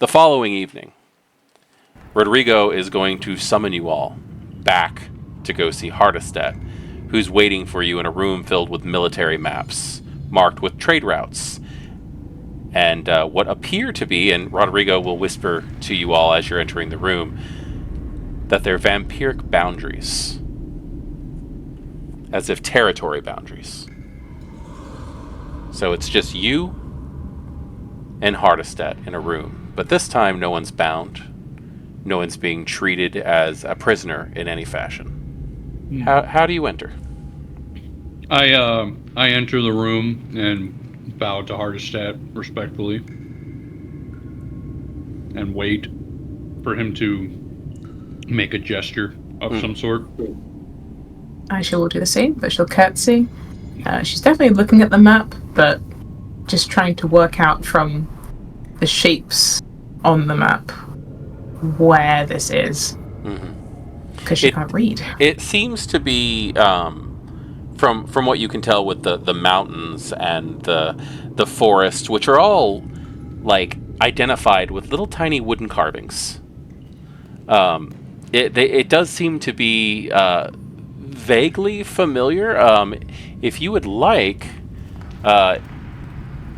The following evening, Rodrigo is going to summon you all back to go see Hardestet, who's waiting for you in a room filled with military maps, marked with trade routes, and what appear to be, and Rodrigo will whisper to you all as you're entering the room, that they're vampiric boundaries, as if territory boundaries. So it's just you and Hardestet in a room, but this time no one's bound. No one's being treated as a prisoner in any fashion. How do you enter? I enter the room and bow to Hardestet respectfully and wait for him to make a gesture of some sort. I shall do the same, but she'll curtsy. She's definitely looking at the map, but just trying to work out from the shapes on the map where this is. Because she can't read. It seems to be, from what you can tell with the mountains and the forest, which are all, like, identified with little tiny wooden carvings. It does seem to be vaguely familiar. If you would like,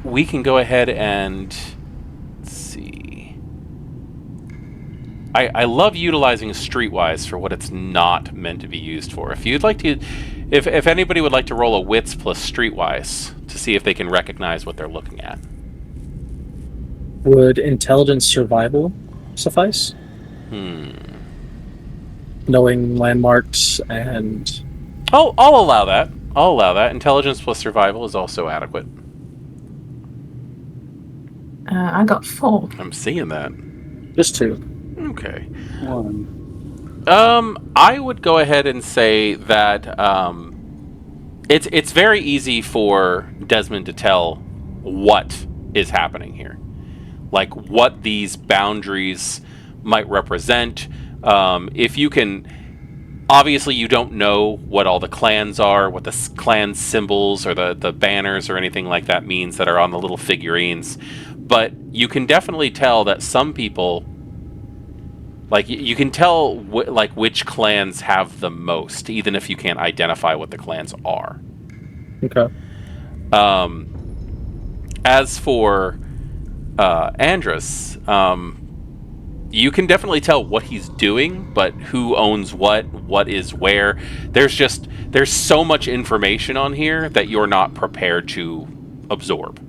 we can go ahead and see. I love utilizing Streetwise for what it's not meant to be used for. If you'd like to, if anybody would like to roll a Wits plus Streetwise to see if they can recognize what they're looking at. Would intelligence survival suffice? Knowing landmarks and... I'll allow that. I'll allow that. Intelligence plus survival is also adequate. I got 4. I'm seeing that. Just 2. Okay. 1. I would go ahead and say that it's very easy for Desmond to tell what is happening here, like what these boundaries might represent. If you can, obviously you don't know what all the clans are, what the clan symbols or the banners or anything like that means that are on the little figurines, but you can definitely tell that some people, like, you can tell which clans have the most, even if you can't identify what the clans are. Okay. As for Andrus, you can definitely tell what he's doing, but who owns what is where. There's so much information on here that you're not prepared to absorb.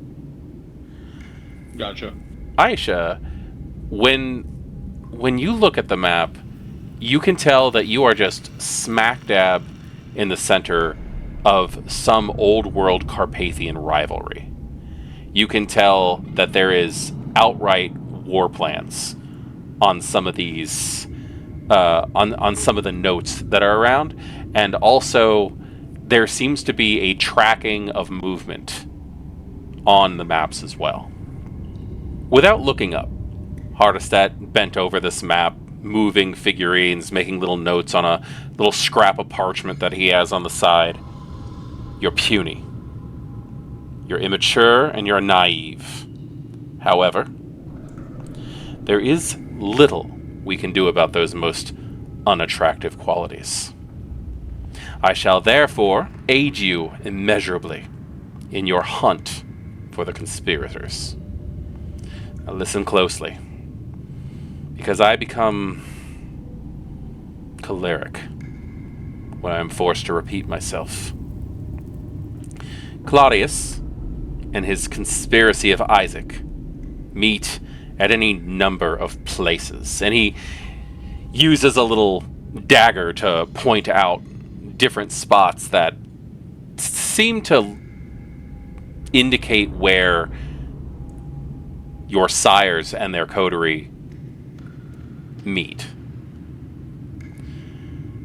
Gotcha. Aisha, when you look at the map, you can tell that you are just smack dab in the center of some old world Carpathian rivalry. You can tell that there is outright war plans on some of these, on some of the notes that are around, and also there seems to be a tracking of movement on the maps as well. Without looking up, Hardestet bent over this map, moving figurines, making little notes on a little scrap of parchment that he has on the side. You're puny. You're immature and you're naive. However, there is little we can do about those most unattractive qualities. I shall therefore aid you immeasurably in your hunt for the conspirators. Now listen closely, because I become choleric when I am forced to repeat myself. Claudius and his conspiracy of Isaac meet at any number of places, and he uses a little dagger to point out different spots that seem to indicate where your sires and their coterie meet.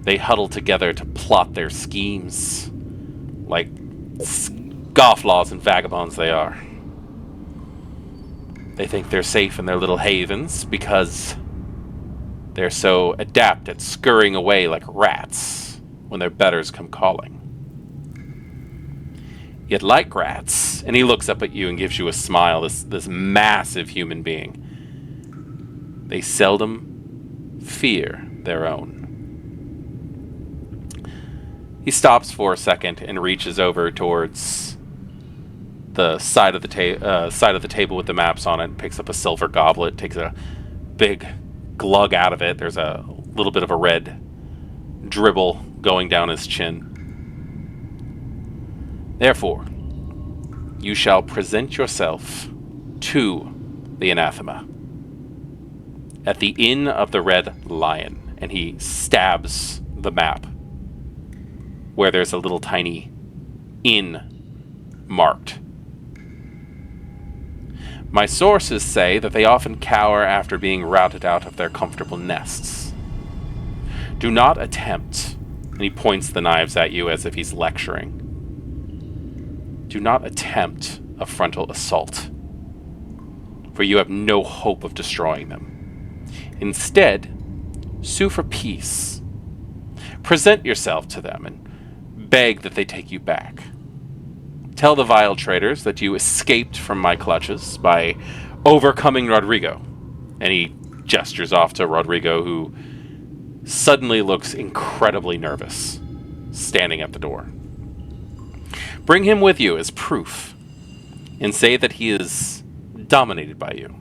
They huddle together to plot their schemes, like scofflaws and vagabonds they are. They think they're safe in their little havens because they're so adept at scurrying away like rats when their betters come calling. Yet like rats, and he looks up at you and gives you a smile, this massive human being, they seldom fear their own. He stops for a second and reaches over towards the side of the table with the maps on it, picks up a silver goblet, takes a big glug out of it. There's a little bit of a red dribble going down his chin. Therefore, you shall present yourself to the anathema at the Inn of the Red Lion. And he stabs the map where there's a little tiny inn marked. My sources say that they often cower after being routed out of their comfortable nests. Do not attempt, and he points the knives at you as if he's lecturing. Do not attempt a frontal assault, for you have no hope of destroying them. Instead, sue for peace. Present yourself to them and beg that they take you back. Tell the vile traitors that you escaped from my clutches by overcoming Rodrigo. And he gestures off to Rodrigo, who suddenly looks incredibly nervous, standing at the door. Bring him with you as proof, and say that he is dominated by you.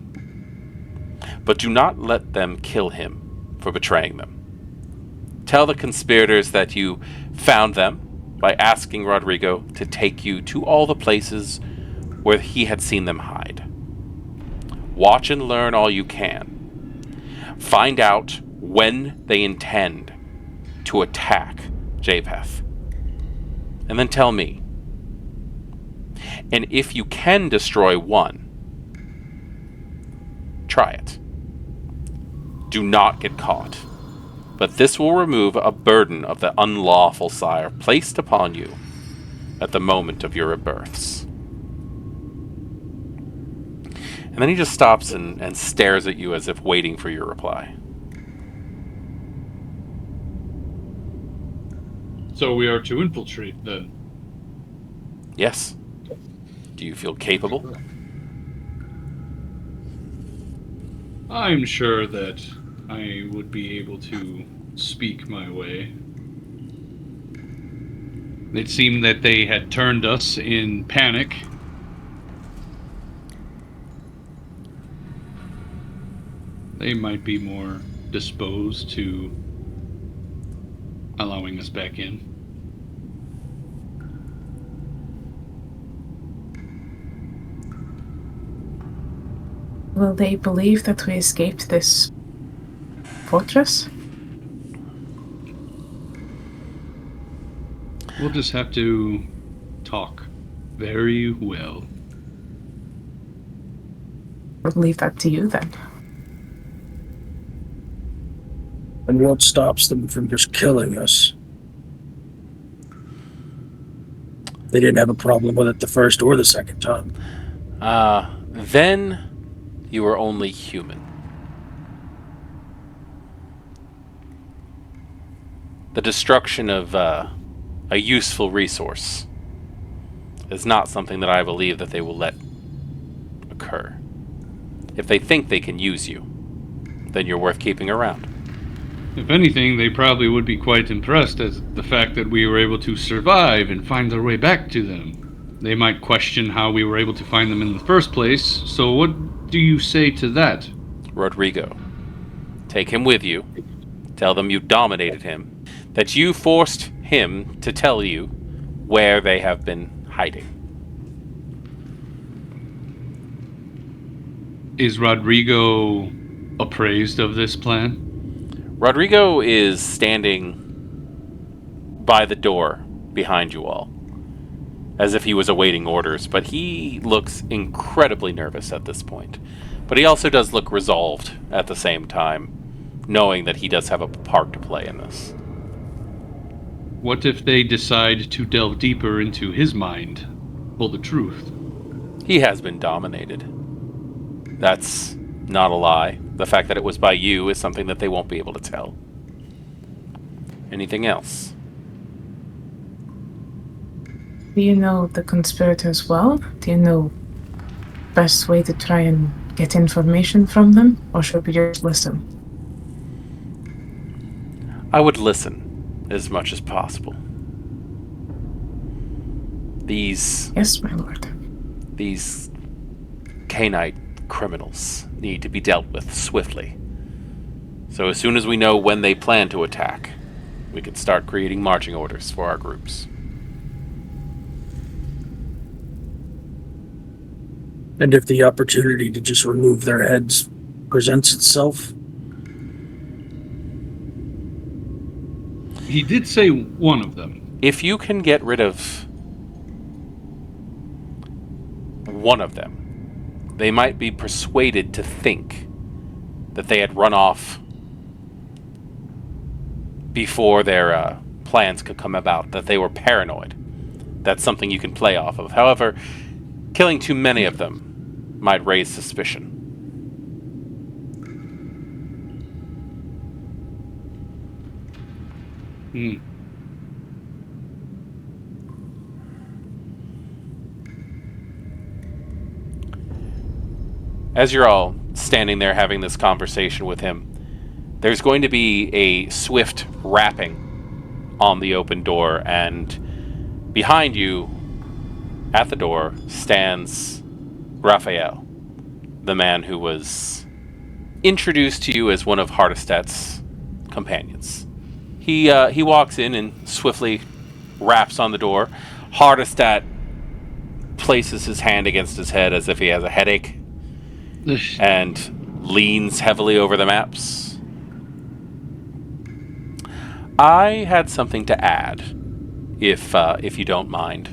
But do not let them kill him for betraying them. Tell the conspirators that you found them by asking Rodrigo to take you to all the places where he had seen them hide. Watch and learn all you can. Find out when they intend to attack Japheth. And then tell me. And if you can destroy one, try it. Do not get caught. But this will remove a burden of the unlawful sire placed upon you at the moment of your rebirths. And then he just stops and stares at you as if waiting for your reply. So we are to infiltrate, then? Yes. Do you feel capable? I'm sure that I would be able to speak my way. It seemed that they had turned us in panic. They might be more disposed to allowing us back in. Will they believe that we escaped this fortress? We'll just have to talk very well. We'll leave that to you then. And what stops them from just killing us? They didn't have a problem with it the first or the second time. Then you were only human. The destruction of a useful resource is not something that I believe that they will let occur. If they think they can use you, then you're worth keeping around. If anything, they probably would be quite impressed at the fact that we were able to survive and find our way back to them. They might question how we were able to find them in the first place, so what do you say to that? Rodrigo, take him with you. Tell them you dominated him, that you forced him to tell you where they have been hiding. Is Rodrigo appraised of this plan? Rodrigo is standing by the door behind you all, as if he was awaiting orders, but he looks incredibly nervous at this point. But he also does look resolved at the same time, knowing that he does have a part to play in this. What if they decide to delve deeper into his mind? Pull the truth. He has been dominated. That's not a lie. The fact that it was by you is something that they won't be able to tell. Anything else? Do you know the conspirators well? Do you know best way to try and get information from them, or should we just listen? I would listen as much as possible. These Yes, my lord. Cainite criminals need to be dealt with swiftly. So as soon as we know when they plan to attack, we can start creating marching orders for our groups. And if the opportunity to just remove their heads presents itself? He did say one of them. If you can get rid of one of them, they might be persuaded to think that they had run off before their plans could come about, that they were paranoid. That's something you can play off of. However, killing too many of them might raise suspicion. As you're all standing there having this conversation with him, there's going to be a swift rapping on the open door, and behind you, at the door, stands Raphael, the man who was introduced to you as one of Hardestad's companions. He walks in and swiftly raps on the door. Hardestad places his hand against his head as if he has a headache and leans heavily over the maps. I had something to add, if you don't mind.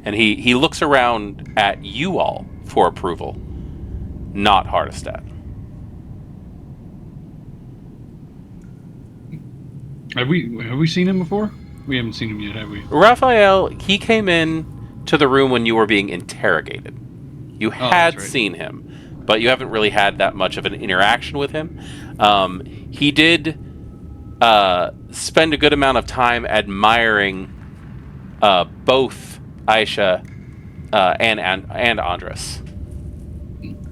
And he looks around at you all for approval, not Hardestad. Have we seen him before? We haven't seen him yet, have we? Raphael, he came in to the room when you were being interrogated. You had seen him, but you haven't really had that much of an interaction with him. He did spend a good amount of time admiring both Aisha and Andres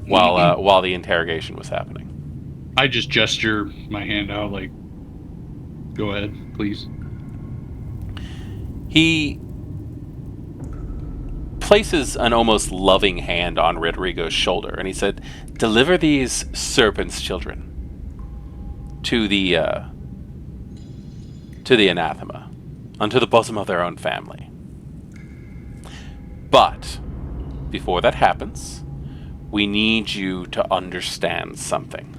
while the interrogation was happening. I just gesture my hand out like, go ahead, please. He places an almost loving hand on Rodrigo's shoulder, and he said, "Deliver these serpents' children to the anathema, unto the bosom of their own family. But before that happens, we need you to understand something."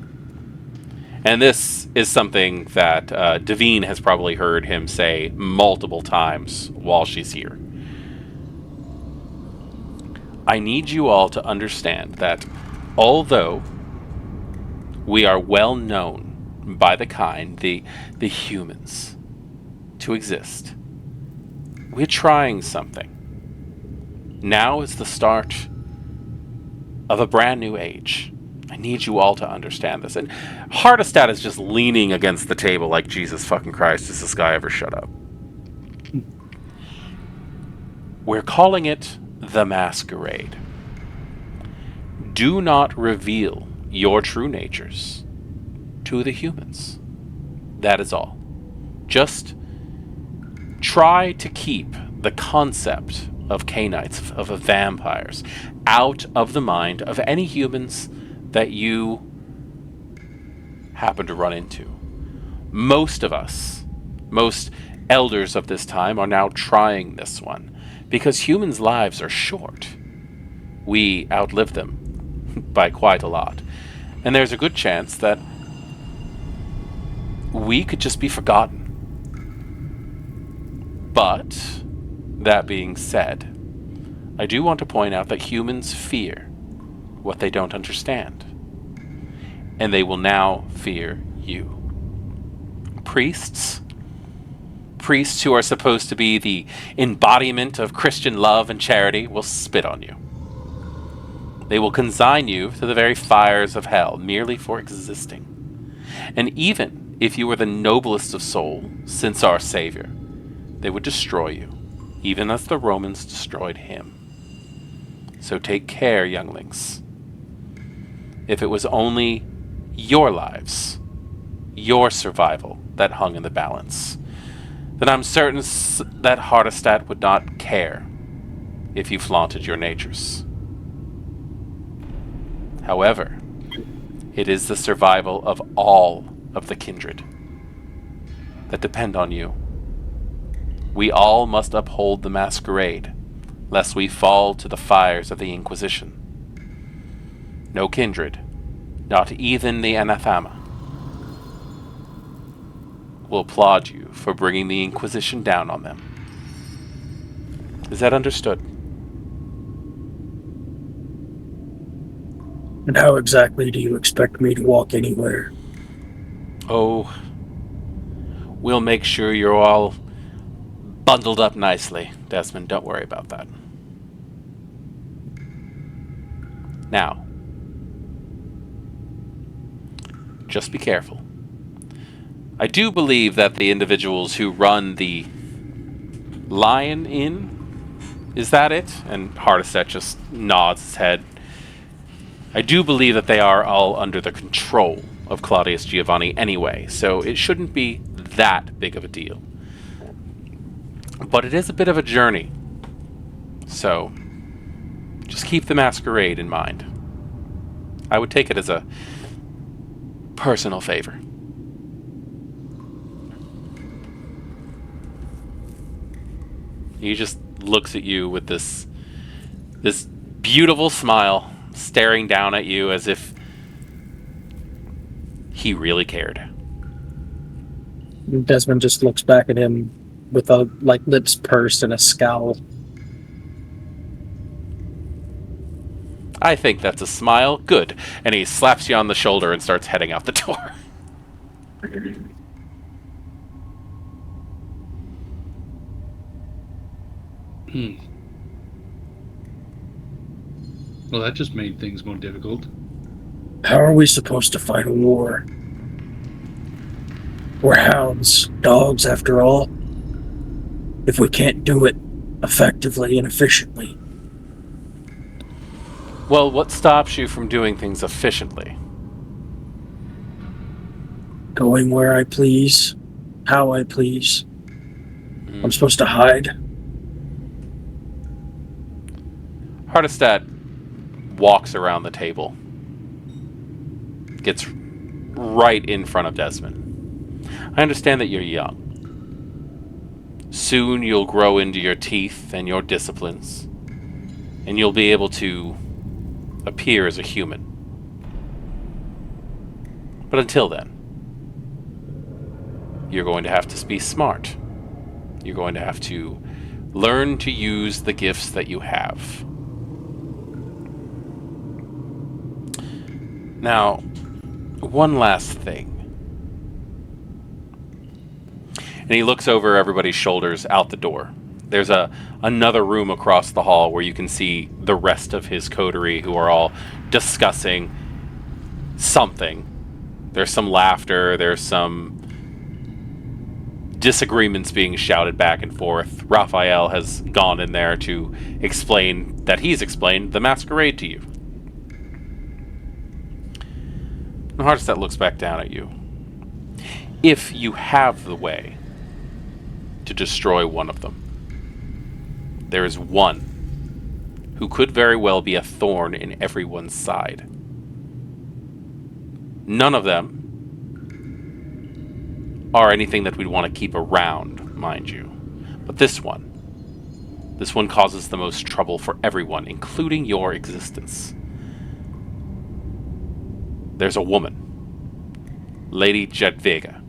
And this is something that Devine has probably heard him say multiple times while she's here. I need you all to understand that although we are well known by the kind, the humans, to exist, we're trying something. Now is the start of a brand new age. I need you all to understand this. And Hardestad is just leaning against the table like, Jesus fucking Christ, does this guy ever shut up? We're calling it the Masquerade. Do not reveal your true natures to the humans. That is all. Just try to keep the concept of Cainites, of vampires, out of the mind of any humans that you happen to run into. Most of us, most elders of this time, are now trying this one because humans' lives are short. We outlive them by quite a lot. And there's a good chance that we could just be forgotten. But, that being said, I do want to point out that humans fear what they don't understand. And they will now fear you. Priests who are supposed to be the embodiment of Christian love and charity will spit on you. They will consign you to the very fires of hell merely for existing. And even if you were the noblest of soul since our Savior, they would destroy you, even as the Romans destroyed him. So take care, younglings. If it was only your lives, your survival that hung in the balance, then I'm certain that Hardestat would not care if you flaunted your natures. However, it is the survival of all of the Kindred that depend on you. We all must uphold the Masquerade, lest we fall to the fires of the Inquisition. No Kindred, not even the Anathema, will applaud you for bringing the Inquisition down on them. Is that understood? And how exactly do you expect me to walk anywhere? Oh, we'll make sure you're all bundled up nicely, Desmond. Don't worry about that. Now, just be careful. I do believe that the individuals who run the Lion Inn, is that it? And Hardestat just nods his head. I do believe that they are all under the control of Claudius Giovanni anyway, so it shouldn't be that big of a deal. But it is a bit of a journey, so just keep the Masquerade in mind. I would take it as a personal favor. He just looks at you with this beautiful smile, staring down at you as if he really cared. Desmond just looks back at him with lips pursed and a scowl. I think that's a smile. Good. And he slaps you on the shoulder and starts heading out the door. Well, that just made things more difficult. How are we supposed to fight a war? We're hounds, dogs after all. If we can't do it effectively and efficiently. Well, what stops you from doing things efficiently? Going where I please, how I please. I'm supposed to hide. Hardestat walks around the table. Gets right in front of Desmond. I understand that you're young. Soon you'll grow into your teeth and your disciplines, and you'll be able to appear as a human. But until then, you're going to have to be smart. You're going to have to learn to use the gifts that you have. Now, one last thing. And he looks over everybody's shoulders out the door. There's another room across the hall where you can see the rest of his coterie who are all discussing something. There's some laughter, there's some disagreements being shouted back and forth. Raphael has gone in there to explain that he's explained the Masquerade to you. And Hardestat looks back down at you. If you have the way to destroy one of them, there is one who could very well be a thorn in everyone's side. None of them are anything that we'd want to keep around, mind you. But this one causes the most trouble for everyone, including your existence. There's a woman, Lady Jedvega.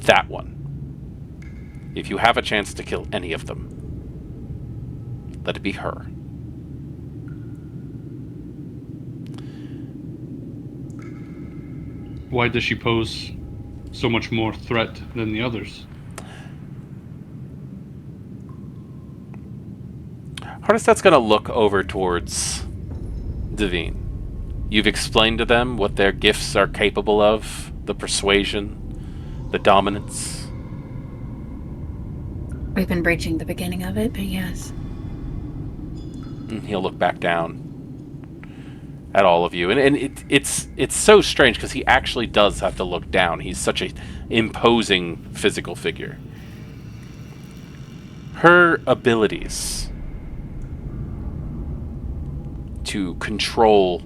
That one. If you have a chance to kill any of them, let it be her. Why does she pose so much more threat than the others? Hardestat's going to look over towards Devine. You've explained to them what their gifts are capable of, the persuasion, the dominance. We've been breaching the beginning of it, but yes. And he'll look back down at all of you. And it's so strange because he actually does have to look down. He's such a imposing physical figure. Her abilities to control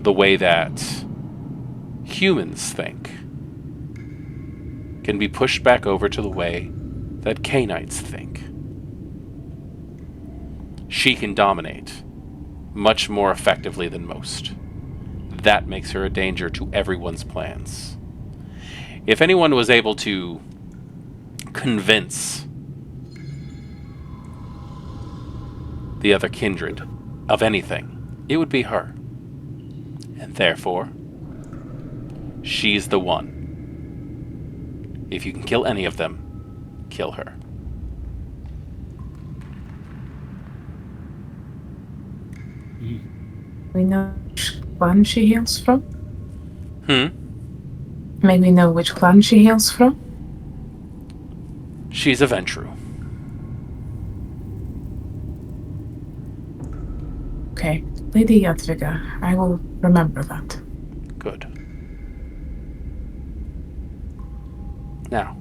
the way that humans think can be pushed back over to the way that canites think. She can dominate much more effectively than most. That makes her a danger to everyone's plans. If anyone was able to convince the other kindred of anything, it would be her. And therefore, she's the one. If you can kill any of them, kill her. We know which clan she hails from? May we know which clan she hails from? She's a Ventru. Okay, Lady Yadriga, I will remember that. Good. Now,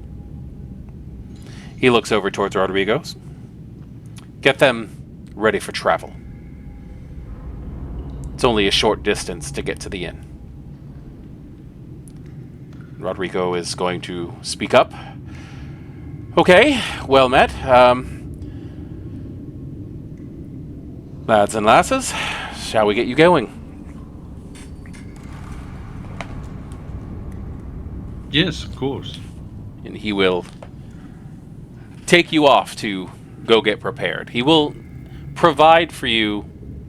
he looks over towards Rodrigo's. Get them ready for travel. It's only a short distance to get to the inn. Rodrigo is going to speak up. Okay, well met. Lads and lasses, shall we get you going? Yes, of course. And he will take you off to go get prepared. He will provide for you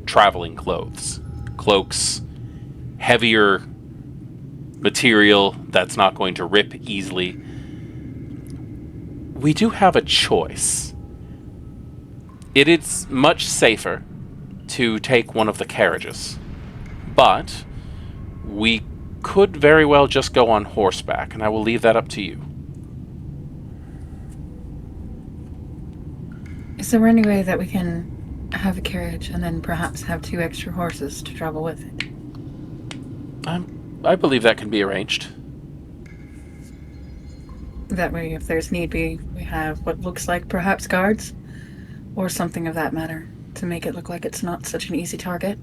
traveling clothes, cloaks, heavier material that's not going to rip easily. We do have a choice. It is much safer to take one of the carriages, but we could very well just go on horseback, and I will leave that up to you. Is there any way that we can have a carriage and then perhaps have 2 extra horses to travel with it? I believe that can be arranged. That way, if there's need be, we have what looks like perhaps guards, or something of that matter, to make it look like it's not such an easy target.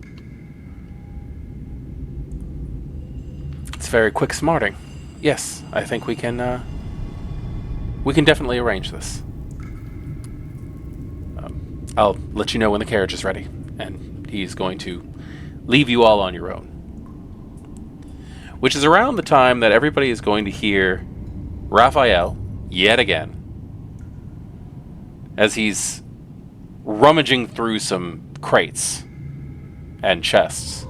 It's very quick smarting. Yes, I think we can definitely arrange this. I'll let you know when the carriage is ready, and he's going to leave you all on your own. Which is around the time that everybody is going to hear Raphael, yet again, as he's rummaging through some crates and chests.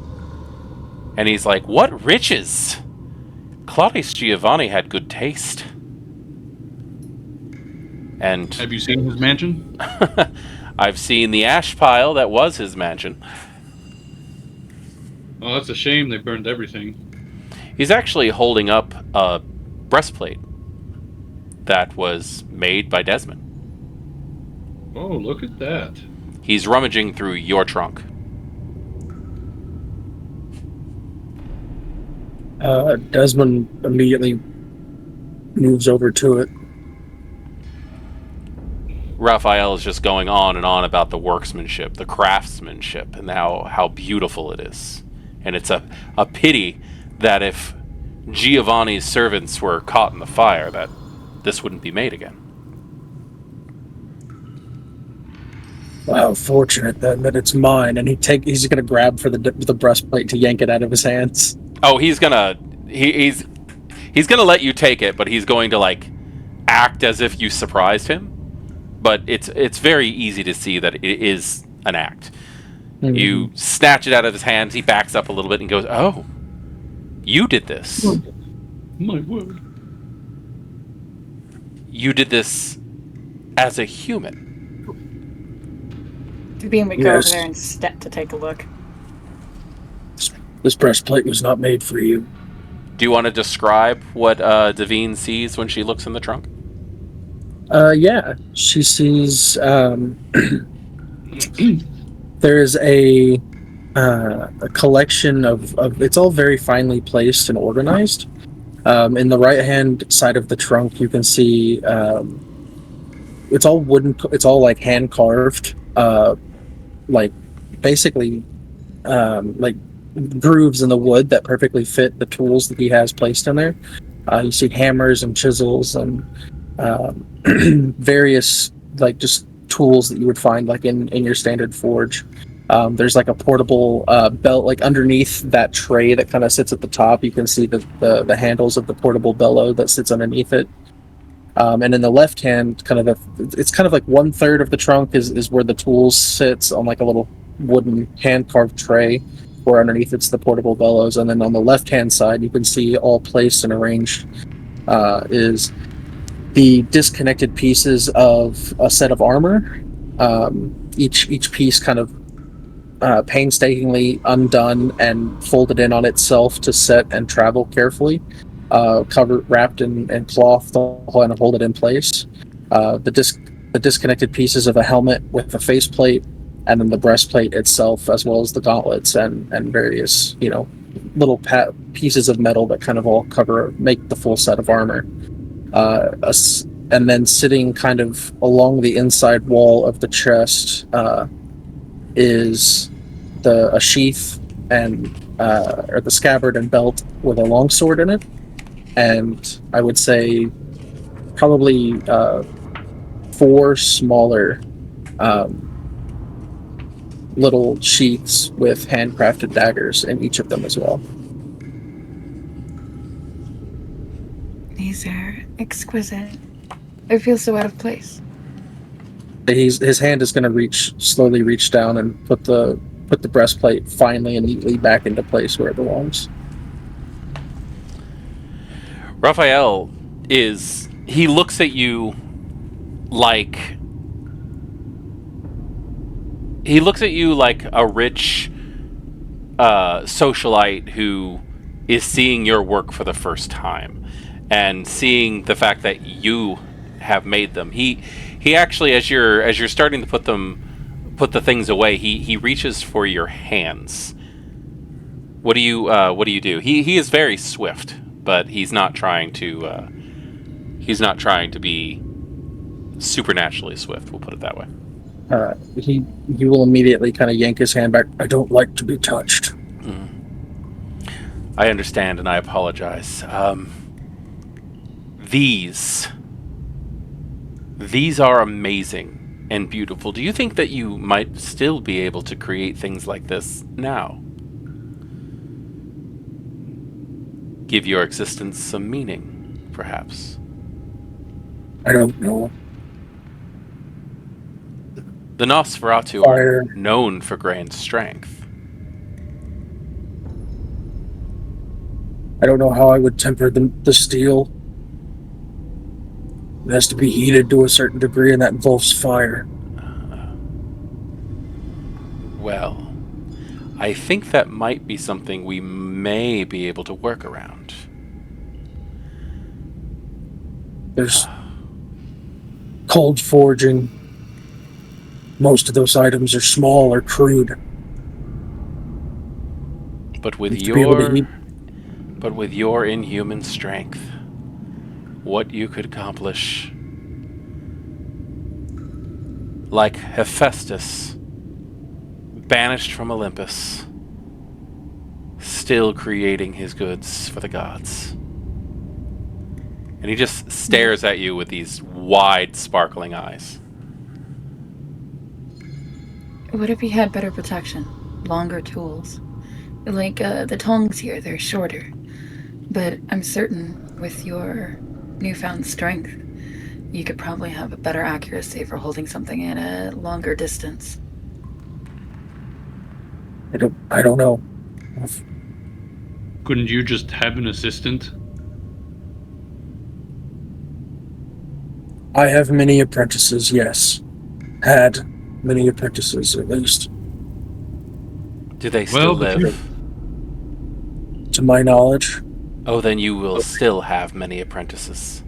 And he's like, "What riches! Claudius Giovanni had good taste." And Have you seen his mansion? I've seen the ash pile that was his mansion. Oh, that's a shame they burned everything. He's actually holding up a breastplate that was made by Desmond. Oh, look at that. He's rummaging through your trunk. Desmond immediately moves over to it. Raphael is just going on and on about the workmanship, the craftsmanship, and how beautiful it is. And it's a pity that if Giovanni's servants were caught in the fire, that this wouldn't be made again. Wow, fortunate then that it's mine, and he's gonna grab for the breastplate to yank it out of his hands. Oh, he's gonna let you take it, but he's going to like act as if you surprised him. But it's very easy to see that it is an act. Mm-hmm. You snatch it out of his hands. He backs up a little bit and goes, "Oh, you did this. My word. You did this as a human." Vivian would go over there and step to take a look. This breastplate was not made for you. Do you want to describe what Devine sees when she looks in the trunk? Yeah. She sees There is a collection of it's all very finely placed and organized. In the right hand side of the trunk, you can see it's all wooden. It's all like hand carved, like basically like grooves in the wood that perfectly fit the tools that he has placed in there. You see hammers and chisels and various like just tools that you would find like in your standard forge. There's like a portable belt like underneath that tray that kind of sits at the top. You can see the handles of the portable bellow that sits underneath it. And in the left hand, it's kind of like 1/3 of the trunk is where the tools sits on like a little wooden hand carved tray, where underneath it's the portable bellows. And then on the left hand side, you can see all placed and arranged is the disconnected pieces of a set of armor. Each piece kind of painstakingly undone and folded in on itself to set and travel carefully, wrapped in cloth and hold it in place. The disconnected pieces of a helmet with a faceplate, and then the breastplate itself, as well as the gauntlets and various little pieces of metal that kind of all make the full set of armor. And then sitting kind of along the inside wall of the chest is a sheath or the scabbard and belt with a longsword in it, and I would say probably 4 smaller little sheaths with handcrafted daggers in each of them as well. These are exquisite. I feel so out of place. His hand is going to slowly reach down and put the breastplate finally and neatly back into place where it belongs. Raphael he looks at you like a rich socialite who is seeing your work for the first time and seeing the fact that you have made them. He actually, as you're starting to put the things away, he reaches for your hands. What do you do? He is very swift, but he's not trying to be supernaturally swift. We'll put it that way. He will immediately kind of yank his hand back. I don't like to be touched. I understand, and I apologize. These are amazing and beautiful. Do you think that you might still be able to create things like this now? Give your existence some meaning, perhaps? I don't know. The Nosferatu are known for grand strength. I don't know how I would temper the steel. It has to be heated to a certain degree, and that involves fire. Well, I think that might be something we may be able to work around. There's cold forging. Most of those items are small or crude. But with your inhuman strength, what you could accomplish, like Hephaestus, banished from Olympus, still creating his goods for the gods. And he just stares at you with these wide, sparkling eyes. What if he had better protection? Longer tools? Like the tongs here, they're shorter. But I'm certain with your newfound strength, you could probably have a better accuracy for holding something at a longer distance. I don't know. Couldn't you just have an assistant? I have many apprentices, yes. Had many apprentices, at least. Do they still live? To my knowledge. Oh, then you will still have many apprentices.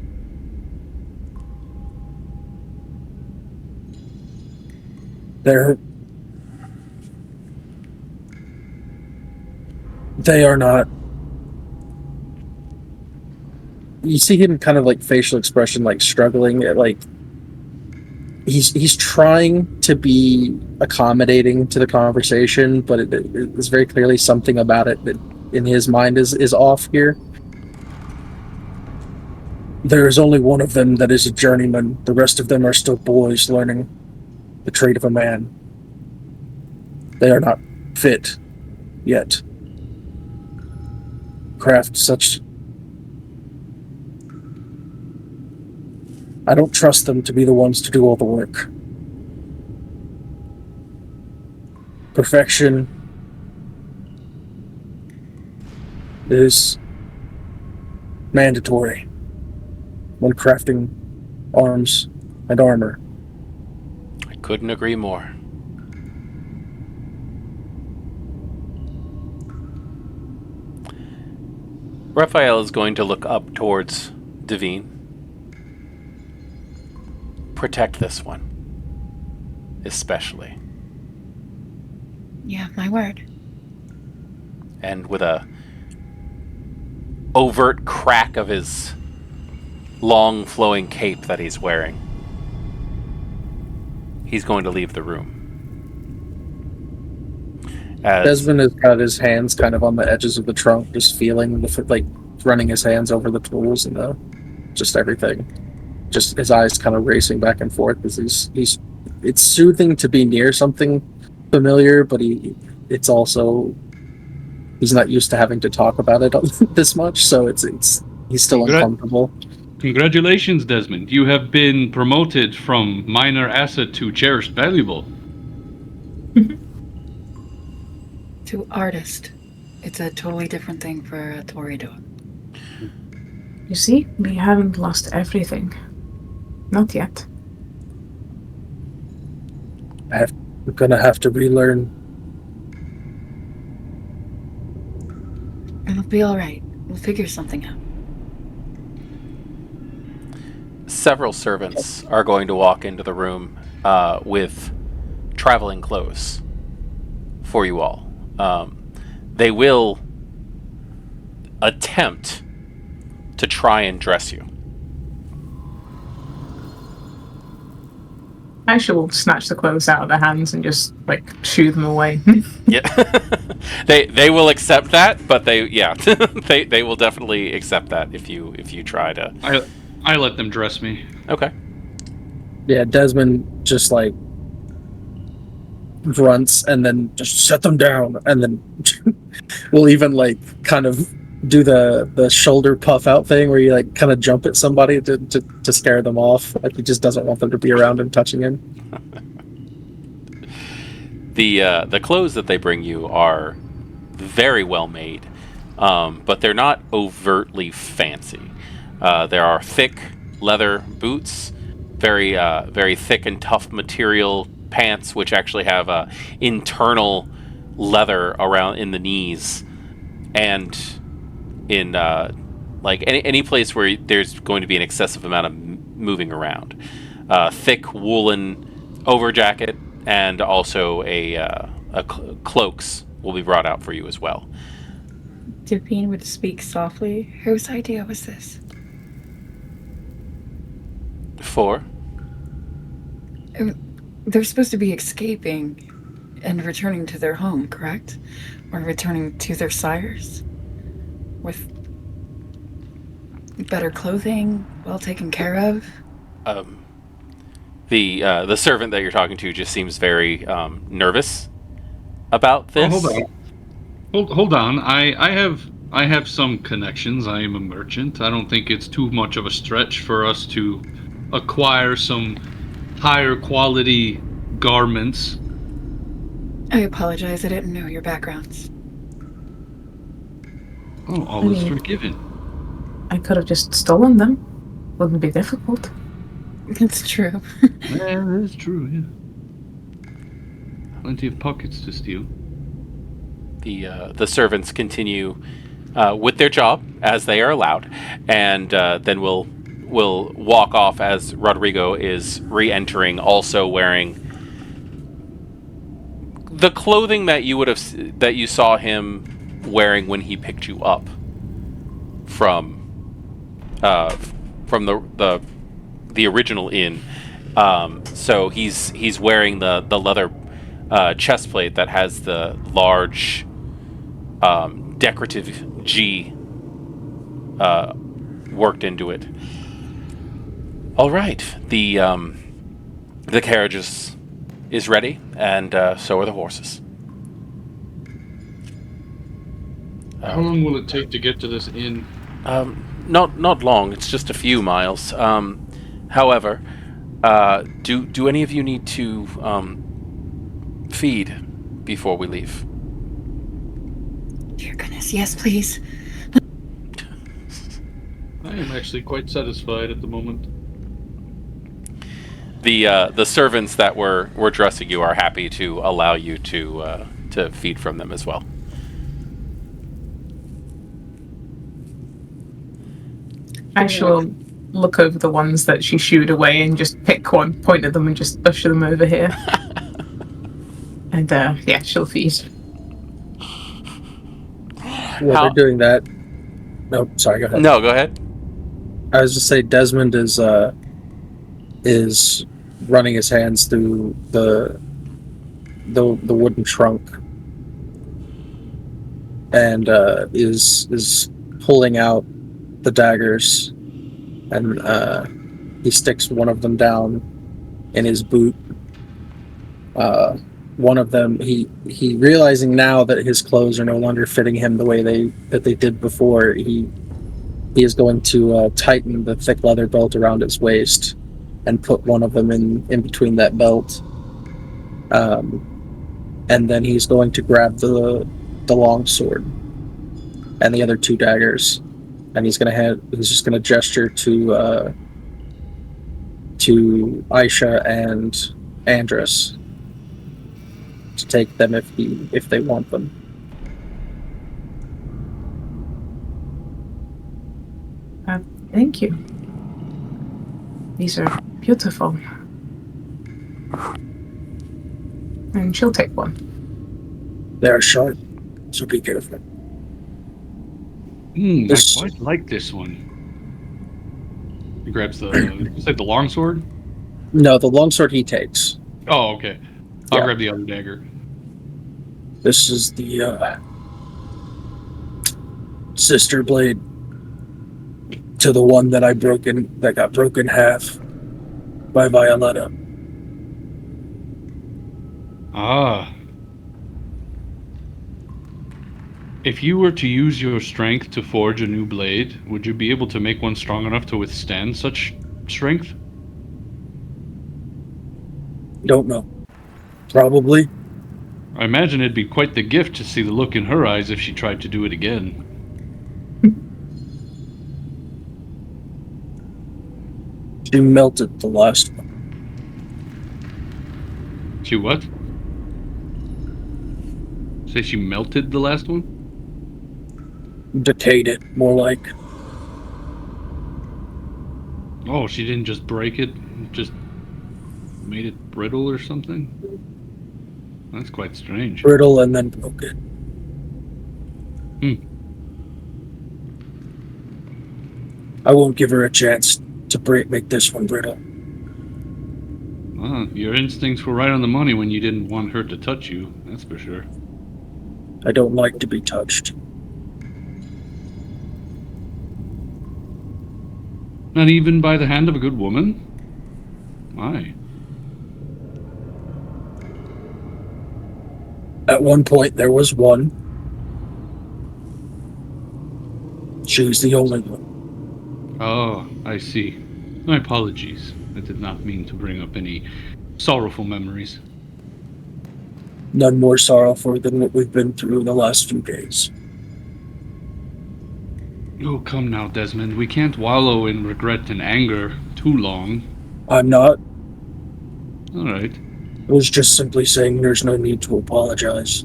They are not. You see him kind of like facial expression, like struggling, like he's trying to be accommodating to the conversation, but it's very clearly something about it that in his mind is off here. There is only one of them that is a journeyman. The rest of them are still boys learning the trade of a man. They are not fit yet. Craft such... I don't trust them to be the ones to do all the work. Perfection is mandatory when crafting arms and armor. I couldn't agree more. Raphael is going to look up towards Devine. Protect this one, especially. Yeah, my word. And with a overt crack of his long flowing cape that he's wearing, he's going to leave the room. Desmond has got his hands kind of on the edges of the trunk, just feeling like running his hands over the tools and just everything. Just his eyes kind of racing back and forth because he's it's soothing to be near something familiar, but it's also he's not used to having to talk about it this much, so he's still uncomfortable. Congratulations, Desmond. You have been promoted from minor asset to cherished valuable. To artist. It's a totally different thing for a Toreador. You see, we haven't lost everything. Not yet. I'm gonna have to relearn. It'll be alright. We'll figure something out. Several servants are going to walk into the room with traveling clothes for you all. They will attempt to try and dress you. Aisha will snatch the clothes out of their hands and just shoo them away. Yeah, they will accept that, but they will definitely accept that if you try to. I let them dress me. Okay. Yeah, Desmond just grunts and then just set them down, and then we'll even kind of do the shoulder puff out thing where you kind of jump at somebody to scare them off. He just doesn't want them to be around him touching him. The clothes that they bring you are very well made, but they're not overtly fancy. There are thick leather boots, very very thick and tough material pants, which actually have internal leather around in the knees, and in any place where there's going to be an excessive amount of moving around. Thick woolen overjacket and also cloaks will be brought out for you as well. Devine would speak softly. Whose idea was this? For? They're supposed to be escaping and returning to their home, correct? Or returning to their sires? With better clothing, well taken care of? The servant that you're talking to just seems very nervous about this. Hold on. I have some connections. I am a merchant. I don't think it's too much of a stretch for us to acquire some higher quality garments. I apologize. I didn't know your backgrounds. Oh, all is forgiven. I could have just stolen them. Wouldn't be difficult. It's true. Yeah, that's true, yeah. Plenty of pockets to steal. The servants continue with their job as they are allowed, and then we'll walk off as Rodrigo is re-entering, also wearing the clothing that you saw him wearing when he picked you up from the original inn. So he's wearing the leather chest plate that has the large decorative G worked into it. All right, the carriage is ready, and so are the horses. How long will it take to get to this inn? Not long. It's just a few miles. However, do any of you need to feed before we leave? Dear goodness, yes, please. I am actually quite satisfied at the moment. The servants that were dressing you are happy to allow you to feed from them as well. Ash will look over the ones that she shooed away and just pick one, point at them, and just usher them over here. And yeah, she'll feed. While they're doing that. No, sorry, go ahead. No, go ahead. I was just say Desmond is running his hands through the wooden trunk and is pulling out the daggers, and he sticks one of them down in his boot. One of them, he realizing now that his clothes are no longer fitting him the way they did before, he is going to tighten the thick leather belt around his waist and put one of them in between that belt. And then he's going to grab the long sword and the other two daggers, and he's just gonna gesture to Aisha and Andrus to take them if they want them. Thank you. These are beautiful. And she'll take one. They're sharp, so be careful. I quite like this one. He grabs the longsword? No, the longsword he takes. Oh, okay. I'll Yeah. grab the other dagger. This is the sister blade to the one that got broken half by Violetta. Ah. If you were to use your strength to forge a new blade, would you be able to make one strong enough to withstand such strength? Don't know. Probably. I imagine it'd be quite the gift to see the look in her eyes if she tried to do it again. She melted the last one. She what? Say she melted the last one? Decayed it, more like. Oh, she didn't just break it, just made it brittle or something? That's quite strange. Brittle and then broke it. I won't give her a chance to make this one brittle. Well, your instincts were right on the money when you didn't want her to touch you, that's for sure. I don't like to be touched. Not even by the hand of a good woman? Why? At one point, there was one. She was the only one. Oh, I see. My apologies. I did not mean to bring up any sorrowful memories. None more sorrowful than what we've been through in the last few days. Oh, come now, Desmond. We can't wallow in regret and anger too long. I'm not. All right. I was just simply saying there's no need to apologize.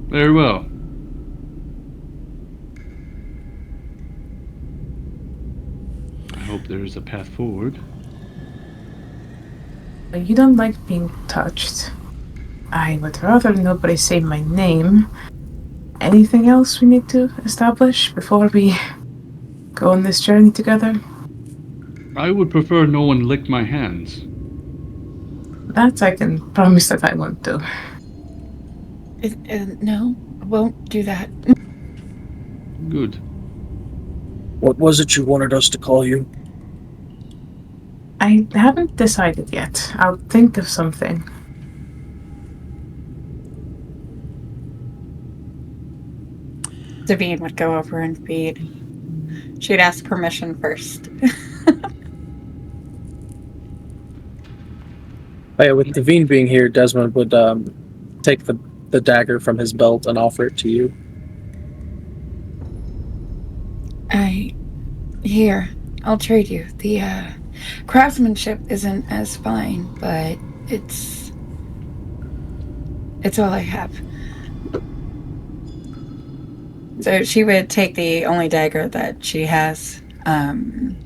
Very well. I hope there is a path forward. You don't like being touched. I would rather nobody say my name. Anything else we need to establish before we go on this journey together? I would prefer no one lick my hands. That I can promise that I won't do. No, I won't do that. Good. What was it you wanted us to call you? I haven't decided yet. I'll think of something. Devine would go over and feed. She'd ask permission first. Oh, yeah, with Devine being here, Desmond would take the dagger from his belt and offer it to you. Here, I'll trade you. The craftsmanship isn't as fine, but it's all I have. So she would take the only dagger that she has, and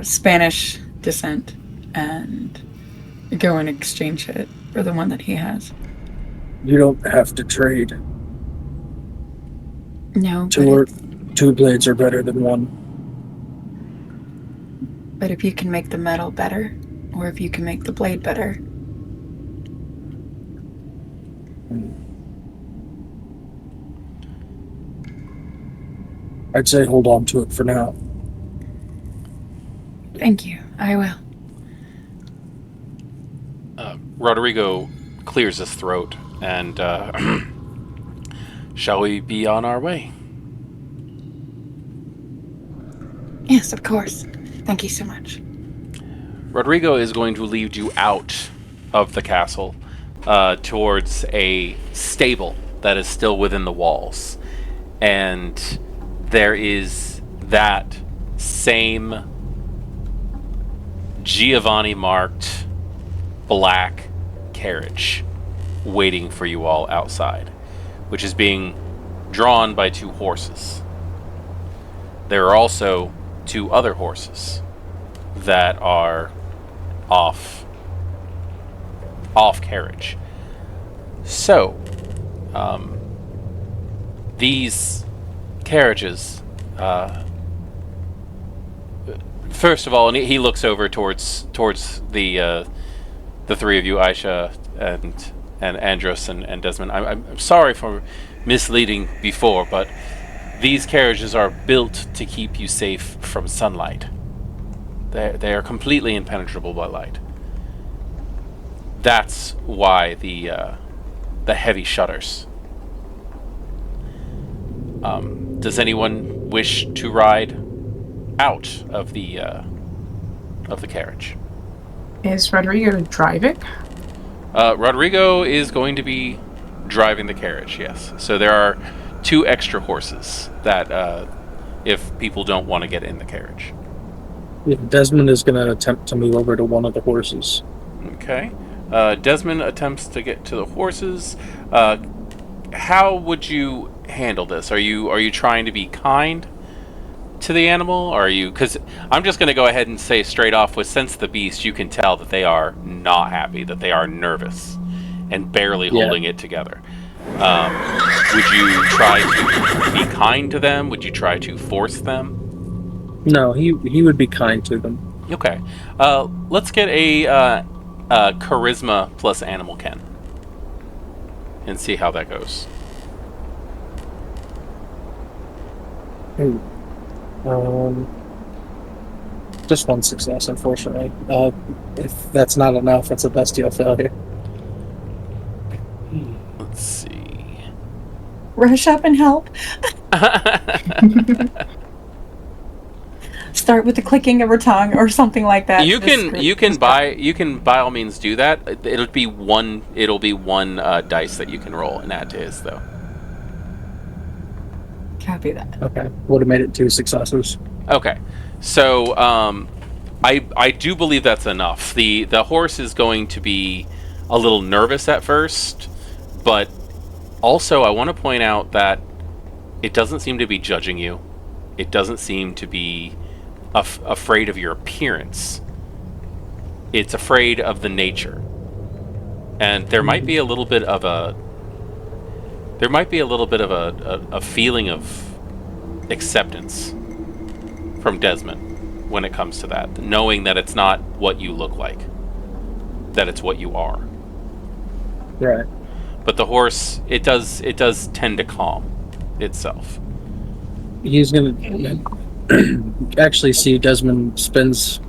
Spanish descent, and go and exchange it for the one that he has. You don't have to trade. No, Two blades are better than one. but if you can make the metal better, or if you can make the blade better, I'd say hold on to it for now. thank you. I will. Rodrigo clears his throat and shall we be on our way? Yes, of course. Thank you so much. Rodrigo is going to lead you out of the castle towards a stable that is still within the walls. And there is that same Giovanni marked black carriage waiting for you all outside, which is being drawn by 2 horses. There are also 2 other horses that are off carriage. So, these carriages, first of all, and he looks over towards the 3 of you, Aisha and Andros and Desmond. I'm sorry for misleading before, but these carriages are built to keep you safe from sunlight. They are completely impenetrable by light. That's why the heavy shutters. Does anyone wish to ride out of the carriage? Is Rodrigo driving? Rodrigo is going to be driving the carriage, yes. So there are 2 extra horses that, if people don't want to get in the carriage. Yeah, Desmond is going to attempt to move over to one of the horses. Okay. Desmond attempts to get to the horses. How would you handle this? Are you trying to be kind to the animal? Or are you? Because I'm just going to go ahead and say straight off, with Sense the Beast, you can tell that they are not happy, that they are nervous, and barely holding it together. Would you try to be kind to them? Would you try to force them? No, he would be kind to them. Okay. Let's get a charisma plus animal ken and see how that goes. Just 1 success, unfortunately. If that's not enough, that's a bestial failure. Let's see. Rush up and help. Start with the clicking of her tongue or something like that. You can by all means do that. It'll be one dice that you can roll and add to his, though. Copy that. Okay, would have made it 2 successes. Okay, so I do believe that's enough. The horse is going to be a little nervous at first, but also I want to point out that it doesn't seem to be judging you. It doesn't seem to be afraid of your appearance. It's afraid of the nature. And there might be a little bit of a feeling of acceptance from Desmond when it comes to that, knowing that it's not what you look like, that it's what you are. Right. But the horse, it does tend to calm itself. He's gonna actually see Desmond spends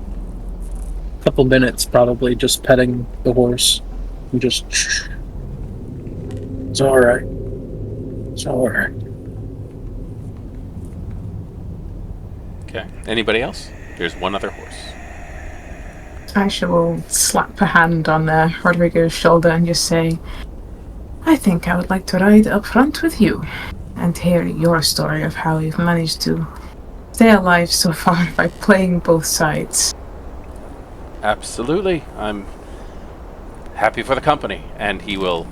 a couple minutes probably just petting the horse and just, it's all right. It's all right. Okay. Anybody else? There's one other horse. Aisha will slap a hand on Rodrigo's shoulder and just say, I think I would like to ride up front with you and hear your story of how you've managed to stay alive so far by playing both sides. Absolutely. I'm happy for the company. And he will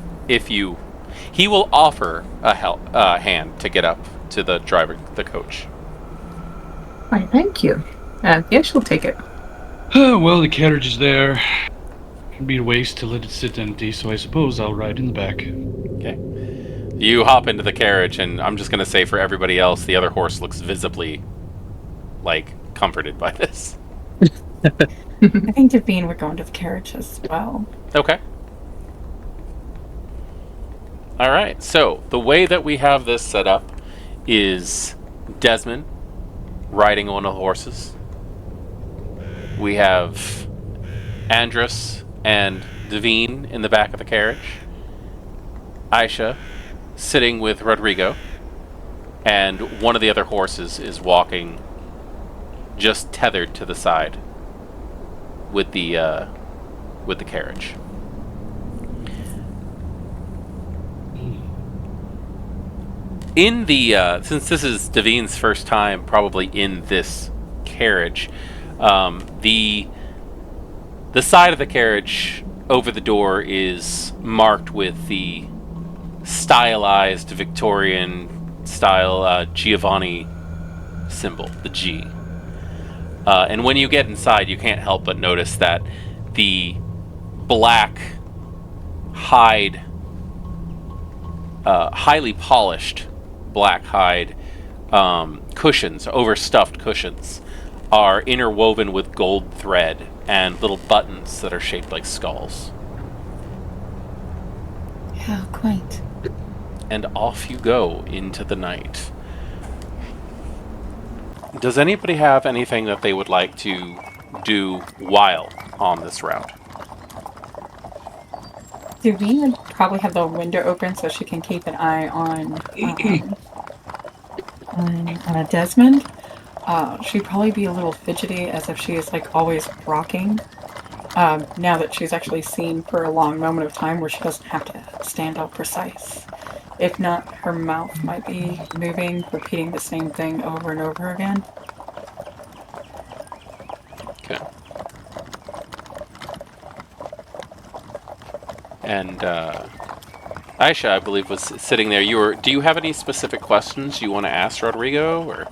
offer a hand to get up to the coach. Why, thank you. Yeah, she'll take it. Well, the carriage is there. It'd be a waste to let it sit empty, so I suppose I'll ride in the back. Okay. You hop into the carriage, and I'm just going to say for everybody else, the other horse looks visibly, comforted by this. I think Devine would go into the carriage as well. Okay. All right. So the way that we have this set up is Desmond riding one of the horses. We have Andrus and Devine in the back of the carriage. Aisha sitting with Rodrigo, and one of the other horses is walking, just tethered to the side with the carriage. In the since this is Devine's first time probably in this carriage, the side of the carriage over the door is marked with the stylized Victorian style Giovanni symbol, the G. And when you get inside, you can't help but notice that the black hide, highly polished black hide cushions, overstuffed cushions, are interwoven with gold thread and little buttons that are shaped like skulls. How quaint. And off you go into the night. Does anybody have anything that they would like to do while on this route? Devine would probably have the window open so she can keep an eye on a Desmond. She'd probably be a little fidgety, as if she is always rocking. Now that she's actually seen for a long moment of time where she doesn't have to stand up precise. If not, her mouth might be moving, repeating the same thing over and over again. Okay. And Aisha, I believe, was sitting there. Do you have any specific questions you want to ask Rodrigo, or?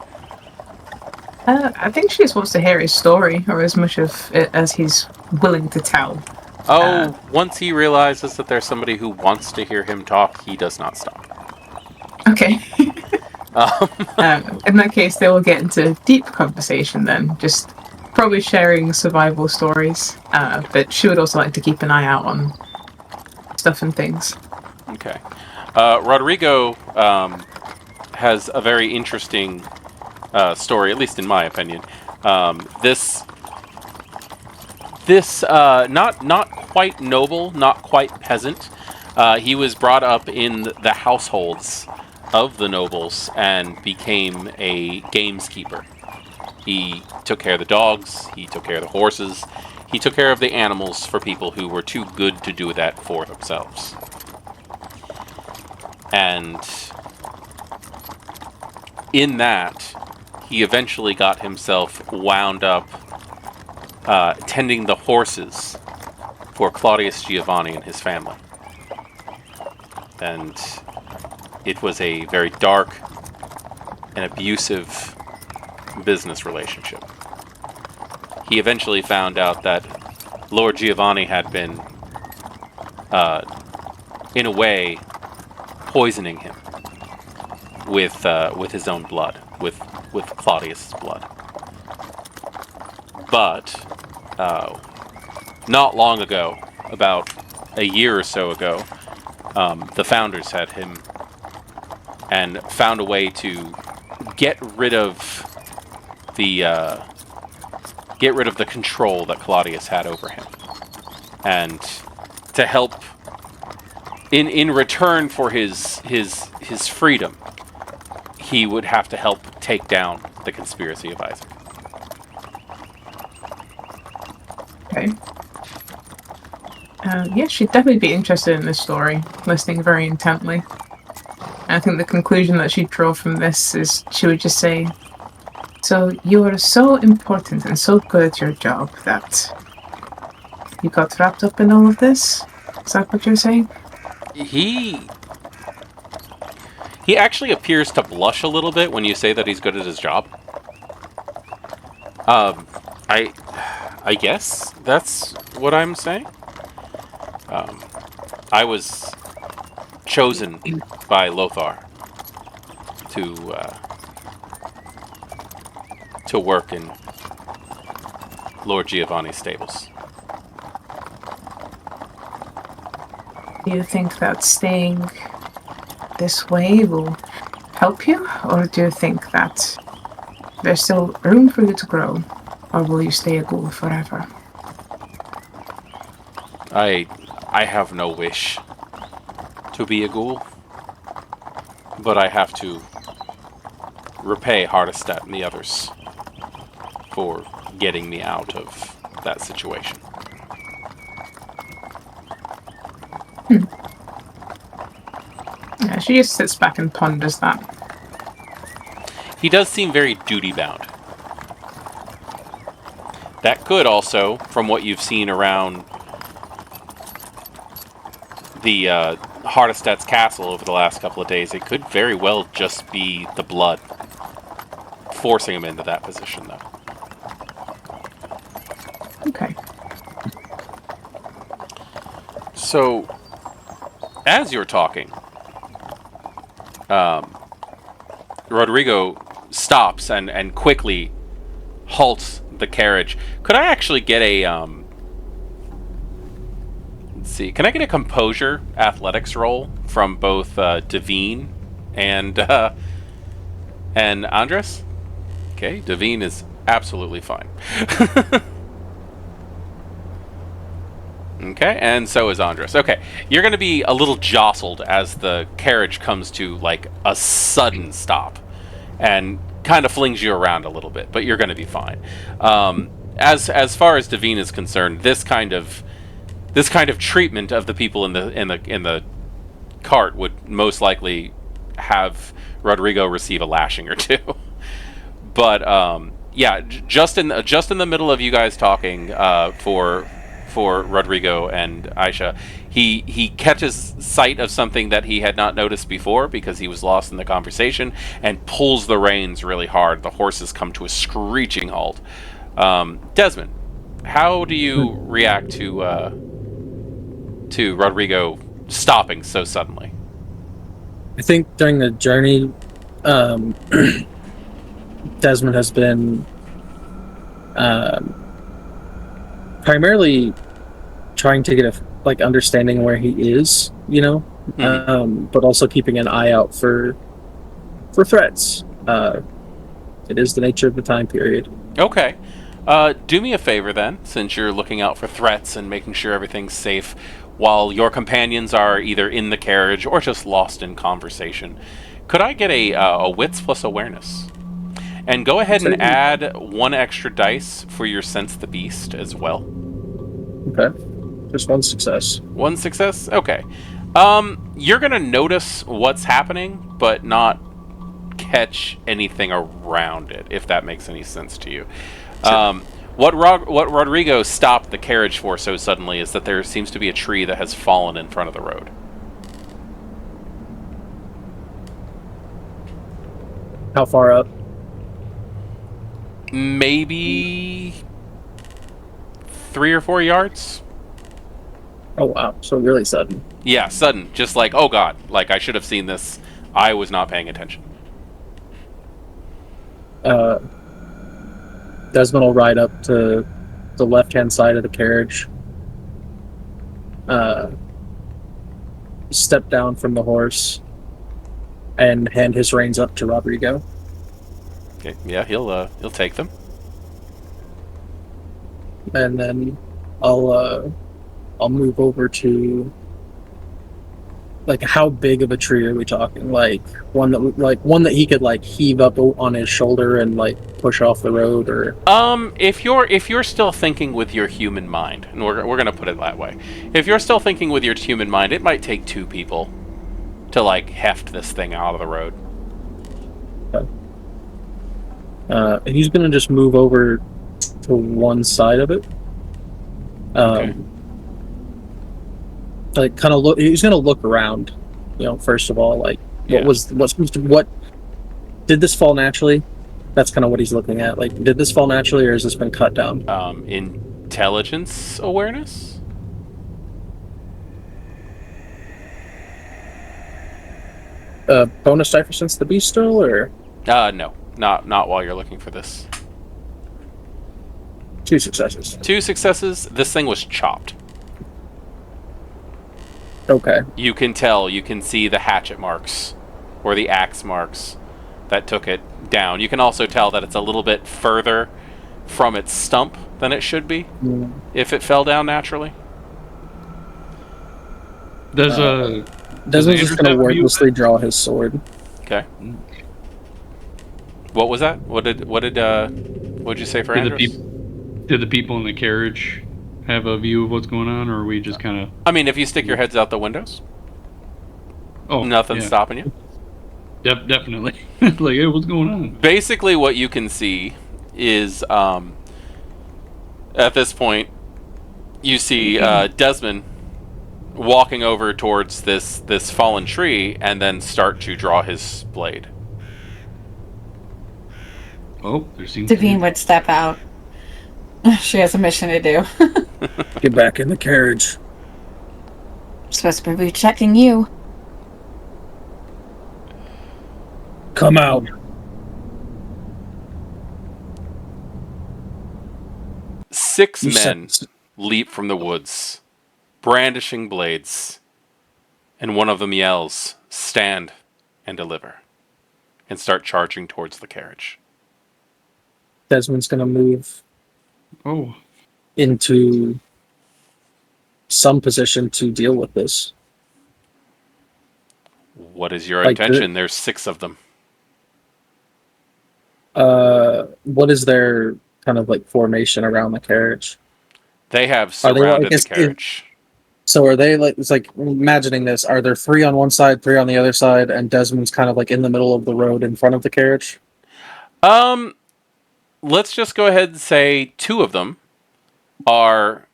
I think she just wants to hear his story, or as much of it as he's willing to tell. Once he realizes that there's somebody who wants to hear him talk, he does not stop. Okay. In that case, they will get into deep conversation then, just probably sharing survival stories, but she would also like to keep an eye out on stuff and things. Okay. Rodrigo has a very interesting story, at least in my opinion. This not quite noble, not quite peasant. He was brought up in the households of the nobles and became a gameskeeper. He took care of the dogs, he took care of the horses, he took care of the animals for people who were too good to do that for themselves. And in that, he eventually got himself wound up tending the horses for Claudius Giovanni and his family. And it was a very dark and abusive business relationship. He eventually found out that Lord Giovanni had been in a way, poisoning him with his own blood, with Claudius's blood. But not long ago, about a year or so ago, the founders had him and found a way to get rid of the control that Claudius had over him, and to help in return for his freedom, he would have to help take down the conspiracy of Isaac. Okay. Yes, she'd definitely be interested in this story, listening very intently. And I think the conclusion that she'd draw from this is she would just say, "So you are so important and so good at your job that you got wrapped up in all of this? Is that what you're saying?" He actually appears to blush a little bit when you say that he's good at his job. I guess that's what I'm saying. I was chosen by Lothar to work in Lord Giovanni's stables. Do you think that staying this way will help you? Or do you think that there's still room for you to grow? Or will you stay a ghoul forever? I have no wish to be a ghoul, but I have to repay Hardestat and the others for getting me out of that situation. Yeah, she just sits back and ponders that. He does seem very duty-bound. That could also, from what you've seen around the Hardestat's castle over the last couple of days, it could very well just be the blood forcing him into that position, though. Okay. So, as you're talking, Rodrigo stops and quickly halts the carriage. Could I actually get a let's see, can I get a composure athletics roll from both Devine and Andres? Okay, Devine is absolutely fine. Okay, and so is Andres. Okay, you're going to be a little jostled as the carriage comes to like a sudden stop and kind of flings you around a little bit, but you're going to be fine. As far as Devine is concerned, this kind of treatment of the people in the cart would most likely have Rodrigo receive a lashing or two. But yeah, just in the middle of you guys talking, for Rodrigo and Aisha, he catches sight of something that he had not noticed before because he was lost in the conversation, and pulls the reins really hard. The horses come to a screeching halt. Desmond, how do you react to Rodrigo stopping so suddenly? I think during the journey, Desmond has been primarily trying to get a understanding where he is, but also keeping an eye out for threats. It is the nature of the time period. Okay. Do me a favor then, since you're looking out for threats and making sure everything's safe, while your companions are either in the carriage or just lost in conversation. Could I get a wits plus awareness? And go ahead and add one extra dice for your sense the beast as well. Okay. Just one success. One success? Okay. You're going to notice what's happening, but not catch anything around it, if that makes any sense to you. Sure. What Rodrigo stopped the carriage for so suddenly is that there seems to be a tree that has fallen in front of the road. How far up? Maybe 3 or 4 yards. Oh wow, so really sudden. Yeah, sudden. Just like, oh god, like I should have seen this. I was not paying attention. Desmond will ride up to the left-hand side of the carriage. Step down from the horse and hand his reins up to Rodrigo. Okay, yeah, he'll take them. And then I'll move over to, like, how big of a tree are we talking? Like one that he could like heave up on his shoulder and like push off the road, or If you're still thinking with your human mind, and we're gonna put it that way, if you're still thinking with your human mind, it might take 2 people to like heft this thing out of the road. and he's gonna just move over to one side of it. Okay. Like kind of look. He's gonna look around. First of all, like Yeah. what did this fall naturally? That's kind of what he's looking at. Like, did this fall naturally, or has this been cut down? Intelligence awareness? Bonus die for sense the beast still, or No, not while you're looking for this. 2 successes? 2 successes. This thing was chopped. Okay. You can see the hatchet marks or the axe marks that took it down. You can also tell that it's a little bit further from its stump than it should be if it fell down naturally. Desmond's just gonna wordlessly draw his sword. Okay. What was that? What did you say for Andros? Did the people in the carriage have a view of what's going on, or are we just kind of... I mean, if you stick your heads out the windows, nothing's stopping you. Definitely. Like, hey, what's going on? Basically, what you can see is, at this point, you see Desmond walking over towards this fallen tree and then start to draw his blade. Oh, there seems Devine would step out. She has a mission to do. Get back in the carriage. Supposed to be checking you. Come out. Six men leap from the woods, brandishing blades, and one of them yells, "Stand and deliver," and start charging towards the carriage. Desmond's gonna move Oh, into some position to deal with this. What is your Like intention? There's 6 of them. What is their kind of like formation around the carriage? They have Are they, surrounded like, the carriage. So are they like, it's like, imagining this, are there 3 on one side, 3 on the other side, and Desmond's kind of like in the middle of the road in front of the carriage? Let's just go ahead and say 2 of them are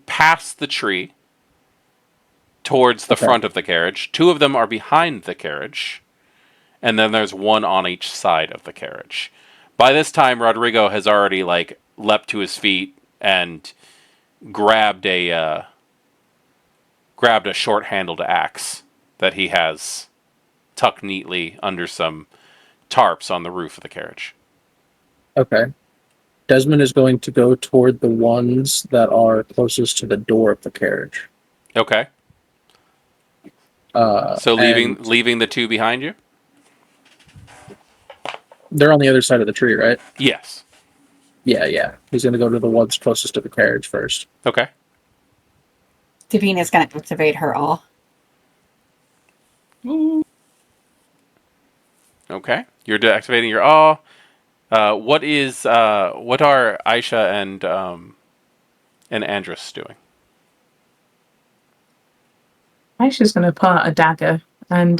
past the tree towards the front of the carriage. 2 of them are behind the carriage. And then there's 1 on each side of the carriage. By this time, Rodrigo has already like leapt to his feet and grabbed a short-handled axe that he has tucked neatly under some tarps on the roof of the carriage. Okay. Desmond is going to go toward the ones that are closest to the door of the carriage. Okay. So leaving the 2 behind you? They're on the other side of the tree, right? Yes. Yeah. He's going to go to the ones closest to the carriage first. Okay. Devine is going to activate her awe. Okay. You're deactivating your awe. What are Aisha and Andros doing? Aisha's going to pull out a dagger and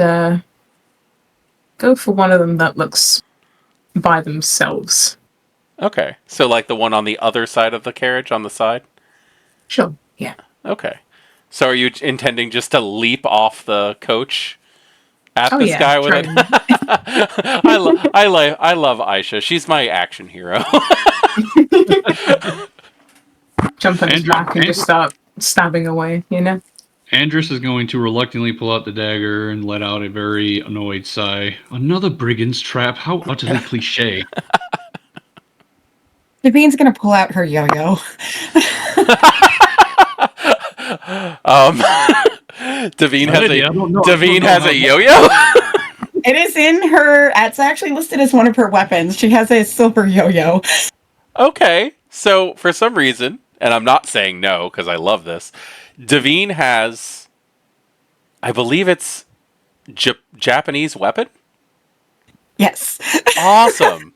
go for one of them that looks by themselves. Okay. So like the one on the other side of the carriage on the side? Sure, yeah. Okay. So are you intending just to leap off the coach at this yeah, guy with it? I love Aisha. She's my action hero. Jump on his back and just start stabbing away, you know? Andrus is going to reluctantly pull out the dagger and let out a very annoyed sigh. Another brigand's trap? How utterly cliche. Davine's gonna pull out her yo-yo. Davine has a yo-yo? It is in her. It's actually listed as one of her weapons. She has a silver yo-yo. Okay, so for some reason, and I'm not saying no because I love this, Davine has, I believe it's Japanese weapon? Yes. Awesome.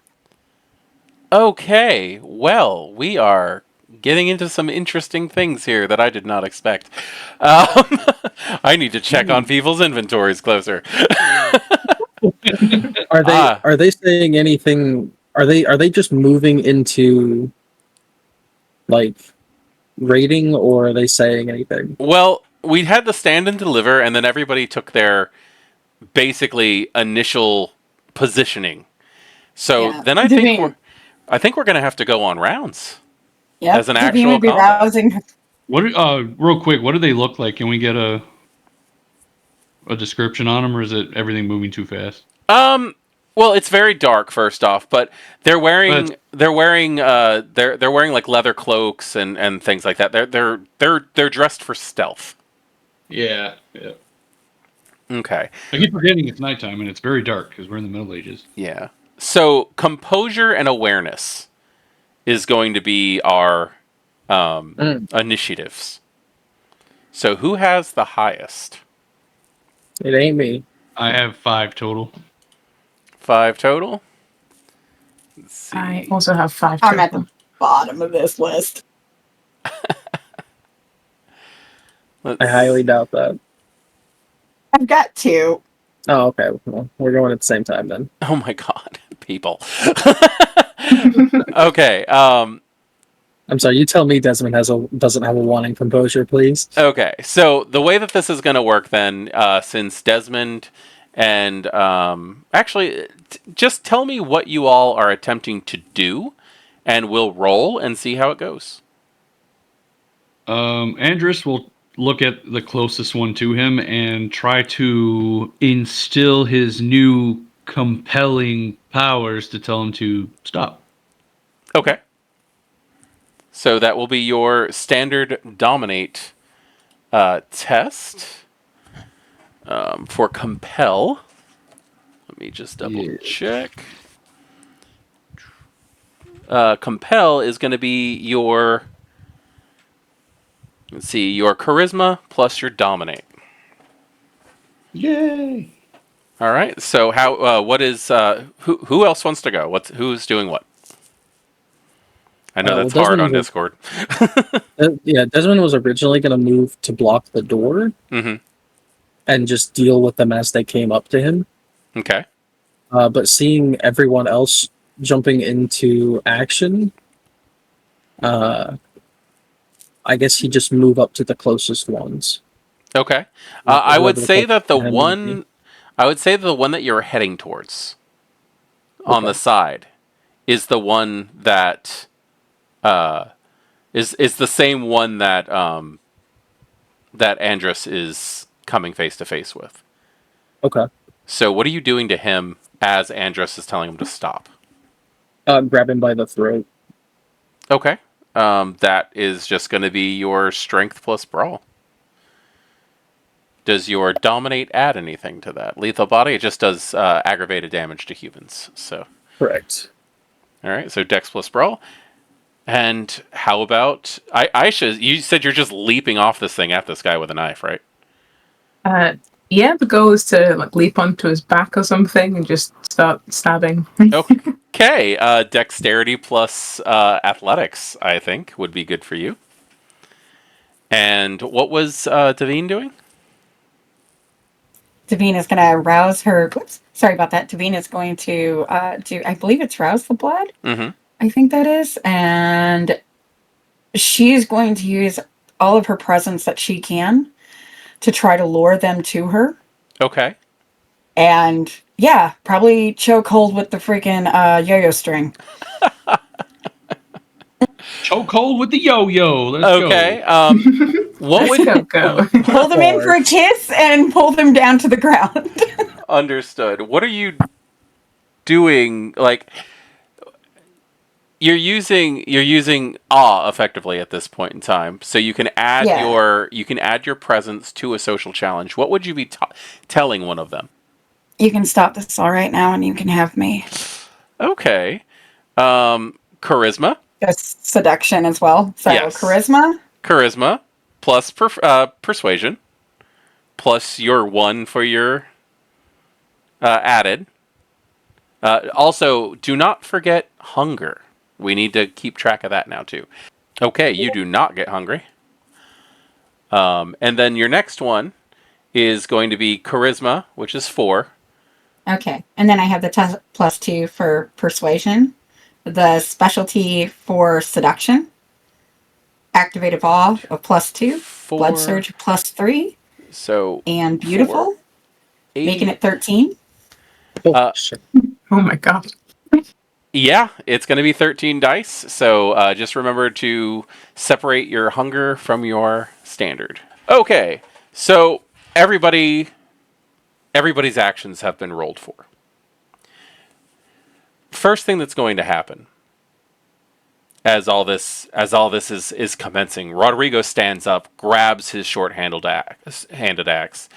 Okay, well, we are getting into some interesting things here that I did not expect. I need to check on people's inventories closer. Are they saying anything? Are they just moving into like raiding, or are they saying anything? Well, we had the stand and deliver, and then everybody took their basically initial positioning. So then I think we're going to have to go on rounds. Yeah, as an actual be combat. rousing. What? Real quick, what do they look like? Can we get a description on them, or is it everything moving too fast? Well, it's very dark. First off, but they're wearing like leather cloaks and things like that. They're dressed for stealth. Yeah. Okay. I keep forgetting it's nighttime and it's very dark because we're in the Middle Ages. Yeah. So composure and awareness is going to be our initiatives. So who has the highest? It ain't me. I have 5 total. 5 total? Let's see. I also have 5 total. I'm at the bottom of this list. I highly doubt that. I've got 2. Oh, okay. Well, we're going at the same time then. Oh my god, people. Okay. I'm sorry. You tell me Desmond doesn't have a wanting composure, please. Okay. So the way that this is going to work then, since Desmond and actually, just tell me what you all are attempting to do, and we'll roll and see how it goes. Andrus will look at the closest one to him and try to instill his new compelling powers to tell him to stop. Okay. So that will be your standard dominate test for compel. Let me just double check. Compel is going to be your, let's see, your charisma plus your dominate. Yay! All right. So how? What is? Who else wants to go? Who's doing what? I know that's hard on Discord. Yeah, Desmond was originally going to move to block the door and just deal with them as they came up to him. Okay. But seeing everyone else jumping into action, I guess he just move up to the closest ones. Okay. I would say that the one that you're heading towards on the side is the one that is the same one that that Andrus is coming face to face with. Okay. So what are you doing to him as Andrus is telling him to stop? Grab him by the throat. Okay. That is just going to be your strength plus brawl. Does your dominate add anything to that? Lethal body, it just does aggravated damage to humans. So correct. All right. So Dex plus brawl. And how about Aisha? You said you're just leaping off this thing at this guy with a knife, right? Yeah, the goal is to like leap onto his back or something and just start stabbing. Okay, dexterity plus athletics, I think, would be good for you. And what was Davine doing? Davine is going to rouse her. Whoops, sorry about that. Davine is going to do. I believe it's rouse the blood. Mm-hmm. I think that is, and she's going to use all of her presence that she can to try to lure them to her. Okay. And yeah, probably choke hold with the freaking yo-yo string. Chokehold with the yo-yo. Let's Okay. What would Go. Pull them in for a kiss and pull them down to the ground. understood? What are you doing? Like, you're using awe effectively at this point in time, so you can add your presence to a social challenge. What would you be telling one of them? You can stop this all right now, and you can have me. Okay. Charisma. That's seduction as well. So Yes. charisma. Plus persuasion. Plus your 1 for your added. Also, do not forget hunger. We need to keep track of that now, too. Okay, you do not get hungry. And then your next one is going to be charisma, which is 4. Okay, and then I have the +2 for persuasion, the specialty for seduction, activated awe of +2, 4. blood surge +3, So and beautiful, 4, 8. making it 13. Shit. Oh my god. Yeah, it's going to be 13 dice. So just remember to separate your hunger from your standard. Okay, so everybody's actions have been rolled for. First thing that's going to happen as all this is commencing, Rodrigo stands up, grabs his short-handled handed axe.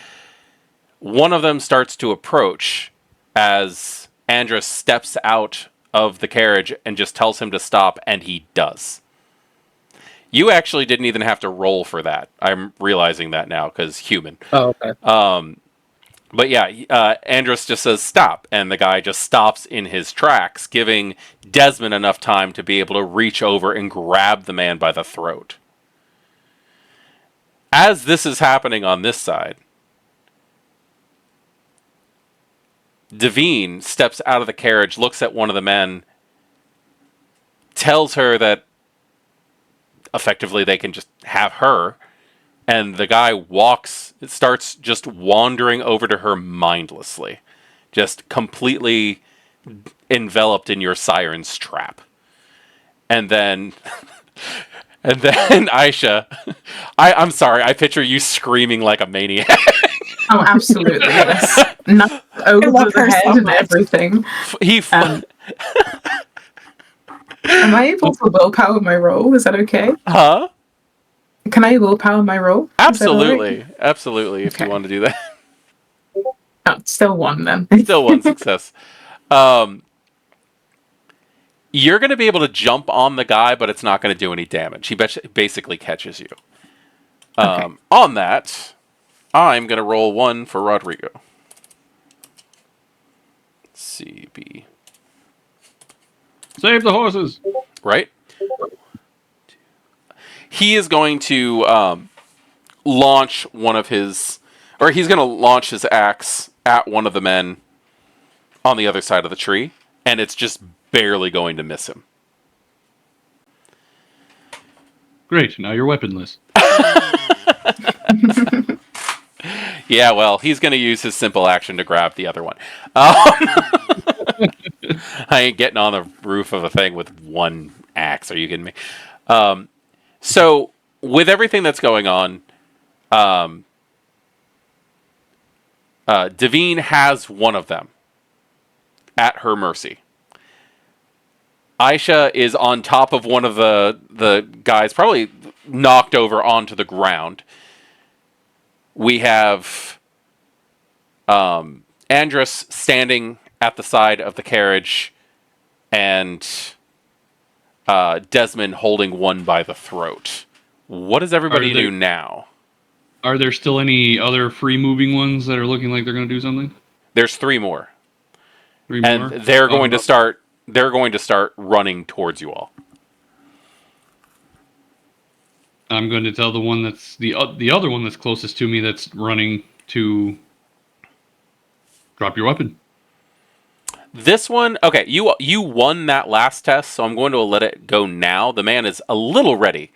One of them starts to approach as Andrus steps out of the carriage and just tells him to stop, and he does. You actually didn't even have to roll for that. I'm realizing that now because human. Oh, okay. But yeah, Andrus just says stop, and the guy just stops in his tracks, giving Desmond enough time to be able to reach over and grab the man by the throat. As this is happening on this side, Devine steps out of the carriage, looks at one of the men, tells her that effectively they can just have her, and the guy starts just wandering over to her mindlessly, just completely enveloped in your siren's trap. And then Aisha, I'm sorry, I picture you screaming like a maniac. Oh, absolutely, yes. Not over love the her head so and much. everything. Am I able to willpower my roll? Is that okay? Huh? Can I willpower my roll? Is that all right? Absolutely. Absolutely, if you Okay. want to do that. Oh, still 1 then. Still one success. You're going to be able to jump on the guy, but it's not going to do any damage. He basically catches you. Okay. On that, I'm going to roll 1 for Rodrigo. CB. Save the horses. Right? He is going to launch one of his... Or he's going to launch his axe at one of the men on the other side of the tree, and it's just barely going to miss him. Great, now you're weaponless. Yeah, well, he's going to use his simple action to grab the other one. I ain't getting on the roof of a thing with one axe. Are you kidding me? So, with everything that's going on, Devine has one of them at her mercy. Aisha is on top of one of the guys, probably knocked over onto the ground. We have Andrus standing at the side of the carriage, and Desmond holding one by the throat. What does everybody do now? Are there still any other free-moving ones that are looking like they're going to do something? There's 3 more. 3 more? And they're going to start. They're going to start running towards you all. I'm going to tell the one that's the other one that's closest to me that's running to drop your weapon. This one, okay, you won that last test, so I'm going to let it go now. The man is a little ready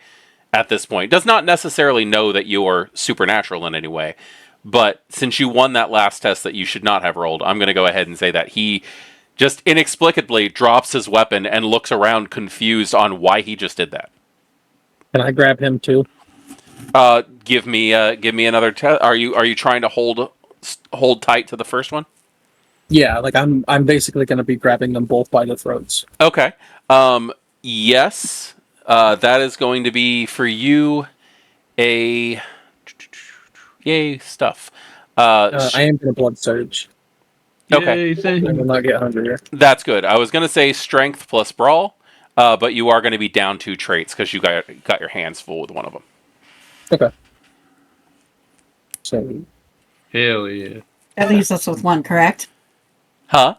at this point. Does not necessarily know that you are supernatural in any way, but since you won that last test that you should not have rolled, I'm going to go ahead and say that he just inexplicably drops his weapon and looks around confused on why he just did that. Can I grab him too? Give me another test. Are you trying to hold tight to the first one? Yeah, like I'm basically going to be grabbing them both by the throats. Okay. Yes. That is going to be for you a yay stuff. I am going to blood surge. Okay. Yay, I thing. will not get hungrier. That's good. I was going to say strength plus brawl, but you are going to be down 2 traits because you got your hands full with one of them. Okay. So Hell yeah. That leaves us with one, correct? Huh?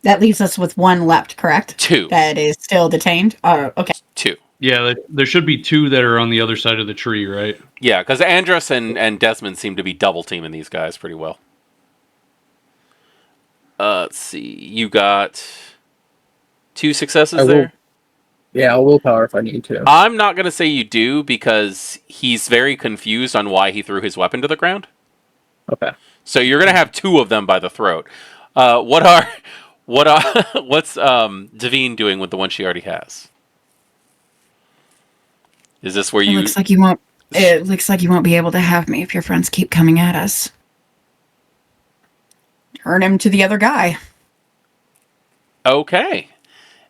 That leaves us with one left, correct? 2. That is still detained? Oh, okay. 2. Yeah, there should be 2 that are on the other side of the tree, right? Yeah, because Andros and Desmond seem to be double teaming these guys pretty well. Let's see. You got 2 successes there? Yeah, I'll willpower if I need to. I'm not going to say you do because he's very confused on why he threw his weapon to the ground. Okay. So you're going to have 2 of them by the throat. What's Devine doing with the one she already has? Is this where you... It looks like you won't. It looks like you won't be able to have me if your friends keep coming at us. Turn him to the other guy. Okay.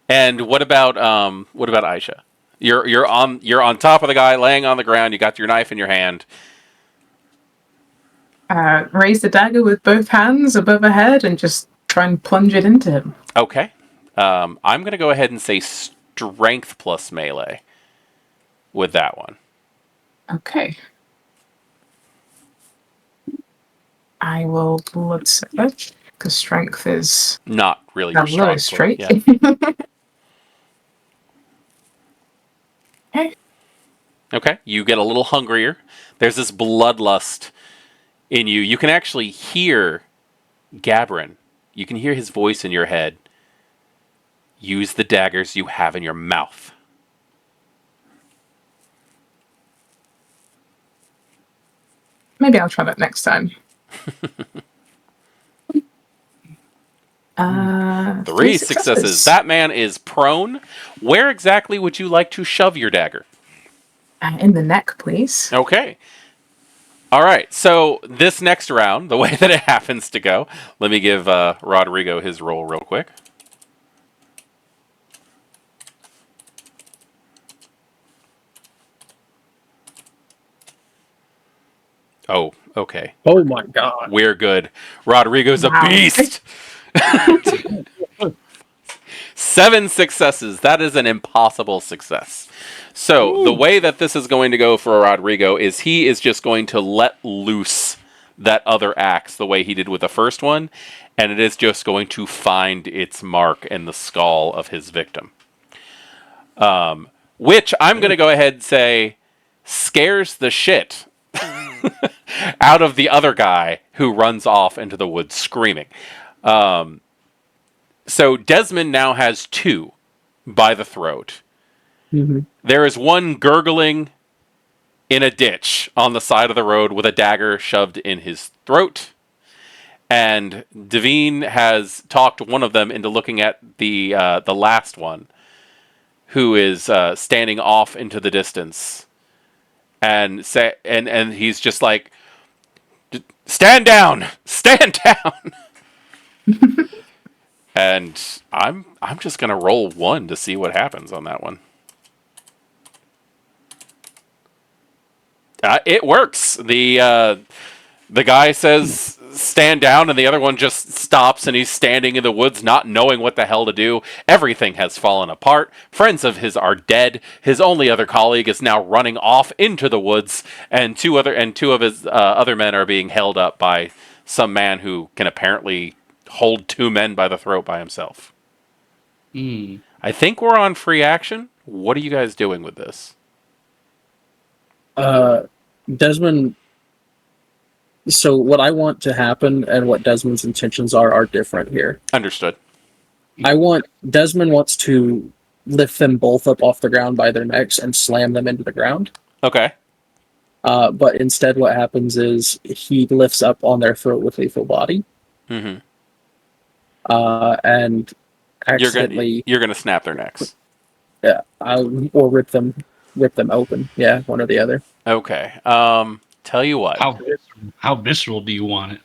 And what about Aisha? You're on top of the guy, laying on the ground. You got your knife in your hand. Raise the dagger with both hands above her head and just try and plunge it into him. Okay. I'm going to go ahead and say strength plus melee with that one. Okay. I will blood surge because strength is Not really not your lowest strong trait. point. Yeah. Okay. Okay. You get a little hungrier. There's this bloodlust in you. You can actually hear Gabrin. You can hear his voice in your head. Use the daggers you have in your mouth. Maybe I'll try that next time. 3 successes. That man is prone. Where exactly would you like to shove your dagger? In the neck, please. Okay. All right. So this next round, the way that it happens to go, let me give Rodrigo his roll real quick. Oh, okay. Oh my god. We're good. Rodrigo's Wow. a beast. 7 successes. That is an impossible success. So the way that this is going to go for Rodrigo is he is just going to let loose that other axe the way he did with the first one, and it is just going to find its mark in the skull of his victim. Which I'm going to go ahead and say scares the shit out of the other guy who runs off into the woods screaming. So Desmond now has 2 by the throat. Mm-hmm. There is one gurgling in a ditch on the side of the road with a dagger shoved in his throat. And Devine has talked one of them into looking at the last one, who is standing off into the distance. And he's just like, stand down! Stand down! And I'm just gonna roll 1 to see what happens on that one. It works. The guy says stand down, and the other one just stops, and he's standing in the woods, not knowing what the hell to do. Everything has fallen apart. Friends of his are dead. His only other colleague is now running off into the woods, and two of his other men are being held up by some man who can apparently hold 2 men by the throat by himself. I think we're on free action. What are you guys doing with this? Desmond. So what I want to happen and what Desmond's intentions are different here. Understood. Desmond wants to lift them both up off the ground by their necks and slam them into the ground. Okay. But instead what happens is he lifts up on their throat with lethal body. Mm-hmm. And accidentally... You're gonna snap their necks. Yeah, or rip them rip them open. Yeah, one or the other. Okay. Tell you what. How visceral do you want it?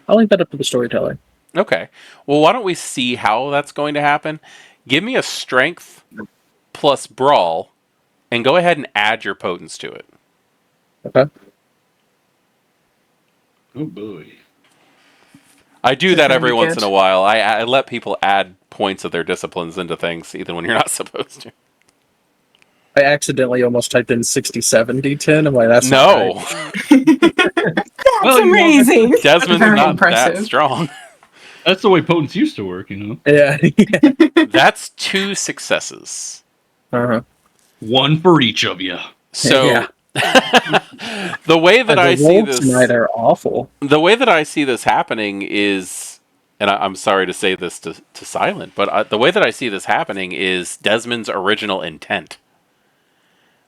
I'll leave that up to the storyteller. Okay. Well, why don't we see how that's going to happen? Give me a strength plus brawl, and go ahead and add your potence to it. Okay. Oh boy. I do Is that that every gonna be once good? in a while. I let people add points of their disciplines into things, even when you're not supposed to. I accidentally almost typed in 67 D10. I'm like, that's No, not That's Well, you know, amazing. Desmond's Very not impressive. that strong. That's the way potence used to work, you know. right. Yeah. That's 2 successes. Uh-huh. One for each of you. So Yeah. the way that I the see rolls this, tonight are awful. the way that I see this happening is, and I'm sorry to say this to Silent, but the way that I see this happening is Desmond's original intent.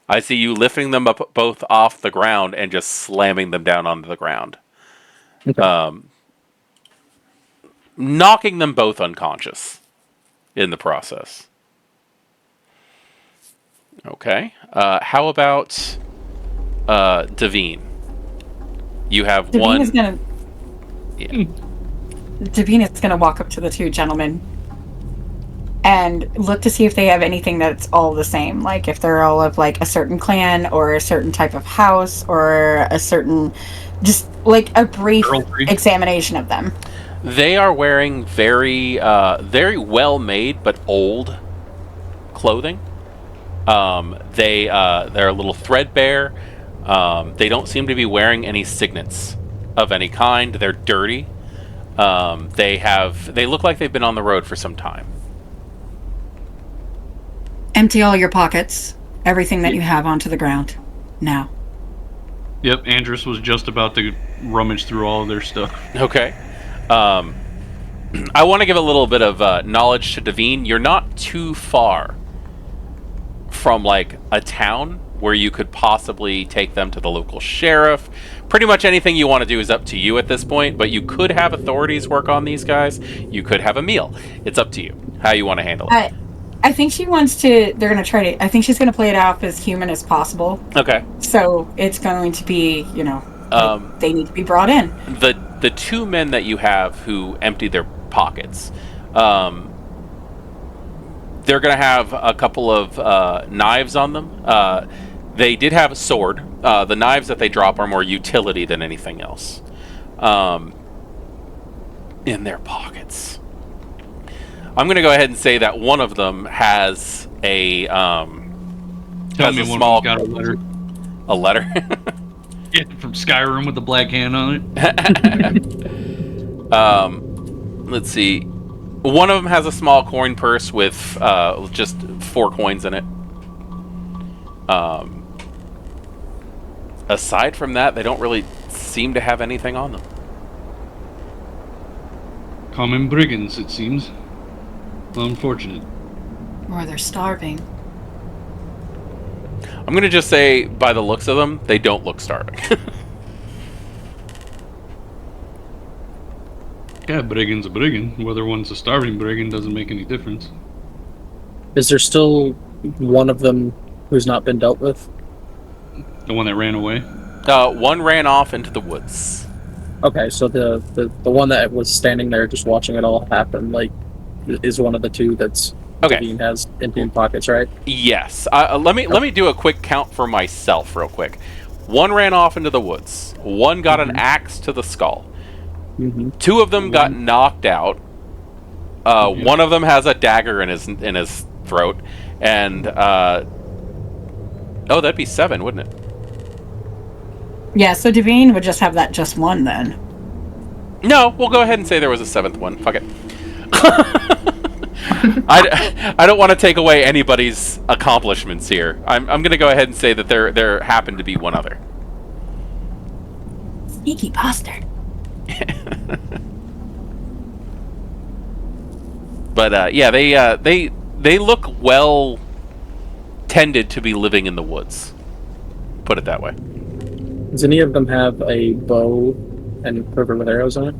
I see you lifting them up both off the ground and just slamming them down onto the ground. Okay. Knocking them both unconscious in the process. Okay. How about Davine? You have Davine one. is gonna. Yeah. Davine is gonna walk up to the two gentlemen and look to see if they have anything that's all the same. Like if they're all of like a certain clan or a certain type of house or a certain, just like a brief Heraldry. examination of them. They are wearing very well made but old clothing. They're a little threadbare. They don't seem to be wearing any signets of any kind. They're dirty. They look like they've been on the road for some time. Empty all your pockets, everything that you have onto the ground. Now. Yep, Andrus was just about to rummage through all of their stuff. Okay. I want to give a little bit of knowledge to Davine. You're not too far from like a town where you could possibly take them to the local sheriff. Pretty much anything you want to do is up to you at this point, but you could have authorities work on these guys. You could have a meal. It's up to you how you want to handle it. I think she wants to, they're going to try to, I think she's going to play it off as human as possible. Okay. So it's going to be, you know, they need to be brought in. The 2 men that you have who emptied their pockets, they're going to have a couple of knives on them. They did have a sword. The knives that they drop are more utility than anything else. In their pockets. I'm going to go ahead and say that one of them has a Tell has me a one small got a letter. a letter. Yeah, from Skyrim with the black hand on it. Let's see. One of them has a small coin purse with just 4 coins in it. Aside from that, they don't really seem to have anything on them. Common brigands, it seems. Unfortunate. Or they're starving. I'm going to just say, by the looks of them, they don't look starving. Yeah, brigand's a brigand. Whether one's a starving brigand doesn't make any difference. Is there still one of them who's not been dealt with? The one that ran away? One ran off into the woods. Okay, so the one that was standing there just watching it all happen, like, is one of the 2 that's Okay. Davine has empty pockets, right? Yes. Let me do a quick count for myself real quick. One ran off into the woods. One got an axe to the skull. Mm-hmm. 2 of them got knocked out. One of them has a dagger in his throat, and that'd be 7, wouldn't it? Yeah, so Davine would just have that just one then. No, we'll go ahead and say there was a 7th one. Fuck it. I don't want to take away anybody's accomplishments here. I'm going to go ahead and say that there happened to be one other. Sneaky bastard. But yeah, they look well tended to be living in the woods. Put it that way. Does any of them have a bow and quiver with arrows on it?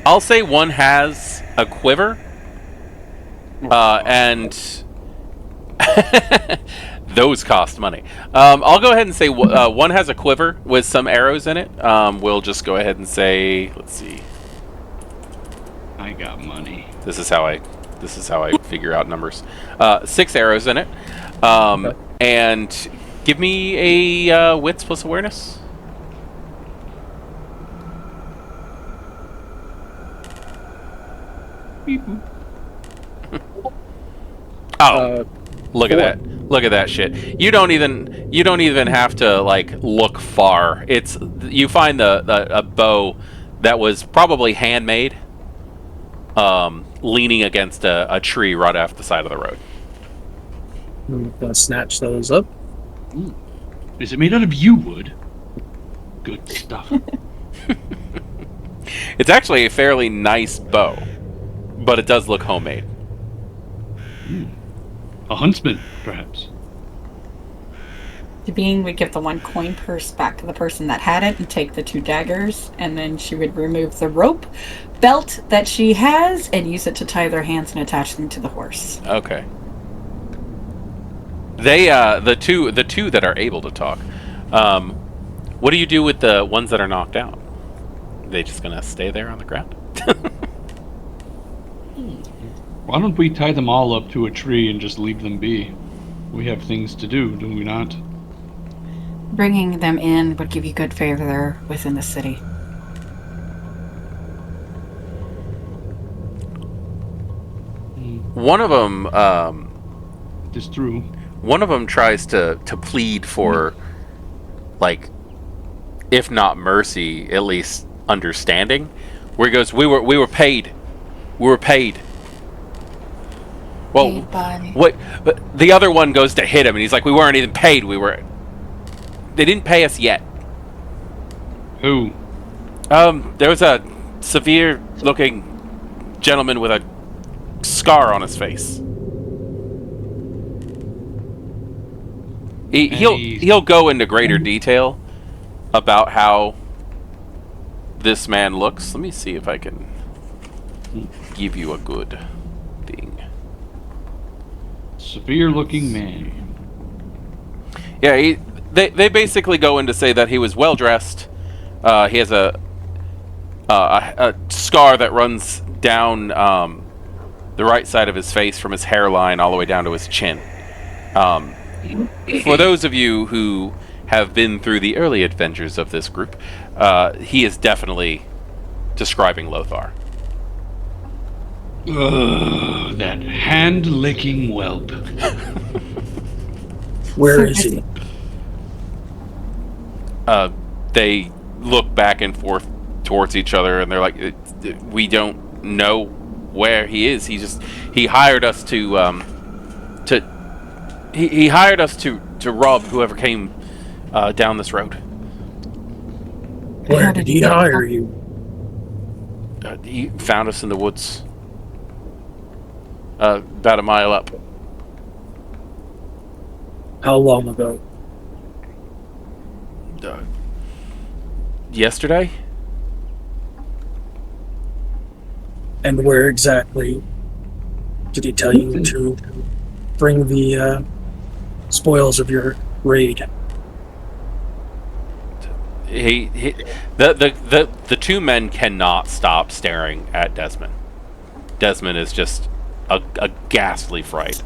I'll say one has a quiver. And those cost money. I'll go ahead and say one has a quiver with some arrows in it. We'll just go ahead and say, let's see. I got money. This is how I figure out numbers. 6 arrows in it. And give me a wits plus awareness. Beep boop. Oh, look at 4. that! Look at that shit. You don't even have to like look far. You find a bow that was probably handmade, leaning against a tree right off the side of the road. I'm gonna snatch those up. Ooh. Is it made out of yew wood? Good stuff. It's actually a fairly nice bow, but it does look homemade. A huntsman, perhaps. Sabine would give the 1 coin purse back to the person that had it and take the 2 daggers, and then she would remove the rope belt that she has and use it to tie their hands and attach them to the horse. Okay. They the two that are able to talk. What do you do with the ones that are knocked out? Are they just gonna stay there on the ground? Why don't we tie them all up to a tree and just leave them be? We have things to do, do we not? Bringing them in would give you good favor within the city. One of them, It is true. one of them tries to plead for, like, if not mercy, at least understanding. Where he goes, we were paid. We were paid. Well, Paid by- what? But the other one goes to hit him, and he's like, "We weren't even paid. They didn't pay us yet." Who? There was a severe-looking gentleman with a scar on his face. He'll go into greater detail about how this man looks. Let me see if I can give you a good thing. Severe-looking man. Yeah, they basically go in to say that he was well dressed. He has a scar that runs down the right side of his face from his hairline all the way down to his chin. For those of you who have been through the early adventures of this group, he is definitely describing Lothar. Ugh, that hand-licking whelp. Where is he? They look back and forth towards each other, and they're like, "We don't know where he is. He hired us to he hired us to rob whoever came down this road. Where did he hire you? He found us in the woods, about a mile up. How long ago? Yesterday? And where exactly did he tell you to bring the spoils of your raid? The two men cannot stop staring at Desmond. Desmond is just a ghastly fright.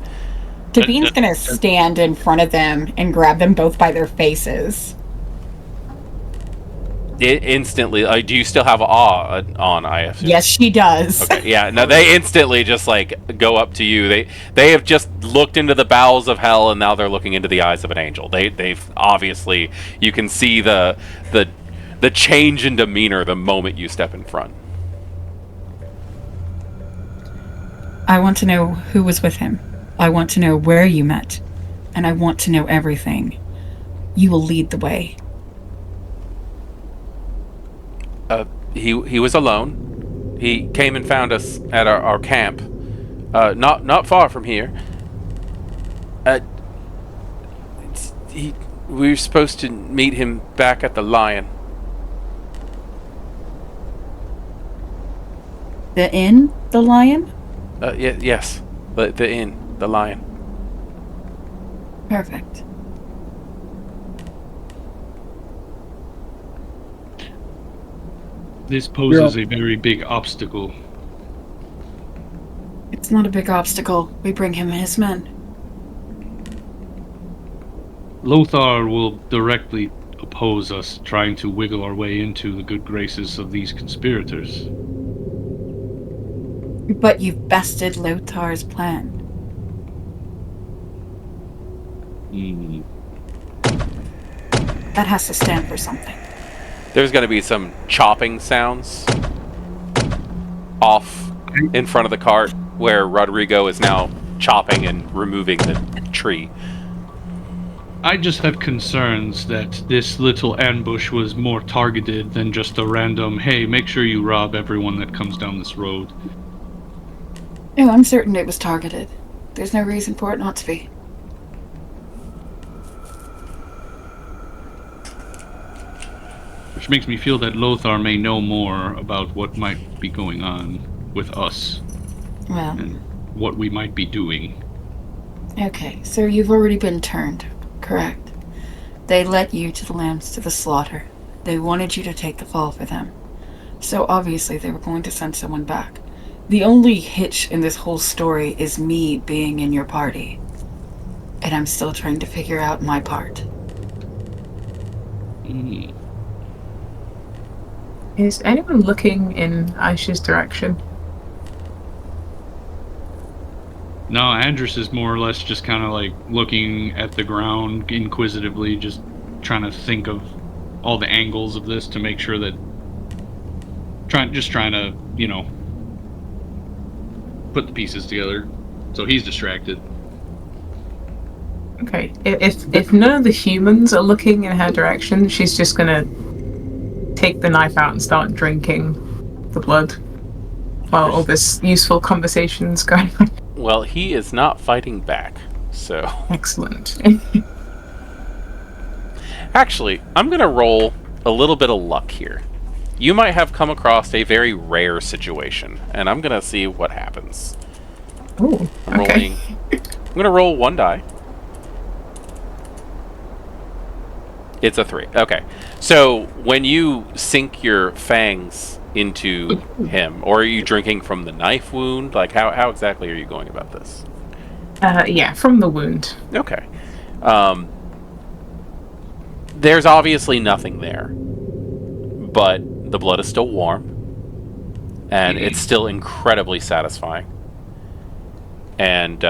Davine's gonna stand in front of them and grab them both by their faces. Instantly, do you still have awe on, I assume? Yes, she does. Okay, yeah. No, they instantly just like go up to you. They have just looked into the bowels of hell, and now they're looking into the eyes of an angel. They've obviously, you can see the change in demeanor the moment you step in front. I want to know who was with him. I want to know where you met. And I want to know everything. You will lead the way. He was alone. He came and found us at our camp, not far from here. We were supposed to meet him back at the Lion. The inn? The Lion? Yes. The inn. The Lion. Perfect. This poses a very big obstacle. It's not a big obstacle. We bring him his men. Lothar will directly oppose us trying to wiggle our way into the good graces of these conspirators. But you've bested Lothar's plan. That has to stand for something. There's going to be some chopping sounds off in front of the cart where Rodrigo is now chopping and removing the tree. I just have concerns that this little ambush was more targeted than just a random, hey, make sure you rob everyone that comes down this road. No, I'm certain it was targeted. There's no reason for it not to be. Which makes me feel that Lothar may know more about what might be going on with us. Well, and what we might be doing. Okay, so you've already been turned, correct? They led you to the lambs to the slaughter. They wanted you to take the fall for them. So obviously they were going to send someone back. The only hitch in this whole story is me being in your party. And I'm still trying to figure out my part. Is anyone looking in Aisha's direction? No, Andrus is more or less just kind of like looking at the ground inquisitively, just trying to think of all the angles of this to make sure that... trying to, you know, put the pieces together. So he's distracted. Okay, if none of the humans are looking in her direction, she's just gonna take the knife out and start drinking the blood while all this useful conversation's going on. Well, he is not fighting back, so... Excellent. Actually, I'm going to roll a little bit of luck here. You might have come across a very rare situation, and I'm going to see what happens. Ooh, I'm okay. I'm going to roll one die. It's a 3. Okay. So, when you sink your fangs into him, or are you drinking from the knife wound? Like, how exactly are you going about this? Yeah, from the wound. Okay. There's obviously nothing there, but the blood is still warm, and it's still incredibly satisfying. And,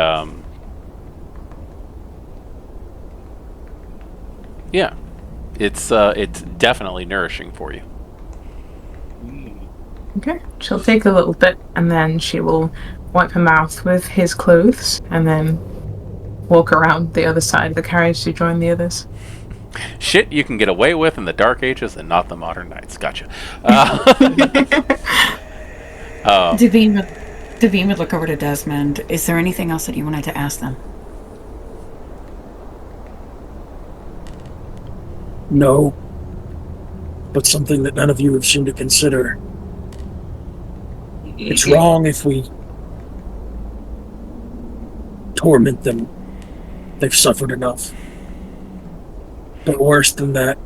yeah, it's definitely nourishing for you. Okay. She'll take a little bit, and then she will wipe her mouth with his clothes, and then walk around the other side of the carriage to join the others. Shit you can get away with in the Dark Ages and not the Modern Knights. Gotcha. Devine would look over to Desmond. Is there anything else that you wanted to ask them? No. But something that none of you have seemed to consider. It's wrong if we torment them. They've suffered enough. But worse than that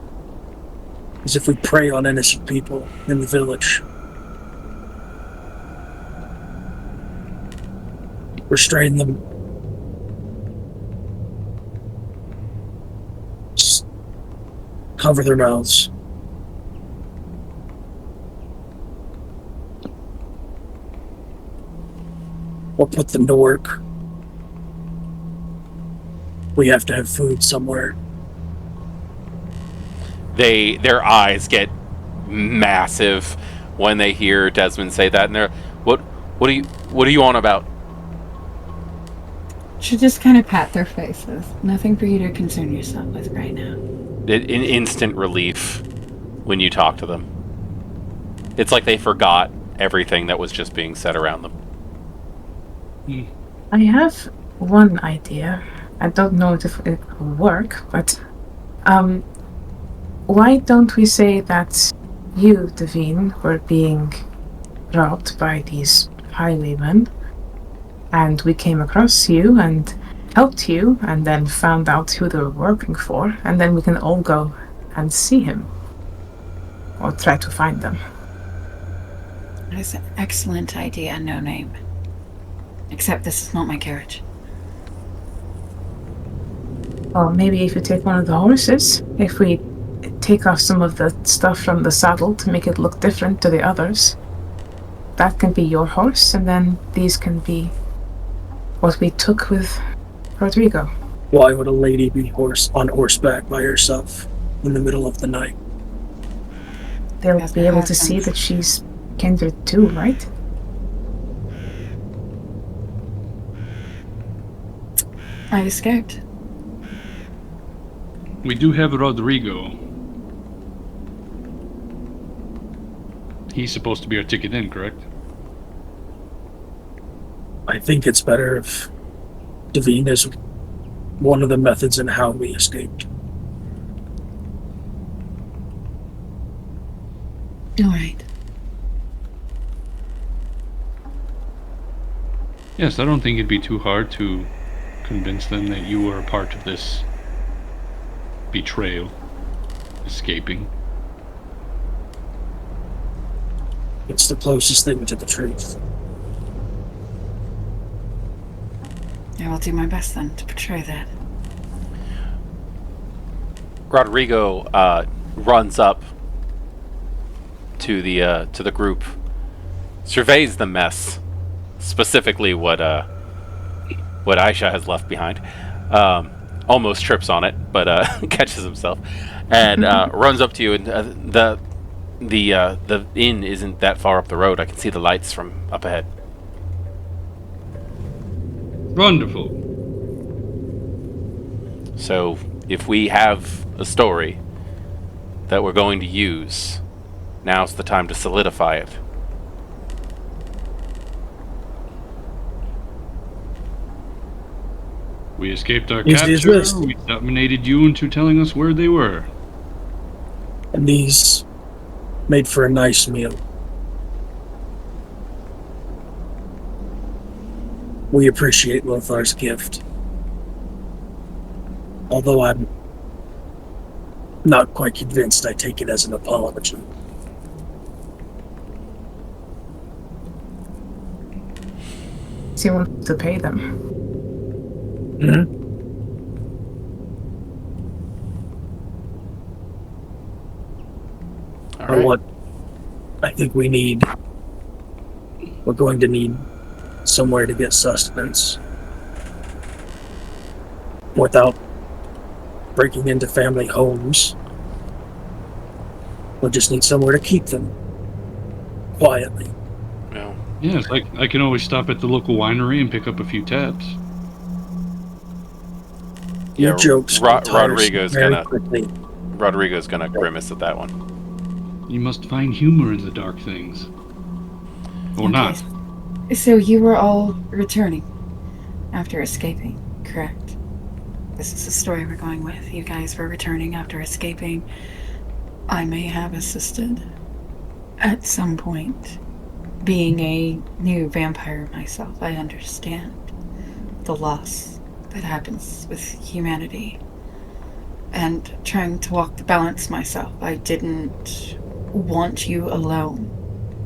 is if we prey on innocent people in the village. Restrain them. Just cover their mouths. Or put them to work. We have to have food somewhere. Their eyes get massive when they hear Desmond say that, and they're, what are you on about? She'll just kind of pat their faces. Nothing for you to concern yourself with right now. An instant relief when you talk to them. It's like they forgot everything that was just being said around them. I have one idea. I don't know if it will work, but why don't we say that you, Devine, were being robbed by these highwaymen, And we came across you and helped you, and then found out who they were working for, and then we can all go and see him. Or try to find them. That is an excellent idea, No Name. Except this is not my carriage. Well, maybe if you take one of the horses, if we take off some of the stuff from the saddle to make it look different to the others, that can be your horse, and then these can be what we took with Rodrigo. Why would a lady be on horseback by herself in the middle of the night? They'll That's be what able to see happens. that she's Kindred too, right? I escaped. We do have Rodrigo. He's supposed to be our ticket in, correct? I think it's better if Devine is one of the methods in how we escaped. All right. Yes, I don't think it'd be too hard to convince them that you were a part of this betrayal, escaping. It's the closest thing to the truth. I will do my best then to portray that. Rodrigo runs up to the group, surveys the mess, specifically what Aisha has left behind. Almost trips on it, but catches himself, and runs up to you. And the inn isn't that far up the road. I can see the lights from up ahead. Wonderful. So if we have a story that we're going to use, now's the time to solidify it. We escaped our Is this capture. list? We dominated you into telling us where they were. And these made for a nice meal. We appreciate Lothar's gift. Although I'm not quite convinced, I take it as an apology. So you want to pay them. Mm-hmm. All Or right. what I think we're going to need somewhere to get sustenance without breaking into family homes. We'll just need somewhere to keep them quietly. Well, Yes, I can always stop at the local winery and pick up a few taps. Your Yeah, jokes Ro- will tire Rodrigo's very gonna- quickly. Rodrigo's gonna grimace at that one. You must find humor in the dark things. Or not. So you were all returning after escaping, correct? This is the story we're going with. You guys were returning after escaping. I may have assisted at some point. Being a new vampire myself, I understand the loss that happens with humanity. And trying to walk the balance myself, I didn't want you alone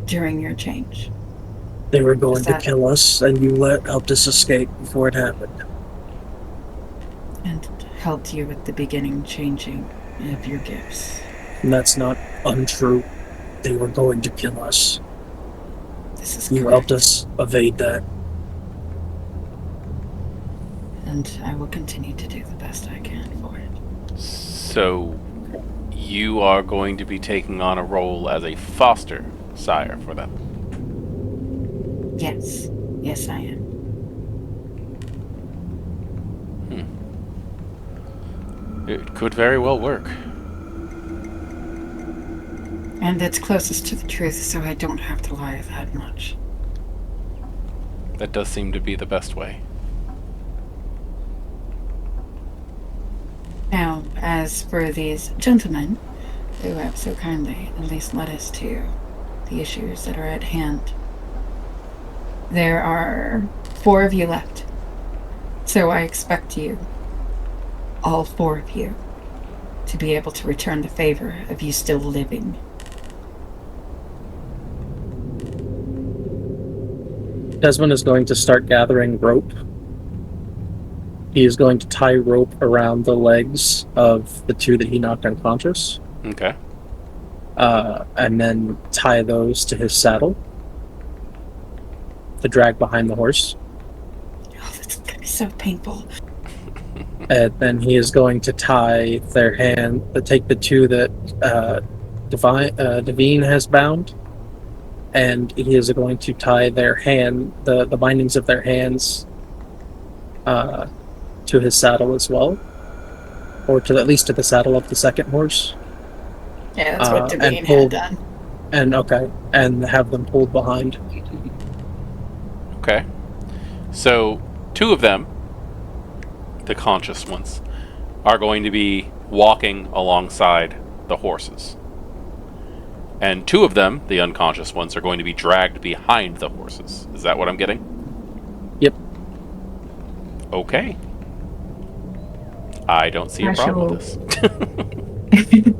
during your change. They were going Is to that- kill us, and you helped us escape before it happened. And helped you with the beginning changing of your gifts. And that's not untrue. They were going to kill us. This is You correct. helped us evade that. And I will continue to do the best I can for it. So you are going to be taking on a role as a foster sire for them. Yes. Yes, I am. It could very well work. And it's closest to the truth, so I don't have to lie that much. That does seem to be the best way. Now, as for these gentlemen who have so kindly at least led us to the issues that are at hand, there are 4 of you left. So I expect you, all 4 of you, to be able to return the favor of you still living. Desmond is going to start gathering rope. He is going to tie rope around the legs of the 2 that he knocked unconscious. Okay. And then tie those to his saddle to drag behind the horse. Oh, that's going to be so painful. And then he is going to tie their hand, take the 2 that Devine has bound, and he is going to tie their hand, the bindings of their hands, to his saddle as well, or to at least to the saddle of the second horse. Yeah, that's what Devine had done. And have them pulled behind. Okay. So 2 of them, the conscious ones, are going to be walking alongside the horses. And 2 of them, the unconscious ones, are going to be dragged behind the horses. Is that what I'm getting? Yep. Okay. I don't see a problem with this.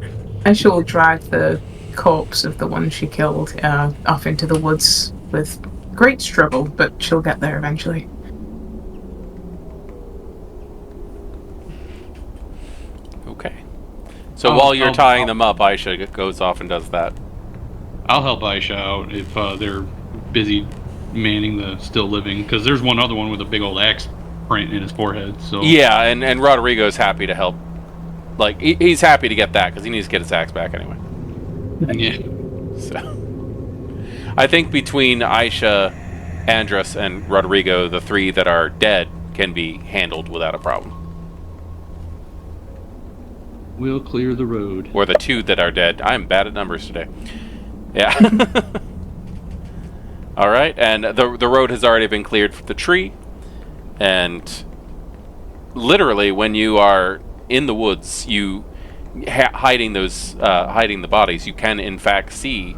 I shall drag the corpse of the one she killed off into the woods with great struggle, but she'll get there eventually. Okay. So while you're tying them up, Aisha goes off and does that. I'll help Aisha out if they're busy manning the still living, because there's one other one with a big old axe print in his forehead. So yeah, and Rodrigo's happy to help. Like, he's happy to get that, because he needs to get his axe back anyway. Yeah. So, I think between Aisha, Andrus, and Rodrigo, the 3 that are dead can be handled without a problem. We'll clear the road. Or the 2 that are dead. I'm bad at numbers today. Yeah. Alright, and the road has already been cleared for the tree. And literally, when you are in the woods, you hiding the bodies, you can in fact see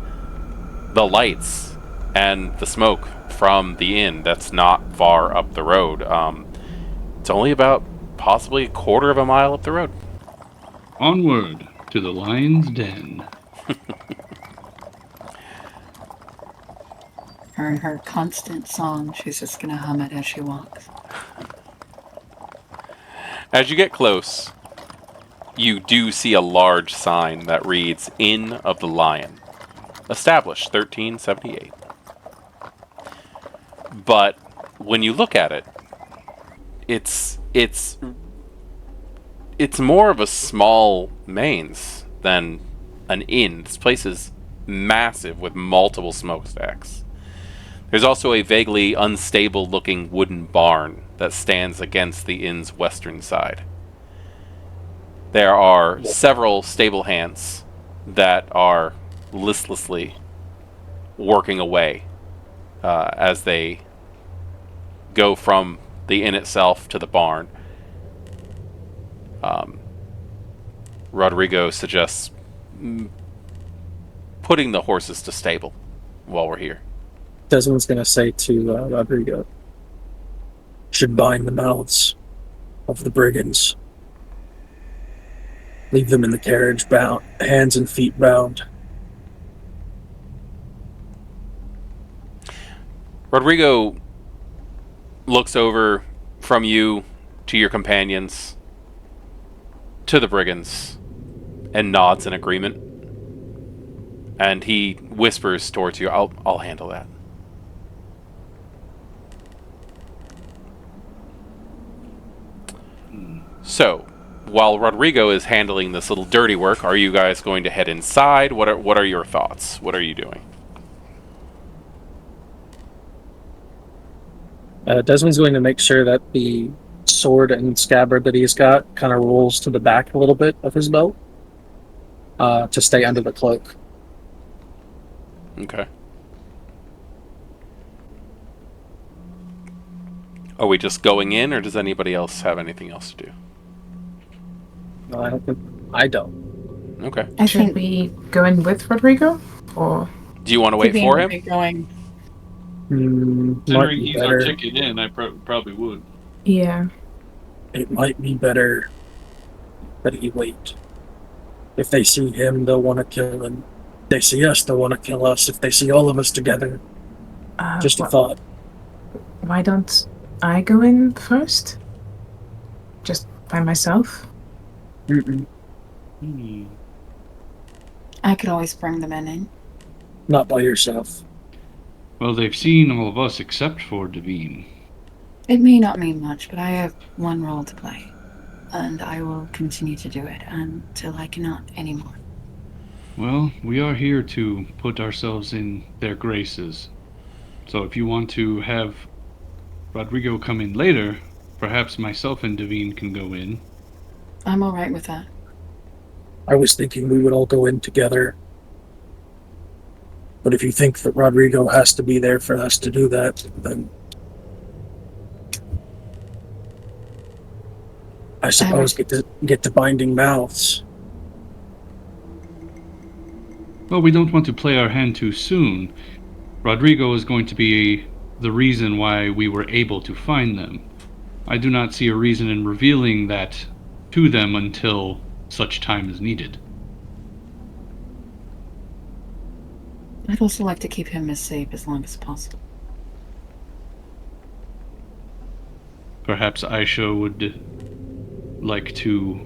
the lights and the smoke from the inn that's not far up the road. It's only about possibly a quarter of a mile up the road. Onward to the lion's den. Her constant song, she's just gonna hum it as she walks. As you get close, you do see a large sign that reads Inn of the Lion, established 1378. But when you look at it, it's more of a small mains than an inn. This place is massive with multiple smokestacks. There's also a vaguely unstable looking wooden barn that stands against the inn's western side. There are several stable hands that are listlessly working away as they go from the inn itself to the barn. Rodrigo suggests putting the horses to stable while we're here. Desmond's going to say to Rodrigo, should bind the mouths of the brigands. Leave them in the carriage bound, hands and feet bound. Rodrigo looks over from you to your companions, to the brigands, and nods in agreement. And he whispers towards you, I'll handle that. So, while Rodrigo is handling this little dirty work, are you guys going to head inside? What are your thoughts? What are you doing? Desmond's going to make sure that the sword and scabbard that he's got kind of rolls to the back a little bit of his belt to stay under the cloak. Okay. Are we just going in, or does anybody else have anything else to do? No, I don't. Okay. Should we go in with Rodrigo, or do you want to wait for him? Going. Might Considering be he's our better. ticket in, I probably would. Yeah. It might be better that he wait. If they see him, they'll want to kill him. If they see us, they'll want to kill us. If they see all of us together, just a thought. Why don't I go in first? Just by myself? Mm-mm, I could always bring the men in. not by yourself. Well, they've seen all of us except for Devine. It may not mean much, but I have one role to play. And I will continue to do it until I cannot anymore. Well, we are here to put ourselves in their graces. So if you want to have Rodrigo come in later, perhaps myself and Devine can go in. I'm alright with that. I was thinking we would all go in together. But if you think that Rodrigo has to be there for us to do that, then I suppose get to binding mouths. Well, we don't want to play our hand too soon. Rodrigo is going to be the reason why we were able to find them. I do not see a reason in revealing that to them until such time as needed. I'd also like to keep him as safe as long as possible. Perhaps Aisha would like to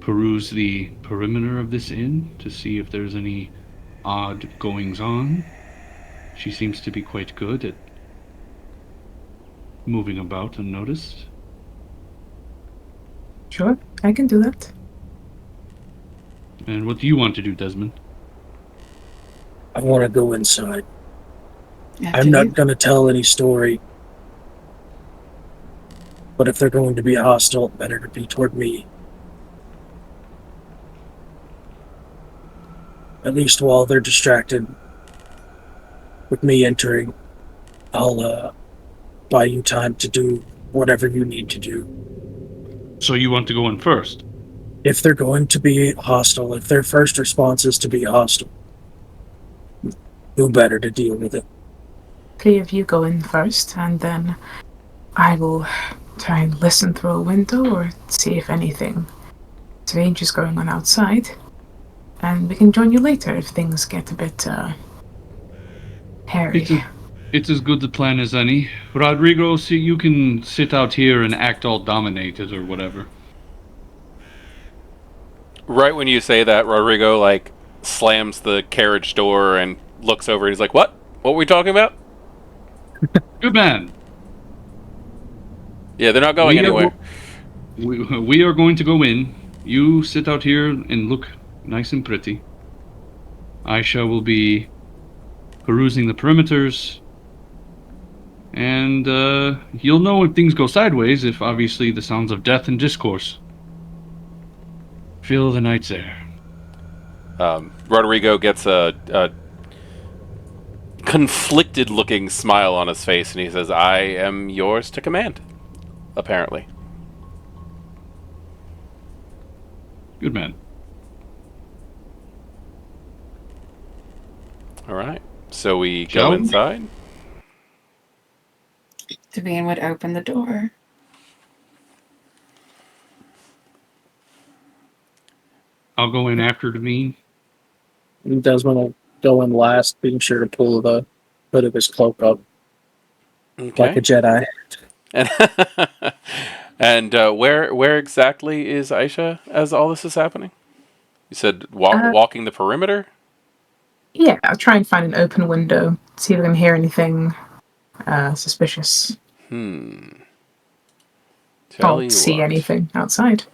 peruse the perimeter of this inn to see if there's any odd goings-on. She seems to be quite good at moving about unnoticed. Sure, I can do that. And what do you want to do, Desmond? I want to go inside. After I'm you. not going to tell any story. But if they're going to be hostile, it better to be toward me. At least while they're distracted with me entering, I'll buy you time to do whatever you need to do. So you want to go in first? If they're going to be hostile, if their first response is to be hostile, who better to deal with it? Three of you go in first, and then I will try and listen through a window or see if anything strange is going on outside. And we can join you later if things get a bit hairy. It's as good a plan as any. Rodrigo, see, you can sit out here and act all dominated or whatever. Right when you say that, Rodrigo slams the carriage door and looks over and he's like, "What? What were we talking about?" Good man. Yeah, they're not going anywhere. We are going to go in. You sit out here and look nice and pretty. Aisha will be perusing the perimeters. And you'll know if things go sideways, if obviously the sounds of death and discourse fill the night's air. Rodrigo gets a conflicted-looking smile on his face, and he says, "I am yours to command." Apparently. Good man. All right. So we Shall go we? inside. Devine would open the door. I'll go in after Devine. Desmond will go in last, being sure to pull the hood of his cloak up like a Okay. Jedi. And where exactly is Aisha as all this is happening? You said walking the perimeter? Yeah, I'll try and find an open window, see if I can hear anything suspicious. Tell I'll you see what. anything outside.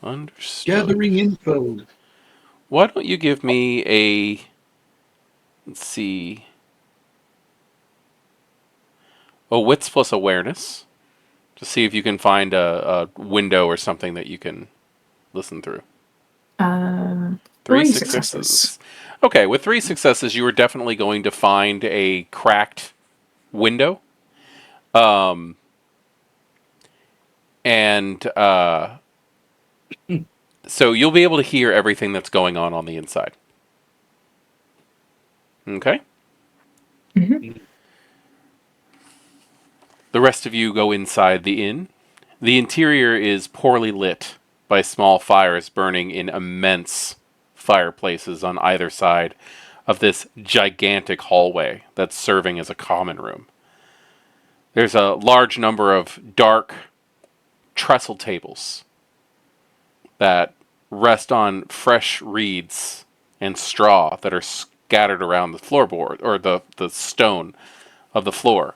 Understood. Gathering info. Why don't you give me a... Let's see... a wits plus awareness. To see if you can find a window or something that you can listen through. Three successes. Okay, with 3 successes, you are definitely going to find a cracked window. So you'll be able to hear everything that's going on the inside. Okay? Mm-hmm. The rest of you go inside the inn. The interior is poorly lit by small fires burning in immense fireplaces on either side of this gigantic hallway that's serving as a common room. There's a large number of dark trestle tables that rest on fresh reeds and straw that are scattered around the floorboard, or the stone of the floor.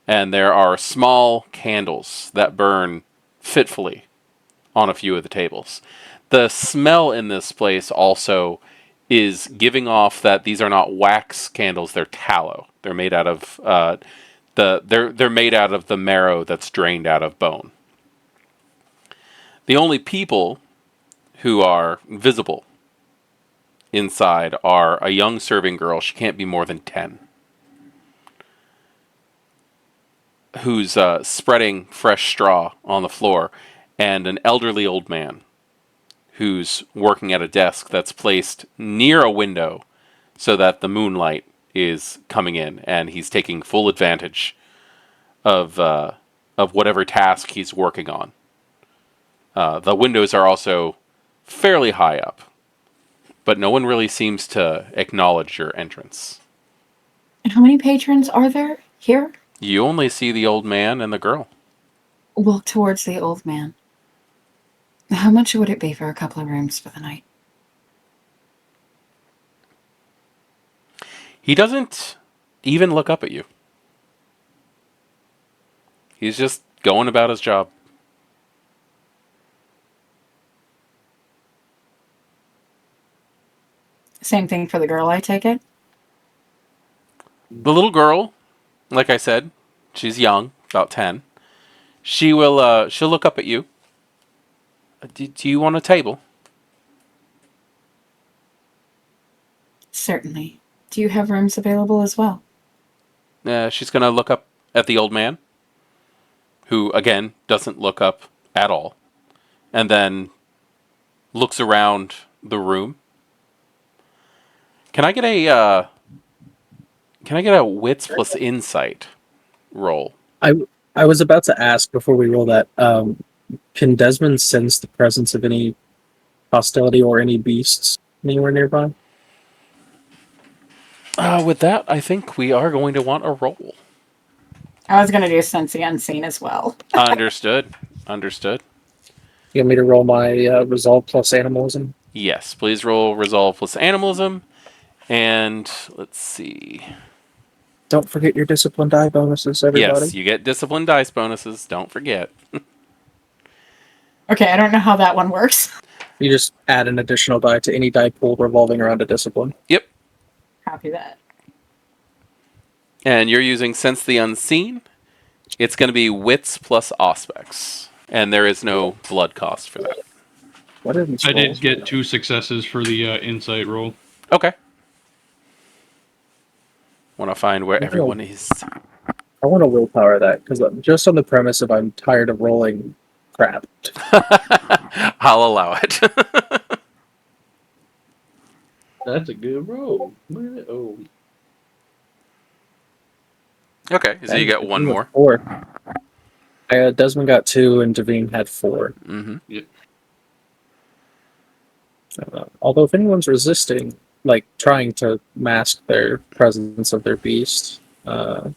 And there are small candles that burn fitfully on a few of the tables. The smell in this place also is giving off that these are not wax candles; they're tallow. They're made out of they're made out of the marrow that's drained out of bone. The only people who are visible inside are a young serving girl. She can't be more than 10. Who's spreading fresh straw on the floor, and an elderly old man who's working at a desk that's placed near a window so that the moonlight is coming in, and he's taking full advantage of whatever task he's working on. The windows are also fairly high up, but no one really seems to acknowledge your entrance. And how many patrons are there here? You only see the old man and the girl. Walk towards the old man. How much would it be for a couple of rooms for the night? He doesn't even look up at you. He's just going about his job. Same thing for the girl, I take it? The little girl, like I said, she's young, about 10. She'll look up at you. Do you want a table? Certainly. Do you have rooms available as well? She's going to look up at the old man, who, again, doesn't look up at all, and then looks around the room. Can I get a wits plus insight roll? I was about to ask before we roll that. Can Desmond sense the presence of any hostility or any beasts anywhere nearby? With that, I think we are going to want a roll. I was going to do Sense the Unseen as well. Understood. You want me to roll my Resolve plus Animalism? Yes, please roll Resolve plus Animalism. And let's see. Don't forget your Discipline die bonuses, everybody. Yes, you get Discipline dice bonuses. Don't forget. Okay, I don't know how that one works. You just add an additional die to any die pool revolving around a discipline. Yep. Copy that. And you're using Sense the Unseen. It's going to be Wits plus Auspex. And there is no blood cost for that. What are these I did rolls? get 2 successes for the insight roll. Okay. Want to find where everyone is. I want to willpower that, because just on the premise of I'm tired of rolling crap. I'll allow it. That's a good roll. Look at it. Oh. Okay, so you get one more. 4. Desmond got 2 and Devine had 4. Mm-hmm. Yep. Although if anyone's resisting, like trying to mask their presence of their beast, I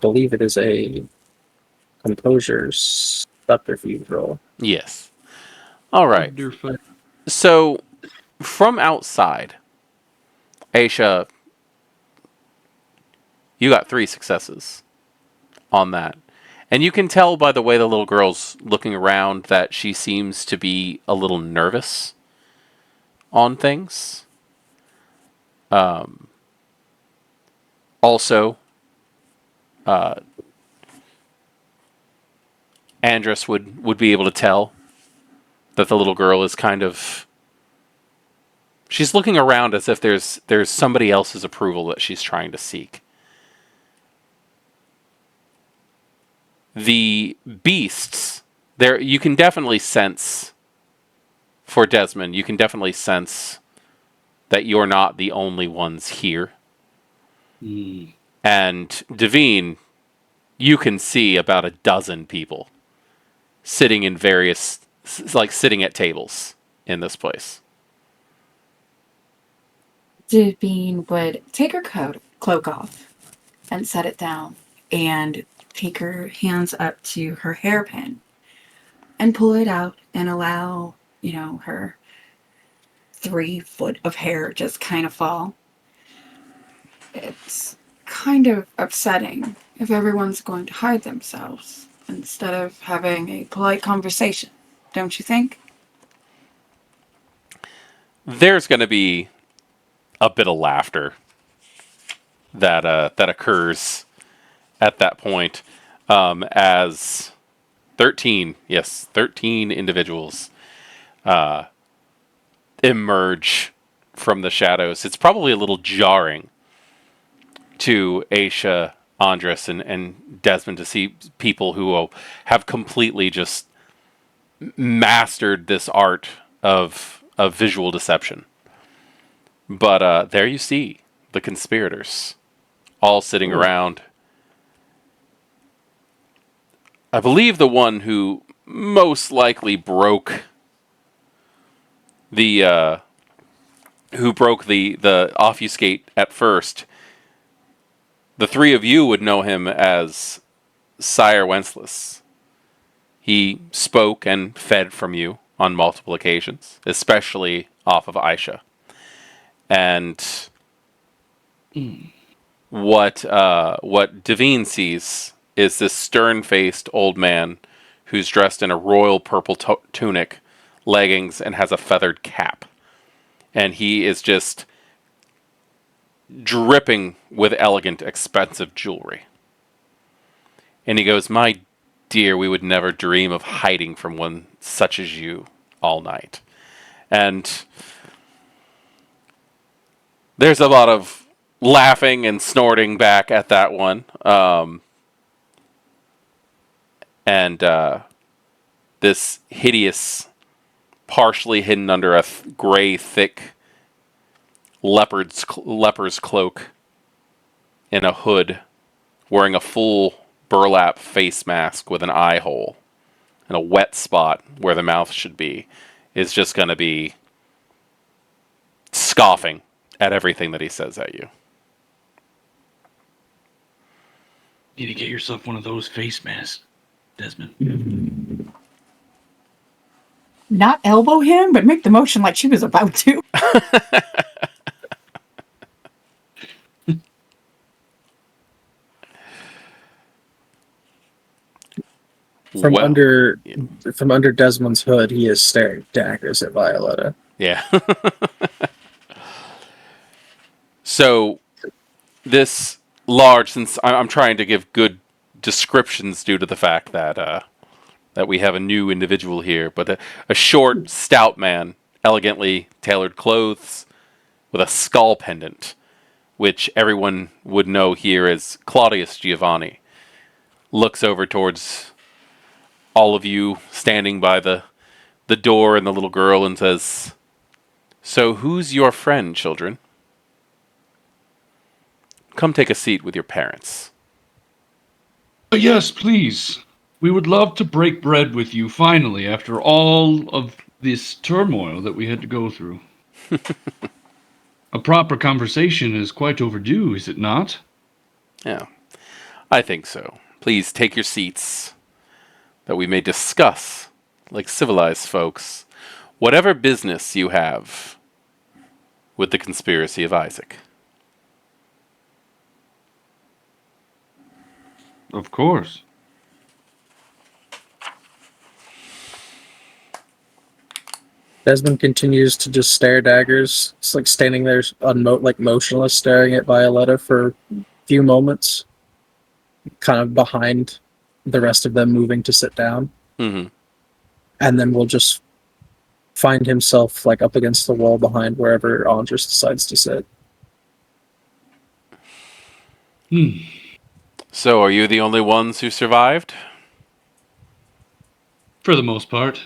believe it is a composure subterfuge roll. Yes. All right. Wonderful. So, from outside, Aisha, you got 3 successes on that. And you can tell by the way the little girl's looking around that she seems to be a little nervous on things. Also, Andrus would be able to tell that the little girl is kind of... She's looking around as if there's somebody else's approval that she's trying to seek. The beasts, there you can definitely sense, for Desmond, you can definitely sense that you're not the only ones here. Mm. And Devine, you can see about a dozen people sitting in various, like sitting at tables in this place. Devine would take her cloak off and set it down and take her hands up to her hairpin and pull it out and allow, her 3 foot of hair just kind of fall. It's kind of upsetting if everyone's going to hide themselves instead of having a polite conversation, don't you think? There's going to be a bit of laughter that occurs at that point, as 13 individuals emerge from the shadows. It's probably a little jarring to Aisha, Andres, and Desmond to see people who have completely just mastered this art of visual deception. But there you see the conspirators all sitting around. I believe the one who most likely broke the obfuscate at first. The 3 of you would know him as Sire Wenceslas. He spoke and fed from you on multiple occasions, especially off of Aisha. And what Devine sees is this stern-faced old man who's dressed in a royal purple tunic, leggings, and has a feathered cap. And he is just dripping with elegant, expensive jewelry. And he goes, "My dear, we would never dream of hiding from one such as you all night." And there's a lot of laughing and snorting back at that one. And this hideous, partially hidden under a gray, thick leper's cloak in a hood, wearing a full burlap face mask with an eye hole and a wet spot where the mouth should be, is just going to be scoffing at everything that he says at you. Need to get yourself one of those face masks, Desmond. Not elbow him, but make the motion like she was about to. From under Desmond's hood, he is staring daggers at Violetta. Yeah. So, this large, since I'm trying to give good descriptions due to the fact that we have a new individual here, but a short, stout man, elegantly tailored clothes, with a skull pendant, which everyone would know here as Claudius Giovanni, looks over towards all of you standing by the door and the little girl and says, "So who's your friend, children? Come take a seat with your parents." Yes, please. We would love to break bread with you finally after all of this turmoil that we had to go through. A proper conversation is quite overdue, is it not? Yeah, I think so. Please take your seats, that we may discuss, like civilized folks, whatever business you have with the conspiracy of Isaac. Of course. Desmond continues to just stare daggers. It's like standing there motionless, staring at Violetta for a few moments, kind of behind the rest of them moving to sit down. Mm-hmm. And then we'll just find himself like up against the wall behind wherever Andres decides to sit. So are you the only ones who survived? For the most part.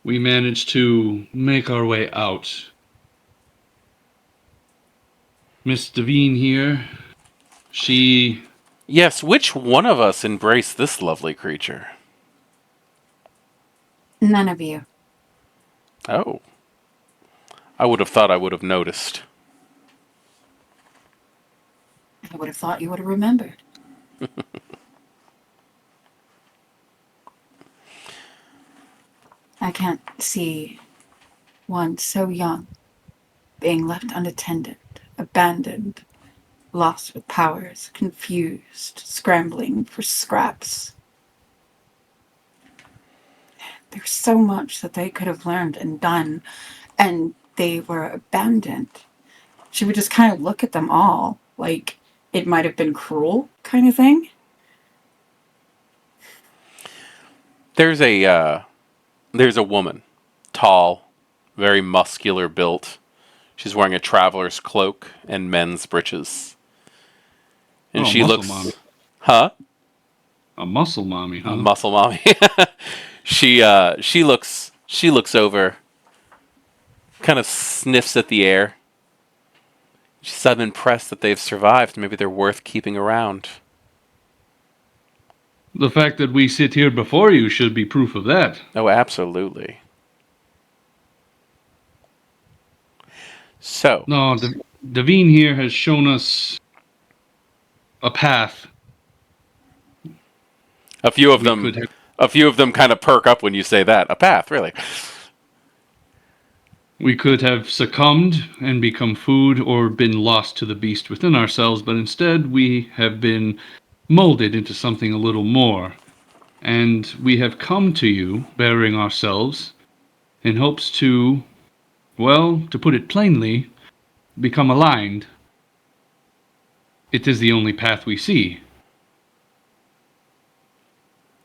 We managed to make our way out. Miss Devine here, she Yes, which one of us embraced this lovely creature? None of you. Oh. I would have thought I would have noticed. I would have thought you would have remembered. I can't see one so young being left unattended, abandoned, lost with powers, confused, scrambling for scraps. There's so much that they could have learned and done, and they were abandoned. She would just kind of look at them all like it might have been cruel, kind of thing. There's a woman, tall, very muscular built. She's wearing a traveler's cloak and men's breeches. And she muscle looks... mommy. Huh? A muscle mommy, huh? A muscle mommy. She looks over, kind of sniffs at the air. She says, I'm impressed that they've survived. Maybe they're worth keeping around. The fact that we sit here before you should be proof of that. Oh, absolutely. So. No, Davine here has shown us a path. A few of them kind of perk up when you say that. A path, really. We could have succumbed and become food or been lost to the beast within ourselves, but instead we have been molded into something a little more. And we have come to you bearing ourselves in hopes to, well, to put it plainly, become aligned. It is the only path we see.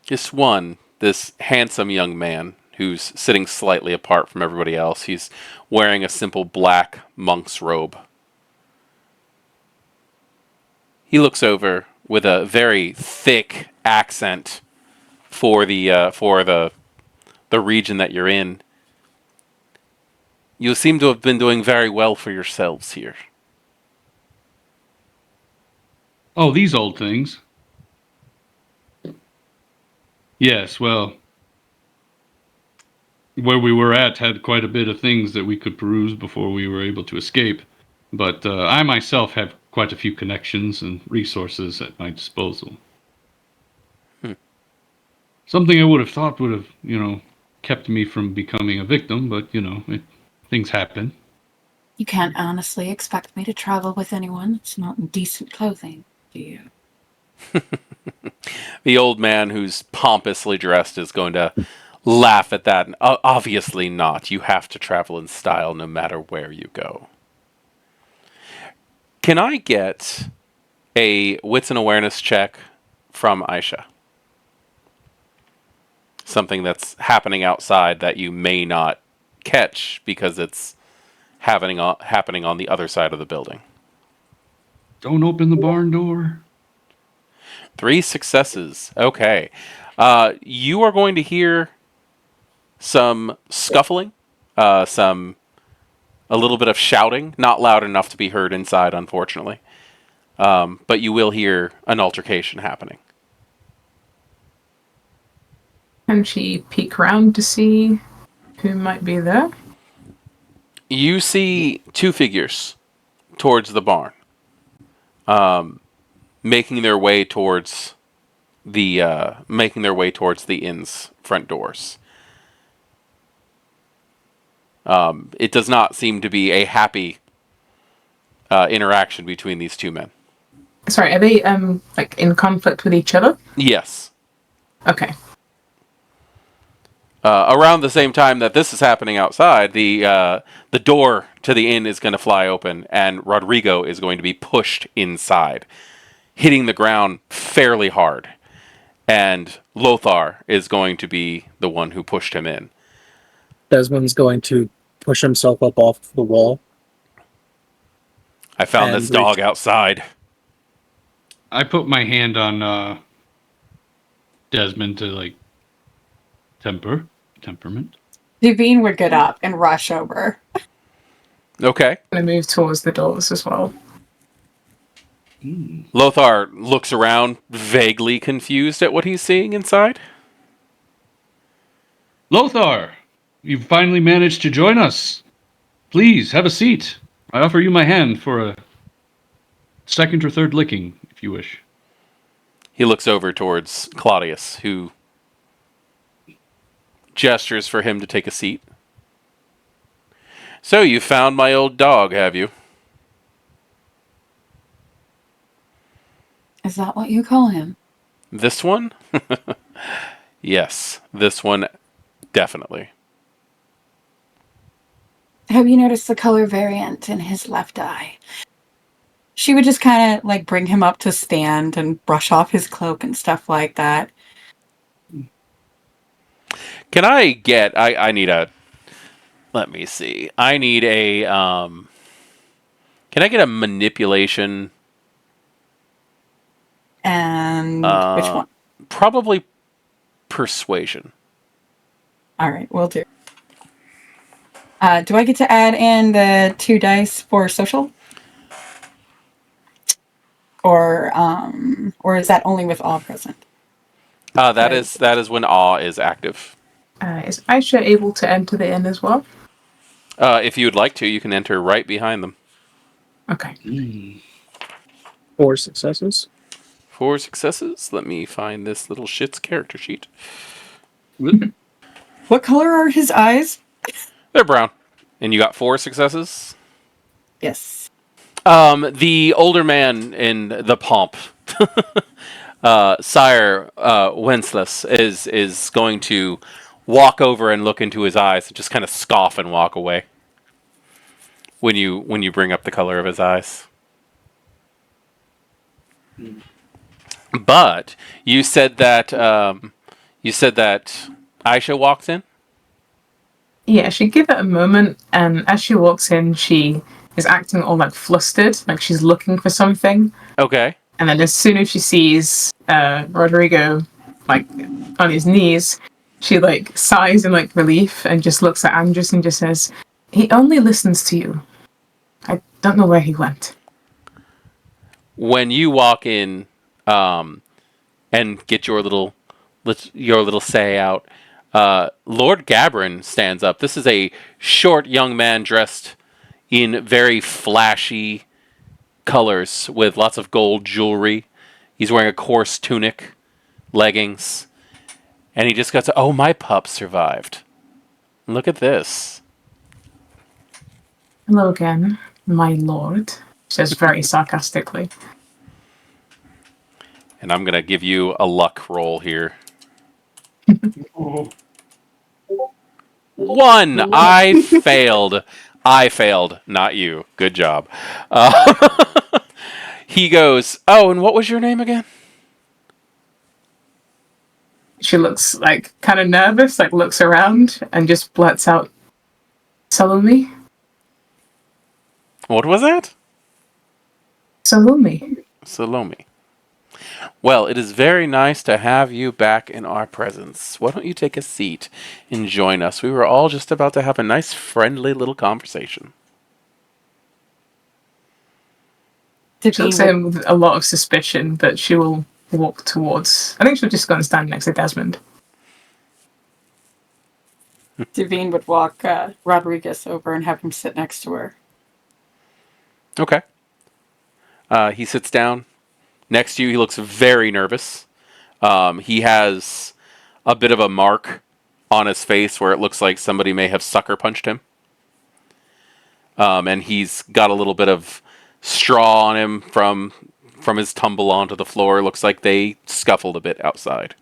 This handsome young man who's sitting slightly apart from everybody else. He's wearing a simple black monk's robe. He looks over with a very thick accent for the region that you're in. You seem to have been doing very well for yourselves here. Oh, these old things. Yes, well, where we were at had quite a bit of things that we could peruse before we were able to escape. But I myself have quite a few connections and resources at my disposal. Something I would have thought would have, kept me from becoming a victim, but, things happen. You can't honestly expect me to travel with anyone that's not in decent clothing, do you? The old man who's pompously dressed is going to laugh at that. Obviously not. You have to travel in style no matter where you go. Can I get a wits and awareness check from Aisha? Something that's happening outside that you may not catch because it's happening on the other side of the building. Don't open the barn door. 3 successes. Okay. You are going to hear some scuffling, a little bit of shouting, not loud enough to be heard inside, unfortunately. But you will hear an altercation happening. Can she peek around to see who might be there? You see 2 figures towards the barn, making their way towards the inn's front doors. It does not seem to be a happy interaction between these 2 men. Sorry, are they in conflict with each other? Yes. Okay. Around the same time that this is happening outside, the door to the inn is going to fly open, and Rodrigo is going to be pushed inside, hitting the ground fairly hard. And Lothar is going to be the one who pushed him in. Desmond's going to push himself up off the wall. I found this dog outside. I put my hand on Desmond to temperament. Davine would get up and rush over. Okay. I'm going to move towards the doors as well. Lothar looks around, vaguely confused at what he's seeing inside. Lothar, you've finally managed to join us. Please, have a seat. I offer you my hand for a second or third licking, if you wish. He looks over towards Claudius, who gestures for him to take a seat. So, you found my old dog, have you? Is that what you call him? This one? Yes, this one, definitely. Have you noticed the color variant in his left eye? She would just kind of like bring him up to stand and brush off his cloak and stuff like that. Can I get... I need a... Let me see. I need a... Can I get a manipulation? And which one? Probably persuasion. All right, we'll do. Do I get to add in the 2 dice for social? Or is that only with all present? That is when awe is active. Is Aisha able to enter the inn as well? If you would like to, you can enter right behind them. Okay. 4 successes. 4 successes. Let me find this little shit's character sheet. What color are his eyes? They're brown. And you got 4 successes? Yes. The older man in the pomp, Sire Wenceslas, is going to walk over and look into his eyes and just kind of scoff and walk away when you bring up the color of his eyes. But you said that Aisha walks in? Yeah, she give it a moment, and as she walks in, she is acting all like flustered, like she's looking for something. Okay. And then as soon as she sees Rodrigo like on his knees, she like sighs in like relief and just looks at Andres and just says, "He only listens to you. I don't know where he went." When you walk in and get your little say out, Lord Gabrin stands up. This is a short young man dressed in very flashy colors with lots of gold jewelry. He's wearing a coarse tunic, leggings, and he just goes, "Oh, my pup survived. Look at this." "Hello again, my lord," says very sarcastically. And I'm going to give you a luck roll here. 1! I failed, not you. Good job. He goes, "Oh, and what was your name again?" She looks like kind of nervous, like looks around and just blurts out, "Salome? What was that? Salome." Salome. Well, it is very nice to have you back in our presence. Why don't you take a seat and join us? We were all just about to have a nice, friendly little conversation. She looks at him with a lot of suspicion, but she will walk towards... I think she'll just go and stand next to Desmond. Devine would walk Rodriguez over and have him sit next to her. Okay. He sits down next to you. He looks very nervous. He has a bit of a mark on his face where it looks like somebody may have sucker punched him. And he's got a little bit of straw on him from his tumble onto the floor. Looks like they scuffled a bit outside.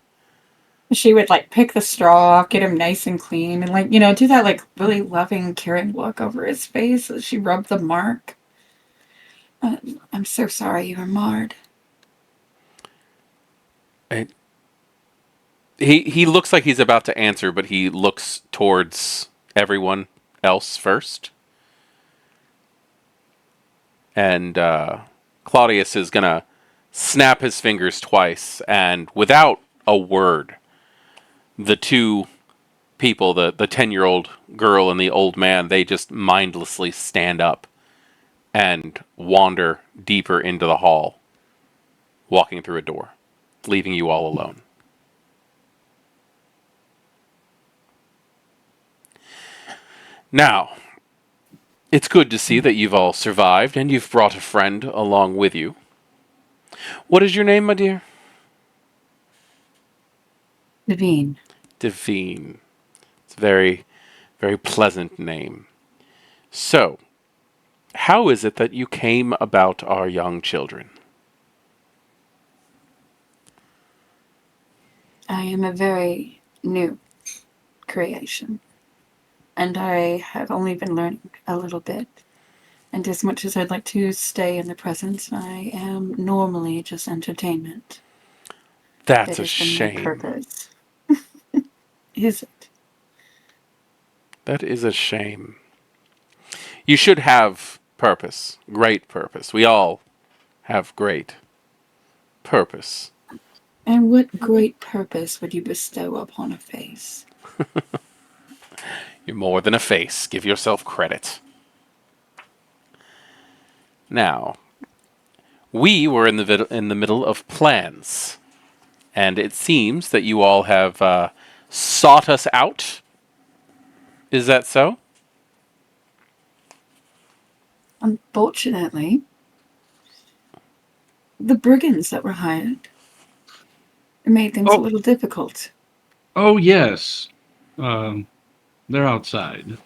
She would like pick the straw off, get him nice and clean, and like, do that like really loving, caring look over his face as she rubbed the mark. I'm so sorry you were marred. He looks like he's about to answer, but he looks towards everyone else first. And Claudius is going to snap his fingers twice, and without a word, the two people, the 10-year-old girl and the old man, they just mindlessly stand up and wander deeper into the hall walking through a door, leaving you all alone. Now, it's good to see that you've all survived and you've brought a friend along with you. What is your name, my dear? Naveen. Devine. It's a very, very pleasant name. So, how is it that you came about our young children? I am a very new creation, and I have only been learning a little bit. And as much as I'd like to stay in the present, I am normally just entertainment. That's That a is the main shame. purpose. Is it? That is a shame. You should have purpose. Great purpose. We all have great purpose. And what great purpose would you bestow upon a face? You're more than a face. Give yourself credit. Now, we were in the middle of plans, and it seems that you all have sought us out. Is that so? Unfortunately, the brigands that were hired made things a little difficult. Oh, yes. They're outside.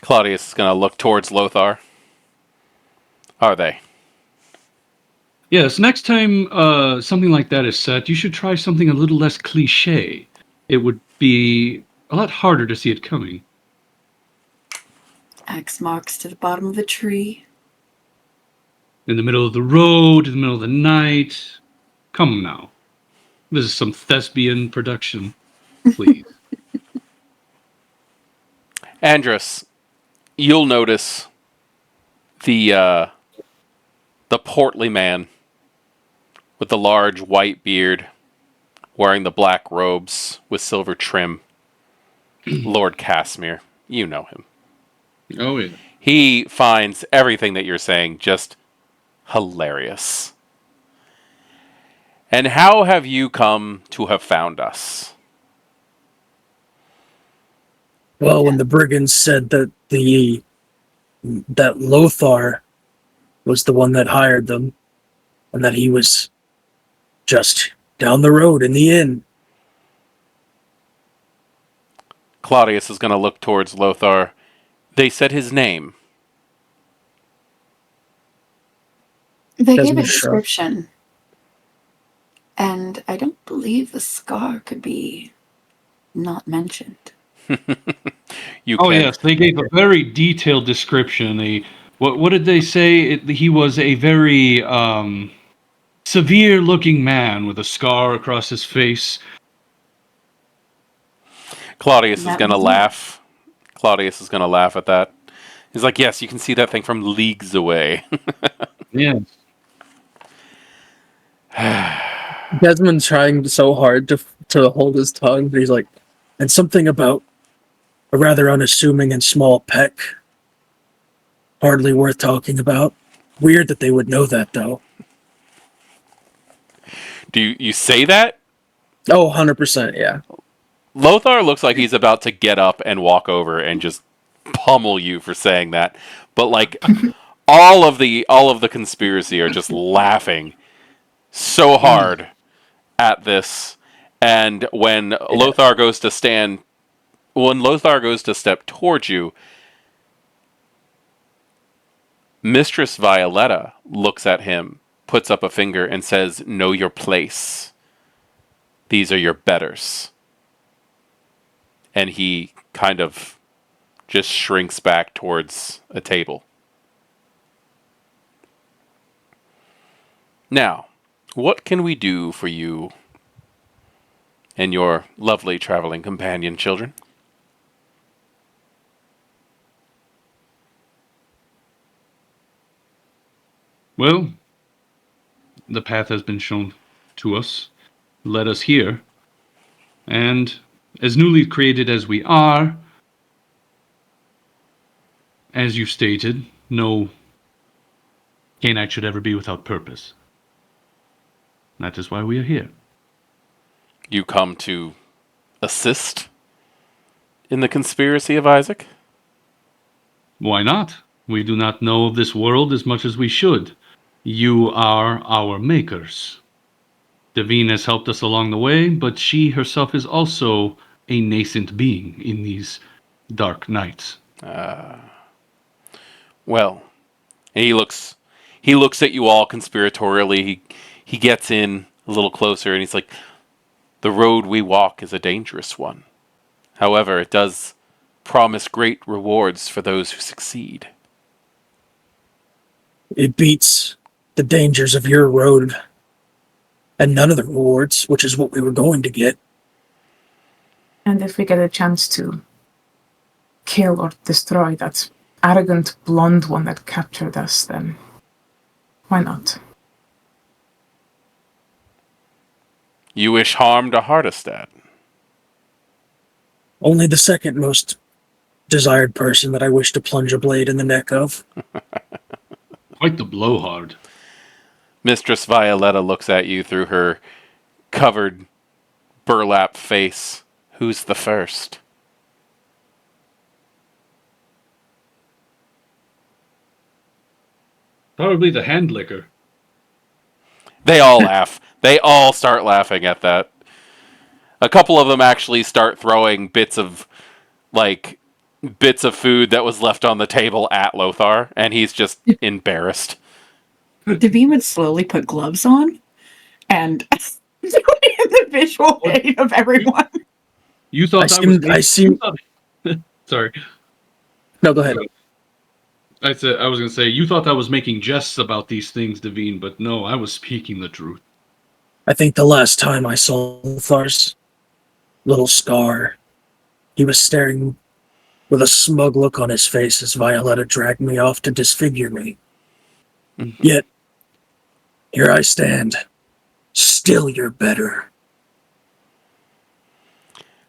Claudius is going to look towards Lothar. Are they? Yes, next time something like that is set, you should try something a little less cliche. It would be a lot harder to see it coming. Axe marks to the bottom of the tree. In the middle of the road, in the middle of the night. Come now. This is some thespian production. Please. Andrus, you'll notice the portly man with the large white beard, wearing the black robes with silver trim. Lord Casimir, you know him. Oh, yeah. He finds everything that you're saying just hilarious. And how have you come to have found us? Well, when the brigands said that that Lothar was the one that hired them, and that he was just down the road in the inn. Claudius is going to look towards Lothar. They said his name. They gave a Doesn't show. description, and I don't believe the scar could be not mentioned. Oh, yes, they gave a very detailed description. What did they say? He was a very severe-looking man with a scar across his face. Claudius is That going to was it. laugh. Claudius is going to laugh at that. He's like, yes, you can see that thing from leagues away. Yes. Desmond's trying so hard to hold his tongue, but he's like, And something about a rather unassuming and small peck. Hardly worth talking about. Weird that they would know that, though. Do you say that? oh, 100%, yeah. Lothar looks like he's about to get up and walk over and just pummel you for saying that. But like all of the conspiracy are just laughing so hard at this. And when Lothar goes to step towards you, Mistress Violetta looks at him, puts up a finger, and says, "Know your place. These are your betters." And he kind of just shrinks back towards a table. Now, what can we do for you and your lovely traveling companion, children? Well, the path has been shown to us, led us here, and as newly created as we are, as you stated, no Cainite should ever be without purpose. That is why we are here. You come to assist in the conspiracy of Isaac? Why not? We do not know of this world as much as we should. You are our makers. Devine has helped us along the way, but she herself is also a nascent being in these dark nights. Well, and he looks at you all conspiratorially. He gets in a little closer and he's like, the road we walk is a dangerous one. However, it does promise great rewards for those who succeed. It beats the dangers of your road and none of the rewards, which is what we were going to get. And if we get a chance to kill or destroy that arrogant blonde one that captured us, then why not? You wish harm to Hardestad? Only the second most desired person that I wish to plunge a blade in the neck of. Quite the blowhard. Mistress Violetta looks at you through her covered burlap face. Who's the first? Probably the hand licker. They all laugh. They all start laughing at that. A couple of them actually start throwing bits of food that was left on the table at Lothar, and he's just embarrassed. Devine would slowly put gloves on and doing the visual aid of everyone. You thought Sorry. No, go ahead. I was going to say, you thought I was making jests about these things, Devine, but no, I was speaking the truth. I think the last time I saw Lothar's little scar, he was staring with a smug look on his face as Violetta dragged me off to disfigure me. Mm-hmm. Yet, here I stand. Still you're better.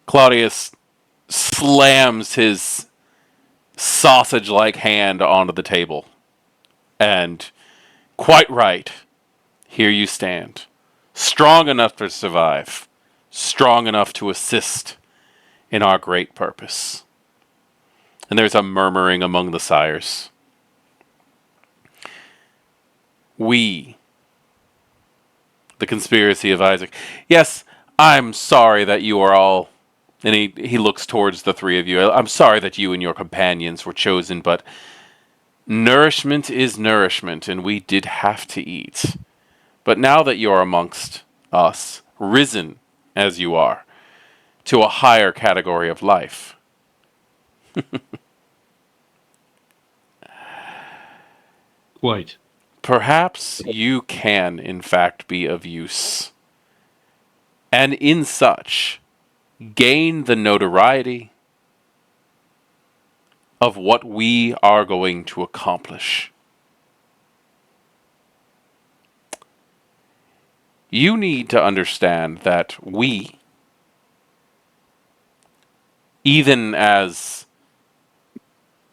Claudius slams his sausage-like hand onto the table. And, quite right, here you stand. Strong enough to survive. Strong enough to assist in our great purpose. And there's a murmuring among the sires. We, the conspiracy of Isaac. Yes, I'm sorry that you are all... And he looks towards the three of you. I'm sorry that you and your companions were chosen, but nourishment is nourishment, and we did have to eat. But now that you're amongst us, risen as you are, to a higher category of life. Quite. Perhaps you can, in fact, be of use. And in such... gain the notoriety of what we are going to accomplish. You need to understand that we, even as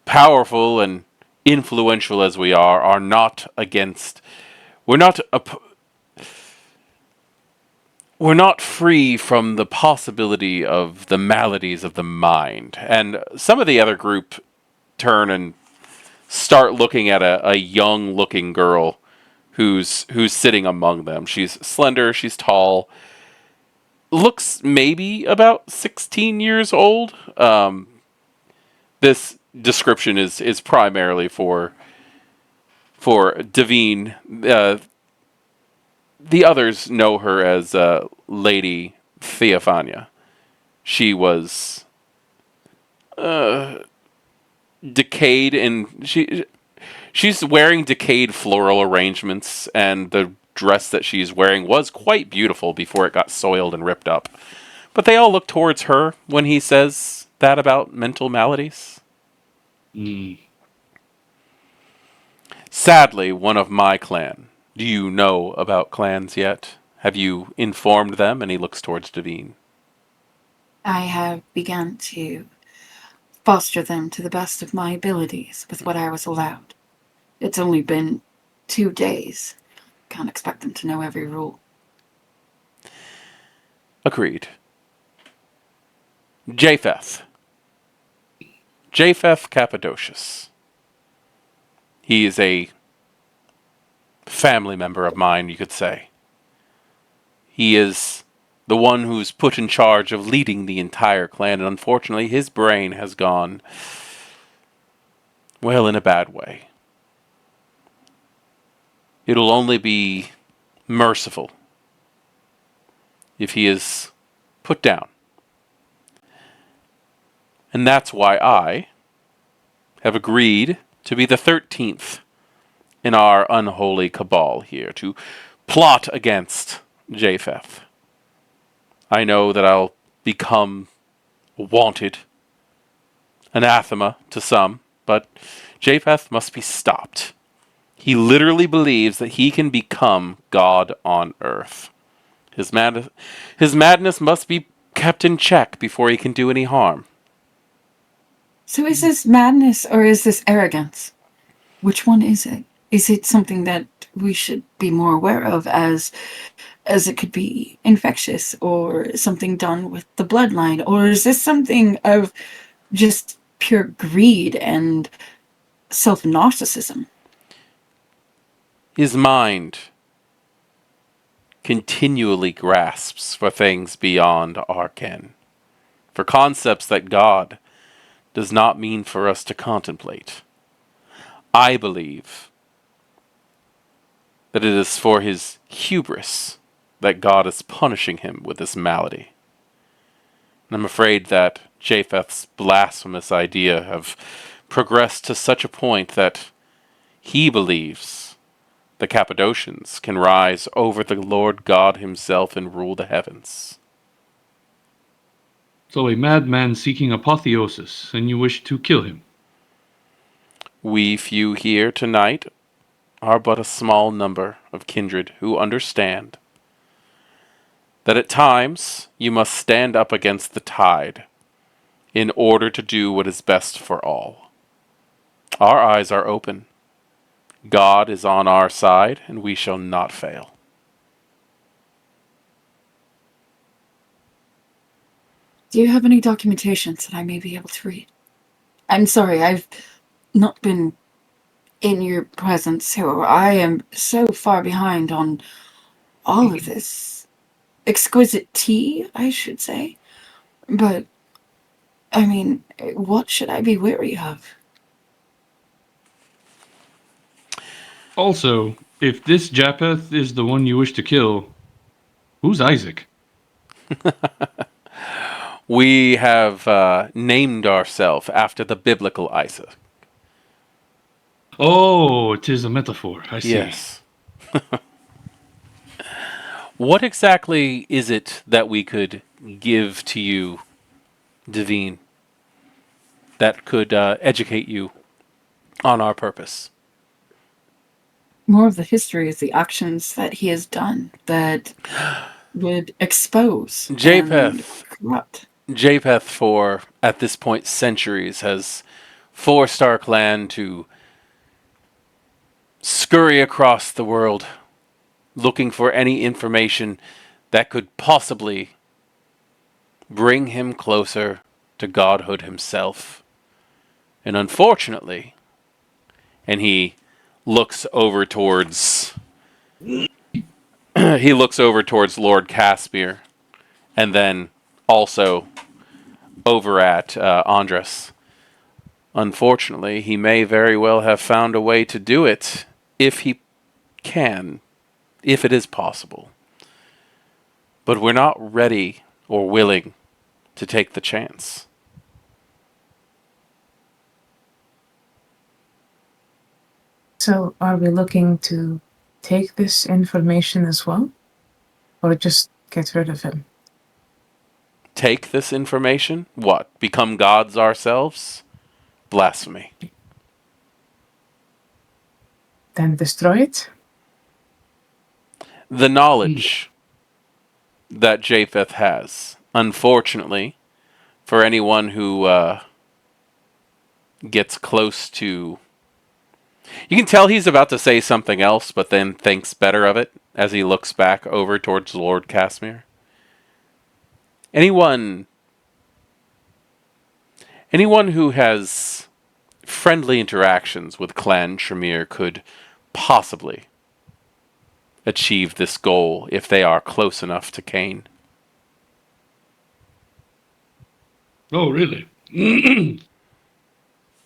powerful and influential as we are not against... We're not free from the possibility of the maladies of the mind. And some of the other group turn and start looking at a young-looking girl who's sitting among them. She's slender, she's tall, looks maybe about 16 years old. This description is primarily for Devine. The others know her as Lady Theophania. She was decayed, and she's wearing decayed floral arrangements, and the dress that she's wearing was quite beautiful before it got soiled and ripped up. But they all look towards her when he says that about mental maladies. Sadly, one of my clan. Do you know about clans yet? Have you informed them? And he looks towards Devine. I have begun to foster them to the best of my abilities with what I was allowed. It's only been 2 days. Can't expect them to know every rule. Agreed. Japheth. Japheth Cappadocius. He is a family member of mine, you could say. He is the one who's put in charge of leading the entire clan, and unfortunately his brain has gone, well, in a bad way. It'll only be merciful if he is put down. And that's why I have agreed to be the 13th in our unholy cabal here, to plot against Japheth. I know that I'll become wanted, anathema to some, but Japheth must be stopped. He literally believes that he can become God on Earth. His madness must be kept in check before he can do any harm. So is this madness or is this arrogance? Which one is it? Is it something that we should be more aware of as it could be infectious or something done with the bloodline? Or is this something of just pure greed and self-narcissism? His mind continually grasps for things beyond our ken, for concepts that God does not mean for us to contemplate. I believe that it is for his hubris that God is punishing him with this malady. And I'm afraid that Japheth's blasphemous idea have progressed to such a point that he believes the Cappadocians can rise over the Lord God himself and rule the heavens. So a madman seeking apotheosis, and you wish to kill him. We few here tonight are but a small number of kindred who understand that at times you must stand up against the tide in order to do what is best for all. Our eyes are open. God is on our side, and we shall not fail. Do you have any documentations that I may be able to read? I'm sorry, I've not been in your presence, so I am so far behind on all of this exquisite tea, I should say. But, I mean, what should I be wary of? Also, if this Japheth is the one you wish to kill, who's Isaac? We have named ourselves after the biblical Isaac. Oh, it is a metaphor. I see. Yes. What exactly is it that we could give to you, Devine, that could educate you on our purpose? More of the history of the actions that he has done that would expose and Japheth, corrupt. Japheth, for at this point centuries, has forced our clan to scurry across the world looking for any information that could possibly bring him closer to godhood himself. And unfortunately, and he looks over towards Lord Caspir, and then also over at Andres. Unfortunately, he may very well have found a way to do it if he can, if it is possible. But we're not ready or willing to take the chance. So, are we looking to take this information as well? Or just get rid of him? Take this information? What? Become gods ourselves? Blasphemy. Then destroy it? The knowledge that Japheth has, unfortunately, for anyone who gets close to You can tell he's about to say something else, but then thinks better of it as he looks back over towards Lord Casimir. Anyone who has friendly interactions with Clan Tremere could possibly achieve this goal if they are close enough to Cain. Oh, really?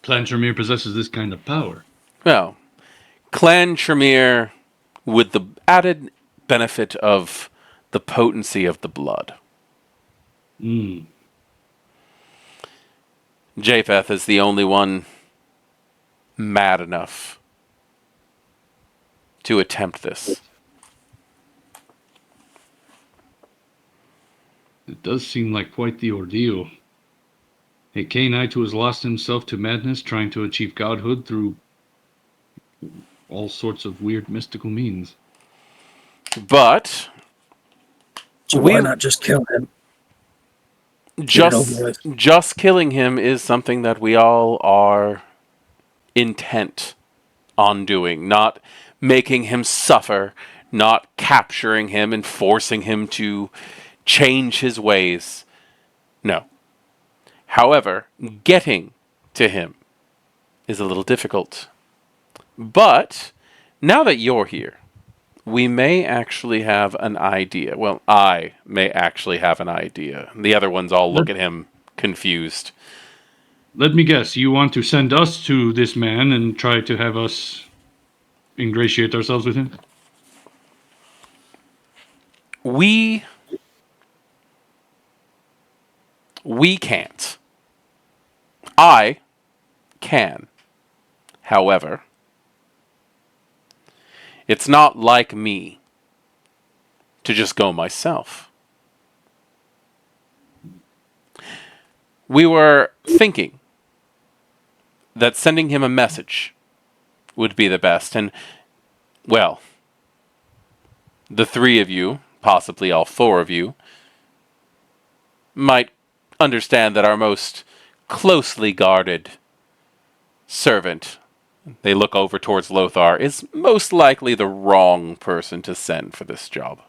Clan Tremere possesses this kind of power. Well, Clan Tremere with the added benefit of the potency of the blood. Japheth is the only one mad enough to attempt this. It does seem like quite the ordeal. A Cainite who has lost himself to madness trying to achieve godhood through all sorts of weird mystical means. But So why not just kill him? just killing him is something that we all are intent on doing, not making him suffer, not capturing him and forcing him to change his ways. No. However, getting to him is a little difficult. But now that you're here, we may actually have an idea. Well, I may actually have an idea. The other ones all look at him confused. Let me guess, you want to send us to this man and try to have us ingratiate ourselves with him? We can't. I can. However, it's not like me to just go myself. We were thinking that sending him a message would be the best. And, well, the three of you, possibly all four of you, might understand that our most closely guarded servant, they look over towards Lothar, is most likely the wrong person to send for this job.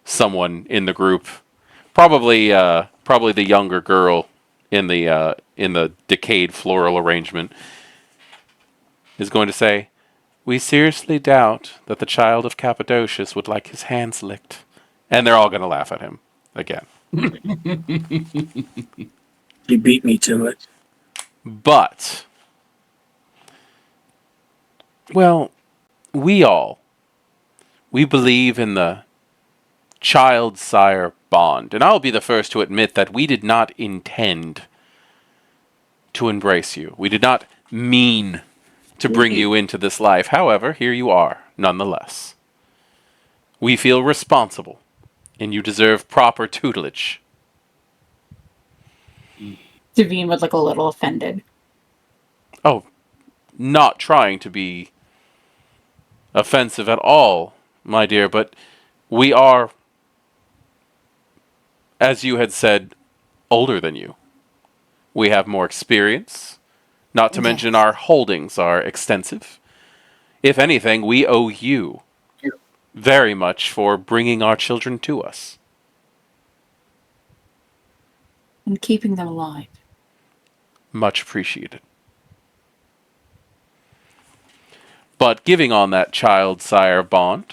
Someone in the group, probably the younger girl in the decayed floral arrangement, is going to say, "We seriously doubt that the child of Cappadocius would like his hands licked." And they're all going to laugh at him again. He beat me to it. But, well, we believe in the child-sire bond. And I'll be the first to admit that we did not intend to embrace you. We did not mean to bring you into this life. However, here you are, nonetheless. We feel responsible, and you deserve proper tutelage. Devine would look a little offended. Oh, not trying to be offensive at all, my dear, but we are, as you had said, older than you. We have more experience, not to mention our holdings are extensive. If anything, we owe you very much for bringing our children to us. And keeping them alive. Much appreciated. But giving on that child-sire bond,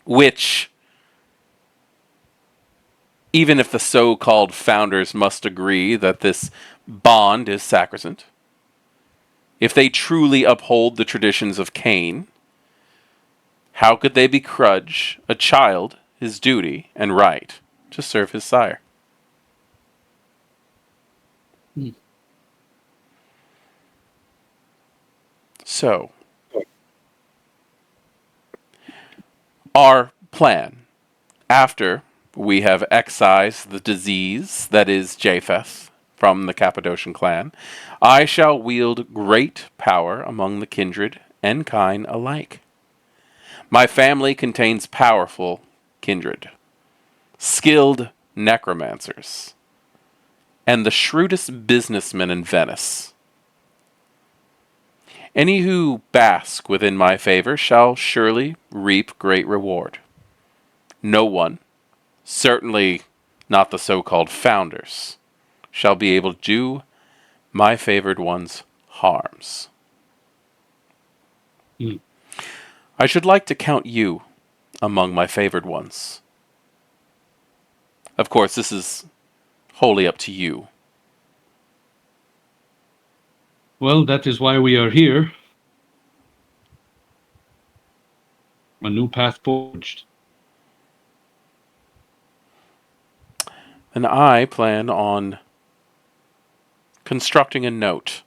which, even if the so-called founders must agree that this bond is sacrosanct, if they truly uphold the traditions of Cain, how could they begrudge a child his duty and right to serve his sire? So, our plan, after we have excised the disease that is Japheth from the Cappadocian clan, I shall wield great power among the kindred and kine alike. My family contains powerful kindred, skilled necromancers, and the shrewdest businessmen in Venice Any who bask within my favor shall surely reap great reward. No one, certainly not the so-called founders, shall be able to do my favored ones harms. Hmm. I should like to count you among my favored ones. Of course, this is wholly up to you. Well, that is why we are here. A new path forged. And I plan on constructing a note,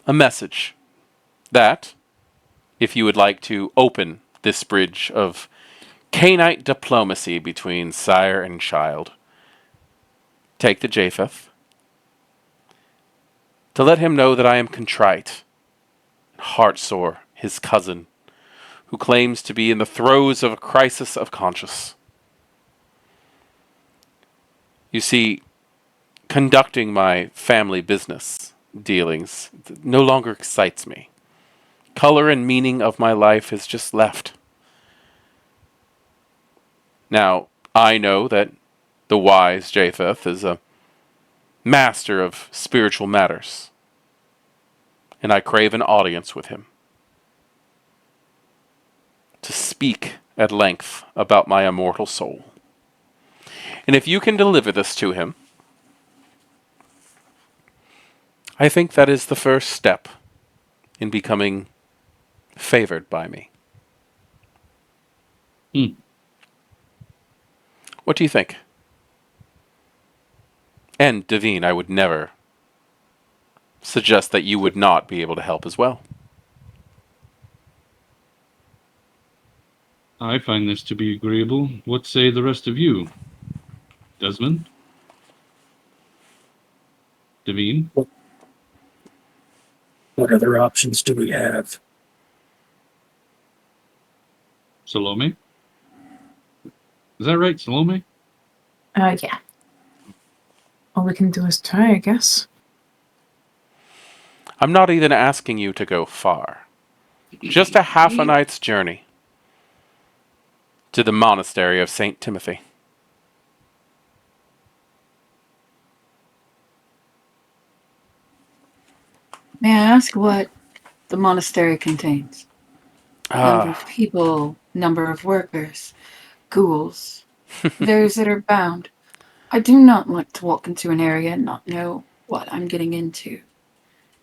a message, that, if you would like to open this bridge of canite diplomacy between sire and child, take the Japheth, to let him know that I am contrite, heartsore, his cousin, who claims to be in the throes of a crisis of conscience. You see, conducting my family business dealings no longer excites me. Color and meaning of my life has just left. Now, I know that the wise Japheth is a master of spiritual matters, and I crave an audience with him to speak at length about my immortal soul. And if you can deliver this to him, I think that is the first step in becoming favored by me. What do you think? And, Devine, I would never suggest that you would not be able to help as well. I find this to be agreeable. What say the rest of you? Desmond? Devine? What other options do we have? Salome? Is that right, Salome? Yeah. All we can do is try, I guess. I'm not even asking you to go far. Just a half a night's journey to the monastery of St. Timothy. May I ask what the monastery contains? Number of people, number of workers, ghouls, those that are bound. I do not like to walk into an area and not know what I'm getting into.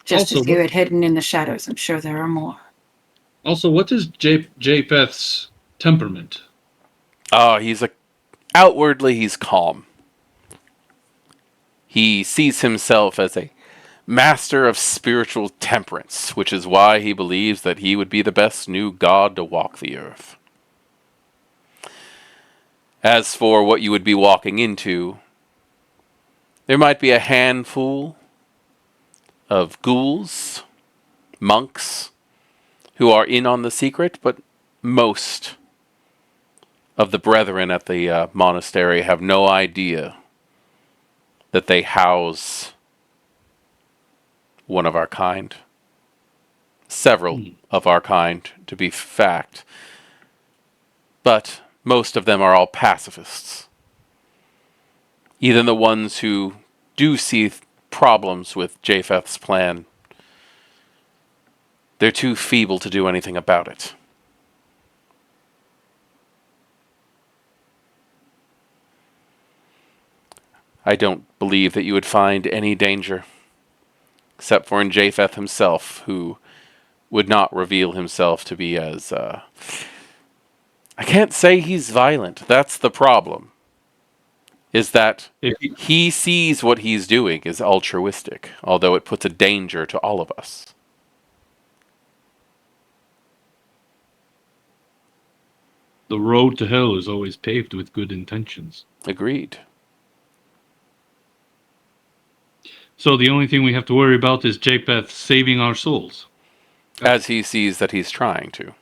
Just Also, as you had hidden in the shadows, I'm sure there are more. Also, what is Japheth's temperament? Outwardly he's calm. He sees himself as a master of spiritual temperance, which is why he believes that he would be the best new god to walk the earth. As for what you would be walking into, there might be a handful of ghouls, monks, who are in on the secret, but most of the brethren at the monastery have no idea that they house one of our kind. Several of our kind, to be fact. But most of them are all pacifists. Even the ones who do see problems with Japheth's plan, they're too feeble to do anything about it. I don't believe that you would find any danger, except for in Japheth himself, who would not reveal himself to be as, I can't say he's violent. That's the problem. Is that he sees what he's doing is altruistic, although it puts a danger to all of us. The road to hell is always paved with good intentions. Agreed. So the only thing we have to worry about is Japheth saving our souls. As he sees that he's trying to.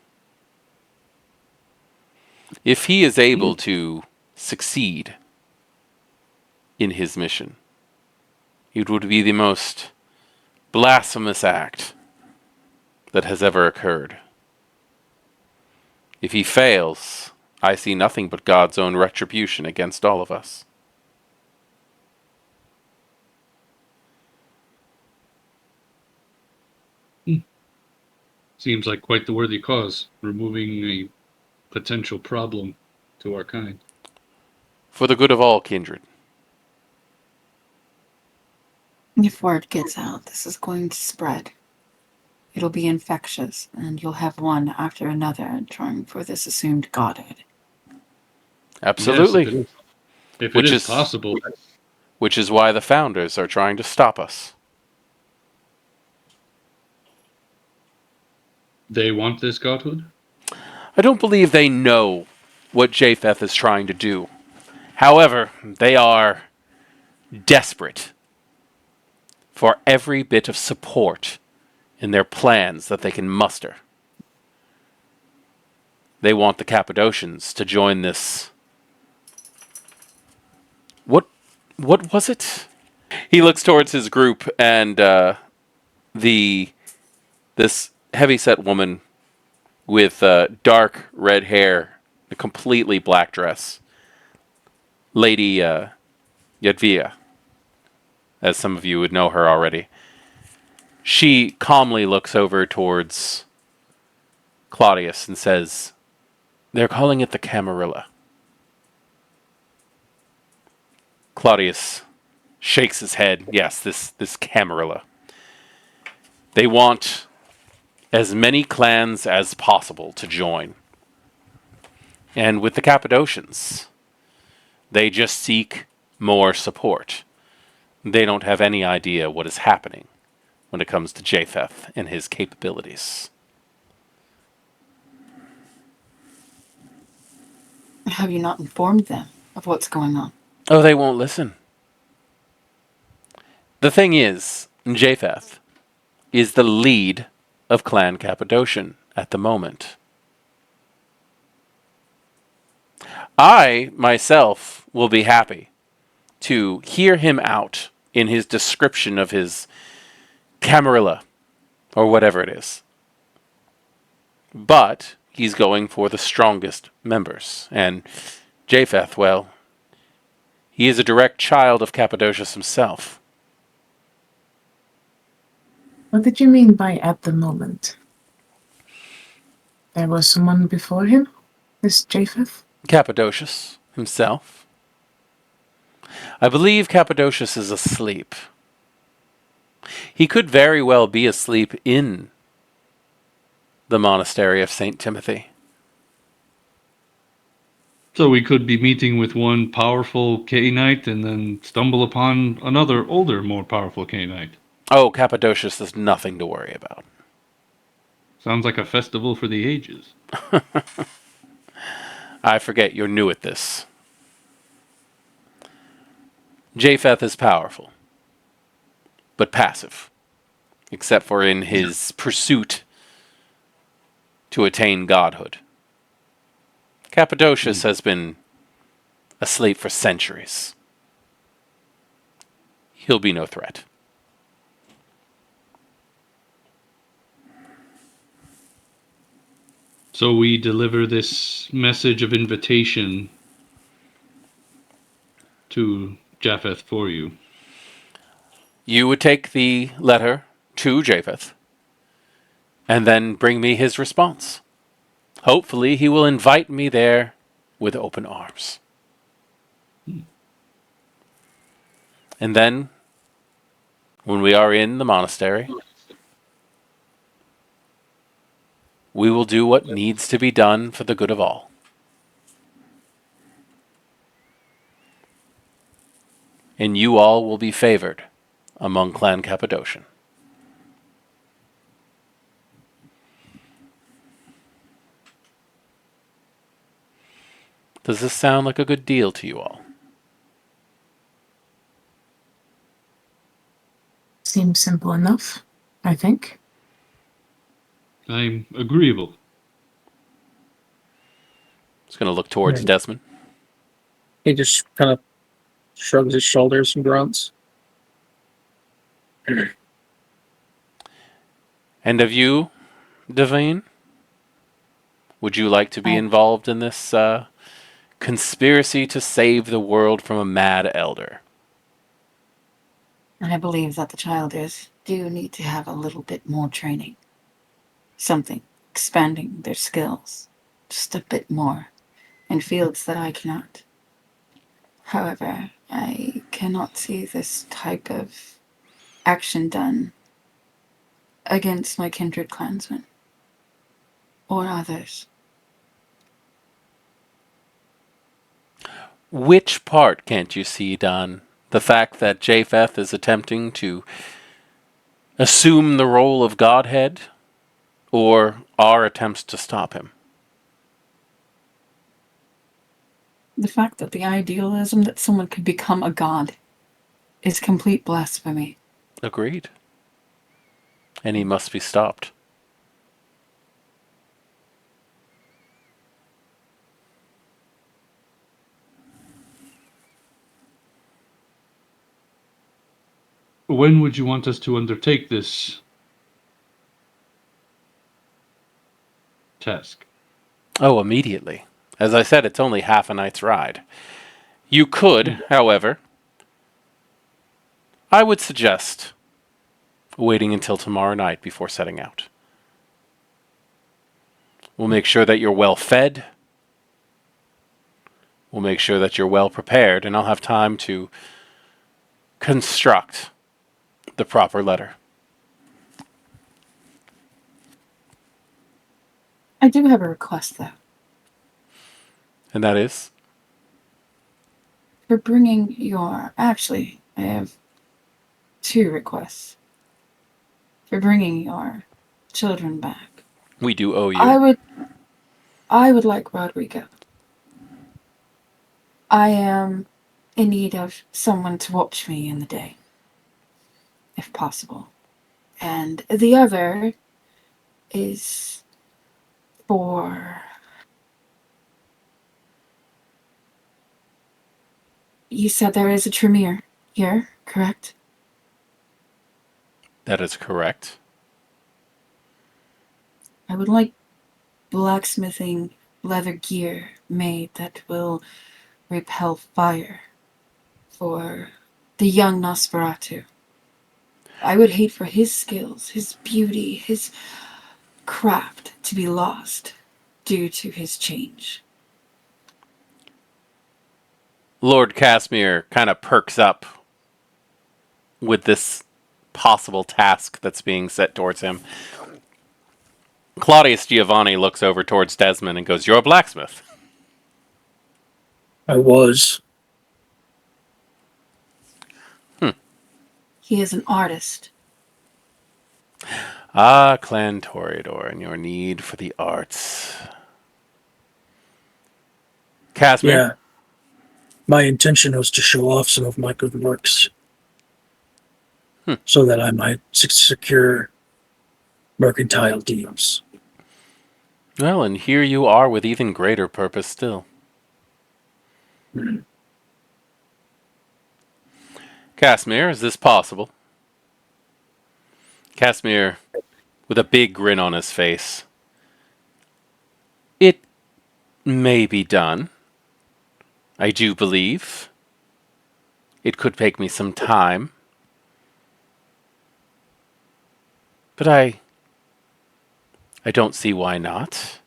If he is able to succeed in his mission, it would be the most blasphemous act that has ever occurred. If he fails, I see nothing but God's own retribution against all of us. Seems like quite the worthy cause, removing a potential problem to our kind. For the good of all, Kindred. If word gets out, this is going to spread. It'll be infectious, and you'll have one after another trying for this assumed godhood. Absolutely. Yes, if Which it is is- possible. Which is why the founders are trying to stop us. They want this godhood? I don't believe they know what Japheth is trying to do. However, they are desperate for every bit of support in their plans that they can muster. They want the Cappadocians to join this. What was it? He looks towards his group, and this heavyset woman with dark red hair, a completely black dress, Lady Yadvia, as some of you would know her already. She calmly looks over towards Claudius and says, "They're calling it the Camarilla." Claudius shakes his head. Yes, this Camarilla. They want as many clans as possible to join. And with the Cappadocians, they just seek more support. They don't have any idea what is happening when it comes to Japheth and his capabilities. Have you not informed them of what's going on? Oh, they won't listen. The thing is, Japheth is the lead of Clan Cappadocian at the moment. I, myself, will be happy to hear him out in his description of his Camarilla, or whatever it is. But he's going for the strongest members, and Japheth, well, he is a direct child of Cappadocius himself. What did you mean by at the moment? There was someone before him? This Japheth? Cappadocius himself. I believe Cappadocius is asleep. He could very well be asleep in the monastery of St. Timothy. So we could be meeting with one powerful Cainite and then stumble upon another older, more powerful Cainite. Oh, Cappadocius is nothing to worry about. Sounds like a festival for the ages. I forget you're new at this. Japheth is powerful, but passive, except for in his pursuit to attain godhood. Cappadocius has been asleep for centuries. He'll be no threat. So we deliver this message of invitation to Japheth for you. You would take the letter to Japheth and then bring me his response. Hopefully he will invite me there with open arms. And then, when we are in the monastery, we will do what needs to be done for the good of all. And you all will be favored among Clan Cappadocian. Does this sound like a good deal to you all? Seems simple enough, I think. I'm agreeable. Just going to look towards Right. Desmond. He just kind of shrugs his shoulders and grunts. And of you, Devane? Would you like to be I- involved in this conspiracy to save the world from a mad elder? I believe that the childers do need to have a little bit more training. Something expanding their skills just a bit more in fields that I cannot. However, I cannot see this type of action done against my kindred clansmen or others. Which part can't you see, Don? The fact that Japheth is attempting to assume the role of Godhead, or our attempts to stop him? The fact that the idealism that someone could become a god is complete blasphemy. Agreed. And he must be stopped. When would you want us to undertake this task? Oh, immediately. As I said, it's only half a night's ride. You could, however, I would suggest waiting until tomorrow night before setting out. We'll make sure that you're well fed. We'll make sure that you're well prepared, and I'll have time to construct the proper letter. I do have a request, though. And that is? For bringing your... Actually, I have 2 requests. For bringing your children back. We do owe you. I would like Rodrigo. I am in need of someone to watch me in the day, if possible. And the other is for... You said there is a Tremere here, correct? That is correct. I would like blacksmithing leather gear made that will repel fire for the young Nosferatu. I would hate for his skills, his beauty, his craft to be lost due to his change. Lord Casimir kind of perks up with this possible task that's being set towards him. Claudius Giovanni looks over towards Desmond and goes, "You're a blacksmith." I was. He is an artist. Ah, Clan Toreador, and your need for the arts. Casimir? Yeah. My intention was to show off some of my good works. So that I might secure mercantile deals. Well, and here you are with even greater purpose still. Casimir, is this possible? Casimir, with a big grin on his face. It may be done. I do believe. It could take me some time. But I don't see why not.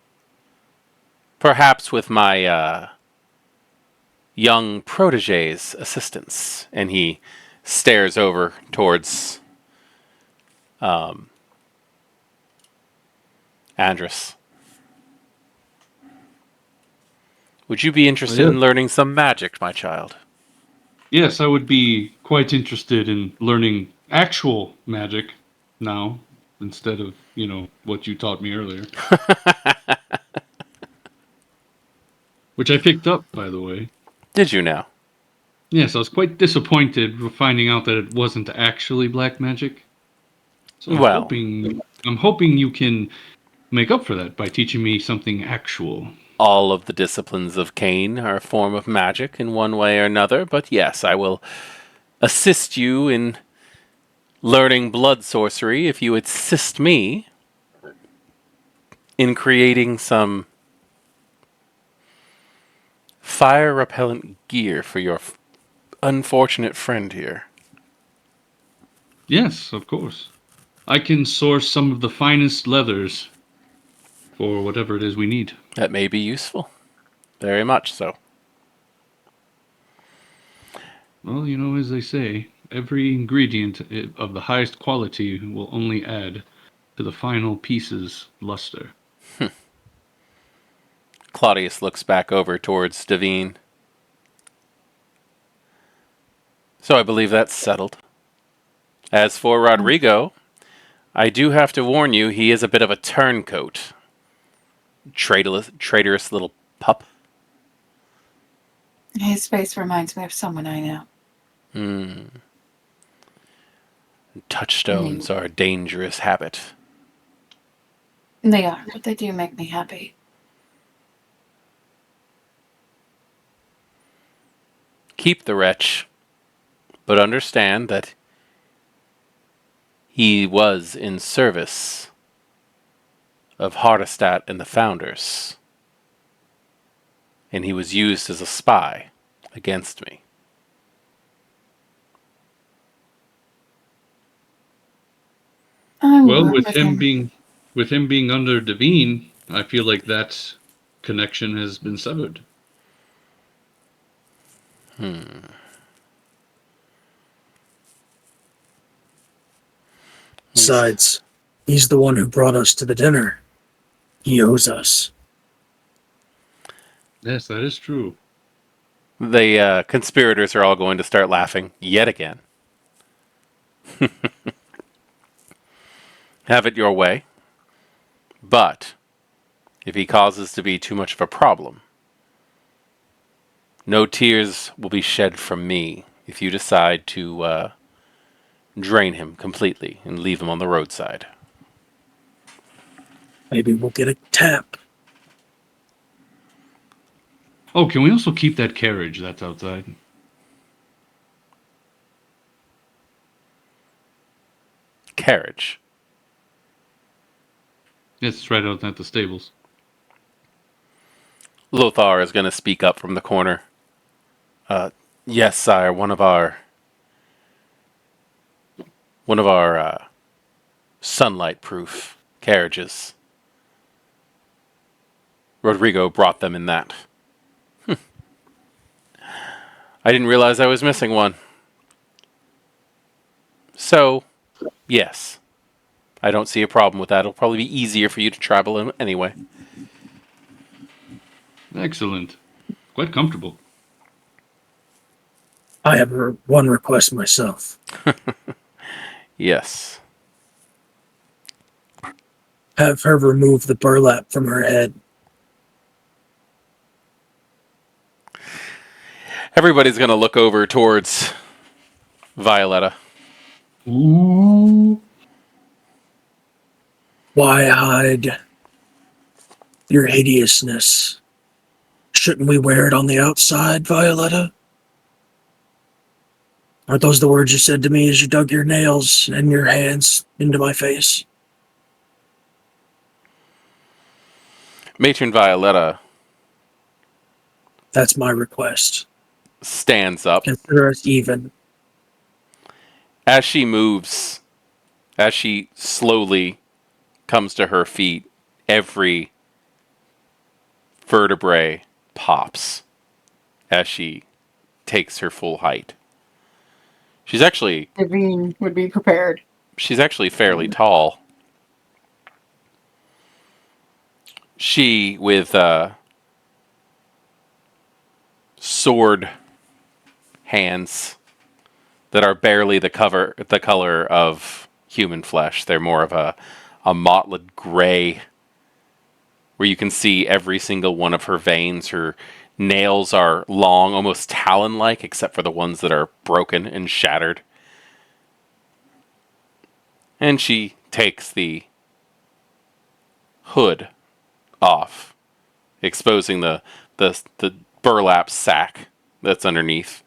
Perhaps with my young protege's assistance. And he stares over towards Andrus. Would you be interested in learning some magic, my child? Yes, I would be quite interested in learning actual magic now, instead of, what you taught me earlier. Which I picked up, by the way. Did you now? Yes, I was quite disappointed finding out that it wasn't actually black magic. So I'm hoping you can make up for that by teaching me something actual. All of the disciplines of Cain are a form of magic in one way or another, but yes, I will assist you in learning blood sorcery if you assist me in creating some fire repellent gear for your unfortunate friend here. Yes, of course. I can source some of the finest leathers for whatever it is we need. That may be useful. Very much so. Well, you know, as they say, every ingredient of the highest quality will only add to the final piece's luster. Claudius looks back over towards Devine. So I believe that's settled. As for Rodrigo, I do have to warn you, he is a bit of a turncoat. Traitorous little pup. His face reminds me of someone I know. Touchstones are a dangerous habit. They are, but they do make me happy. Keep the wretch, but understand that he was in service of Hardestat and the Founders, and he was used as a spy against me. Well, with him being under Devine, I feel like that connection has been severed. Besides, he's the one who brought us to the dinner. He owes us. Yes, that is true. The conspirators are all going to start laughing yet again. Have it your way. But if he causes to be too much of a problem, no tears will be shed from me if you decide to drain him completely and leave him on the roadside. Maybe we'll get a tap. Oh, can we also keep that carriage that's outside? Carriage. Yes, it's right out at the stables. Lothar is going to speak up from the corner. Yes, sire, one of our sunlight-proof carriages. Rodrigo brought them in that. I didn't realize I was missing one. So, yes. I don't see a problem with that. It'll probably be easier for you to travel in anyway. Excellent. Quite comfortable. I have one request myself. Yes. Have her remove the burlap from her head. Everybody's going to look over towards Violetta. Ooh. Why hide your hideousness? Shouldn't we wear it on the outside, Violetta? Aren't those the words you said to me as you dug your nails and your hands into my face? Matron Violetta That's my request. stands up. Consider us even. As she moves, as she slowly comes to her feet, every vertebrae pops as she takes her full height. She's actually Devine would be prepared. fairly tall. She, with sword hands that are barely the color of human flesh. They're more of a mottled gray, where you can see every single one of her veins. Her nails are long, almost talon-like, except for the ones that are broken and shattered. And she takes the hood off, exposing the burlap sack that's underneath.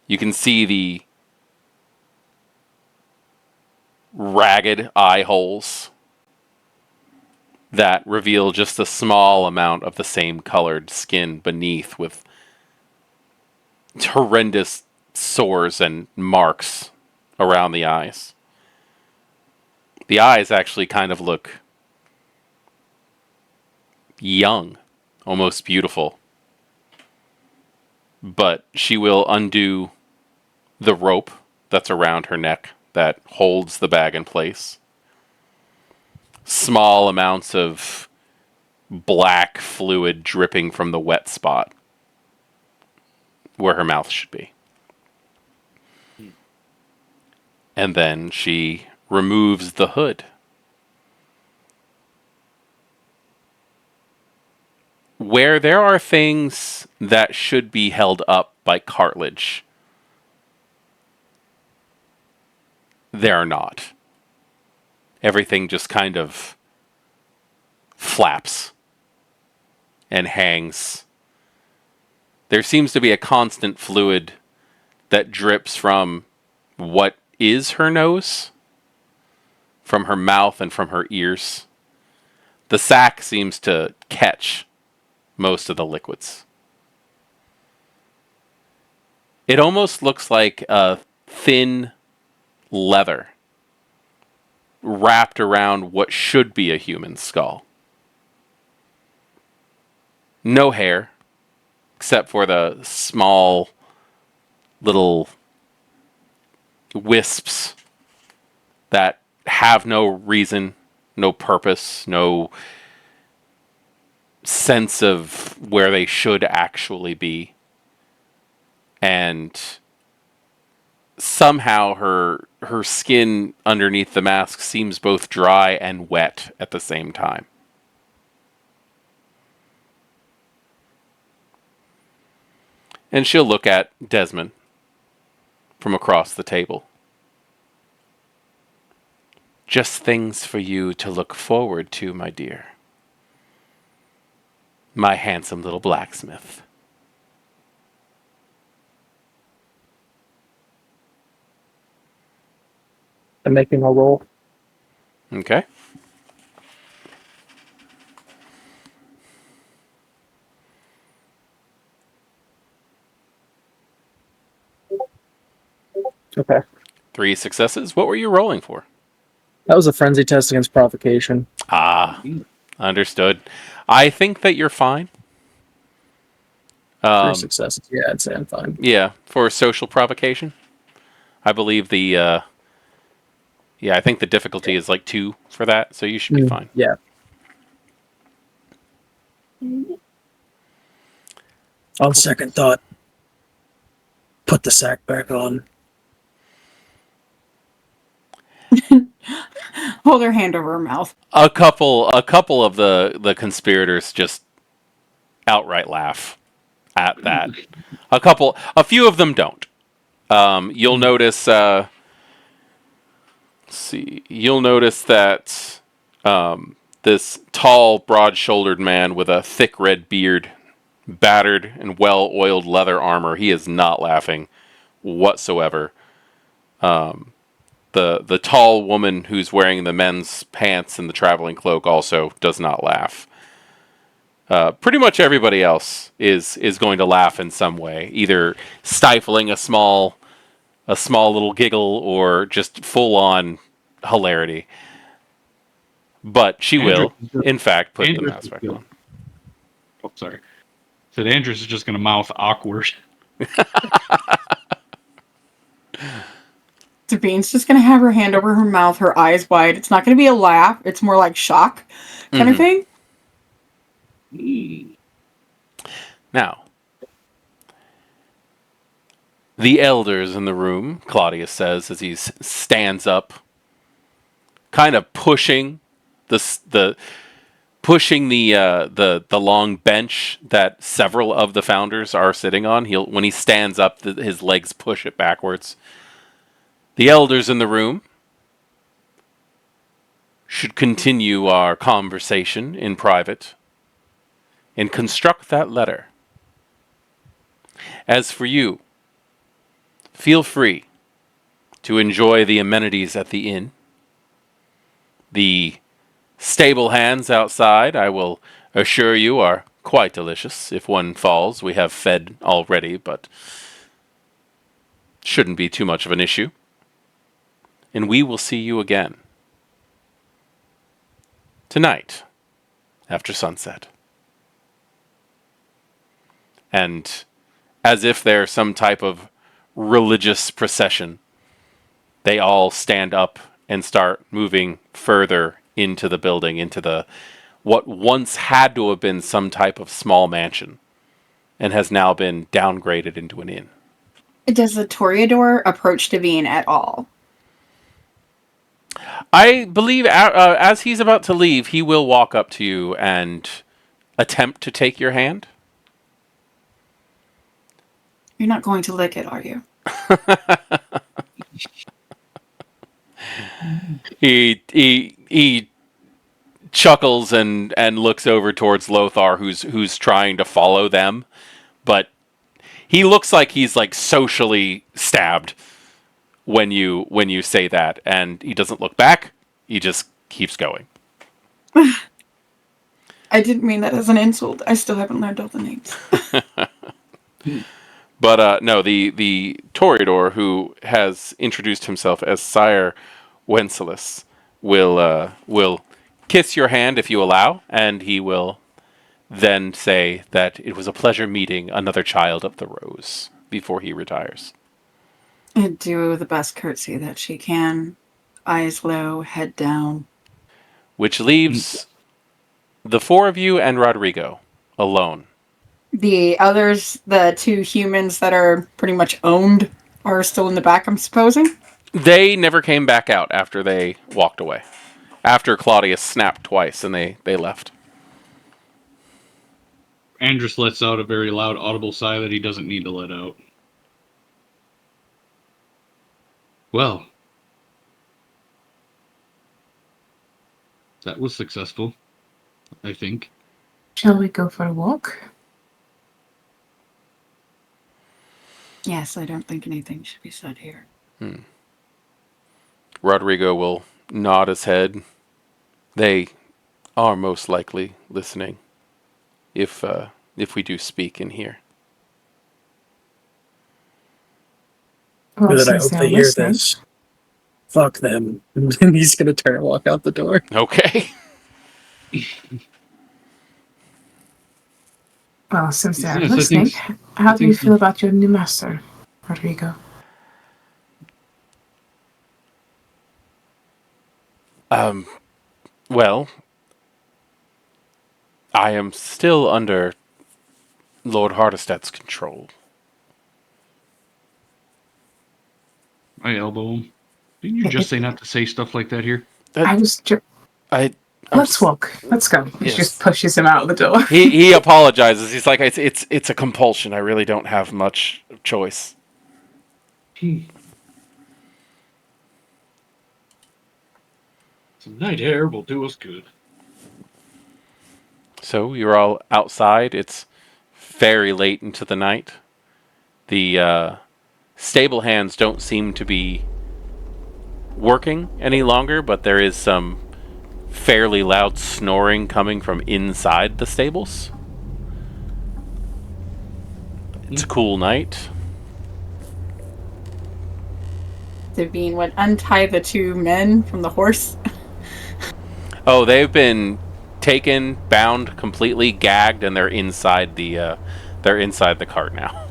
You can see the ragged eye holes that reveal just a small amount of the same colored skin beneath, with horrendous sores and marks around the eyes. The eyes actually kind of look young, almost beautiful. But she will undo the rope that's around her neck that holds the bag in place. Small amounts of black fluid dripping from the wet spot where her mouth should be. And then she removes the hood. Where there are things that should be held up by cartilage, there are not. Everything just kind of flaps and hangs. There seems to be a constant fluid that drips from what is her nose, from her mouth, and from her ears. The sack seems to catch most of the liquids. It almost looks like a thin leather wrapped around what should be a human skull. No hair, except for the small little wisps that have no reason, no purpose, no sense of where they should actually be. And somehow her skin underneath the mask seems both dry and wet at the same time. And she'll look at Desmond from across the table. Just things for you to look forward to, my dear. My handsome little blacksmith. I'm making a roll. Okay. Okay. 3 successes. What were you rolling for? That was a frenzy test against provocation. Ah, understood. I think that you're fine. 3 successes. Yeah, I'd say I'm fine. Yeah, for social provocation. I believe the I think the difficulty is like 2 for that, so you should be fine. Yeah. On second thought, put the sack back on. Hold her hand over her mouth. A couple of the conspirators just outright laugh at that. A few of them don't. You'll notice. You'll notice that this tall, broad-shouldered man with a thick red beard, battered and well-oiled leather armor, he is not laughing whatsoever. The tall woman who's wearing the men's pants and the traveling cloak also does not laugh. Pretty much everybody else is going to laugh in some way, either stifling a small little giggle or just full-on hilarity. But she will, in fact, put the mask back on. Oh, sorry. Said Andrews is just going to mouth awkward. Sabine's just going to have her hand over her mouth, her eyes wide. It's not going to be a laugh. It's more like shock kind of thing. Now, the elders in the room, Claudius says as he stands up, kind of pushing the long bench that several of the founders are sitting on. When he stands up, his legs push it backwards. The elders in the room should continue our conversation in private and construct that letter. As for you, feel free to enjoy the amenities at the inn. The stable hands outside, I will assure you, are quite delicious. If one falls, we have fed already, but shouldn't be too much of an issue. And we will see you again tonight after sunset. And as if they're some type of religious procession, they all stand up and start moving further into the building, into the what once had to have been some type of small mansion and has now been downgraded into an inn. Does the Toreador approach Devine at all? I believe as he's about to leave, he will walk up to you and attempt to take your hand. You're not going to lick it, are you? He chuckles and looks over towards Lothar, who's trying to follow them, but he looks like he's like socially stabbed when you say that, and he doesn't look back. He just keeps going. I didn't mean that as an insult. I still haven't learned all the names. But no, the Toreador, who has introduced himself as Sire Wenceslas, will kiss your hand if you allow, and he will then say that it was a pleasure meeting another child of the Rose before he retires. And do the best curtsy that she can. Eyes low, head down. Which leaves the four of you and Rodrigo alone. The others, the two humans that are pretty much owned, are still in the back, I'm supposing? They never came back out after they walked away. After Claudius snapped twice and they left. Andrus lets out a very loud, audible sigh that he doesn't need to let out. Well, that was successful, I think. Shall we go for a walk? Yes, I don't think anything should be said here. Rodrigo will nod his head. They are most likely listening, if we do speak in here. Well, Good, I since hope they're they hear listening- this. Fuck them. And then he's gonna turn and walk out the door. Okay. Well, since they're Yes, I listening, think- how do you think so. feel about your new master, Rodrigo? Well, I am still under Lord Hardestad's control. I elbow him. Didn't you just say not to say stuff like that here? I was I'm Let's s- walk. Let's go. He Yes. just pushes him out of the door. He apologizes. He's like, it's a compulsion. I really don't have much choice. Some night air will do us good. So you're all outside. It's very late into the night. The stable hands don't seem to be working any longer, but there is some fairly loud snoring coming from inside the stables. It's a cool night. Devine would untie the two men from the horse. Oh, they've been taken, bound, completely gagged, and they're inside the cart now.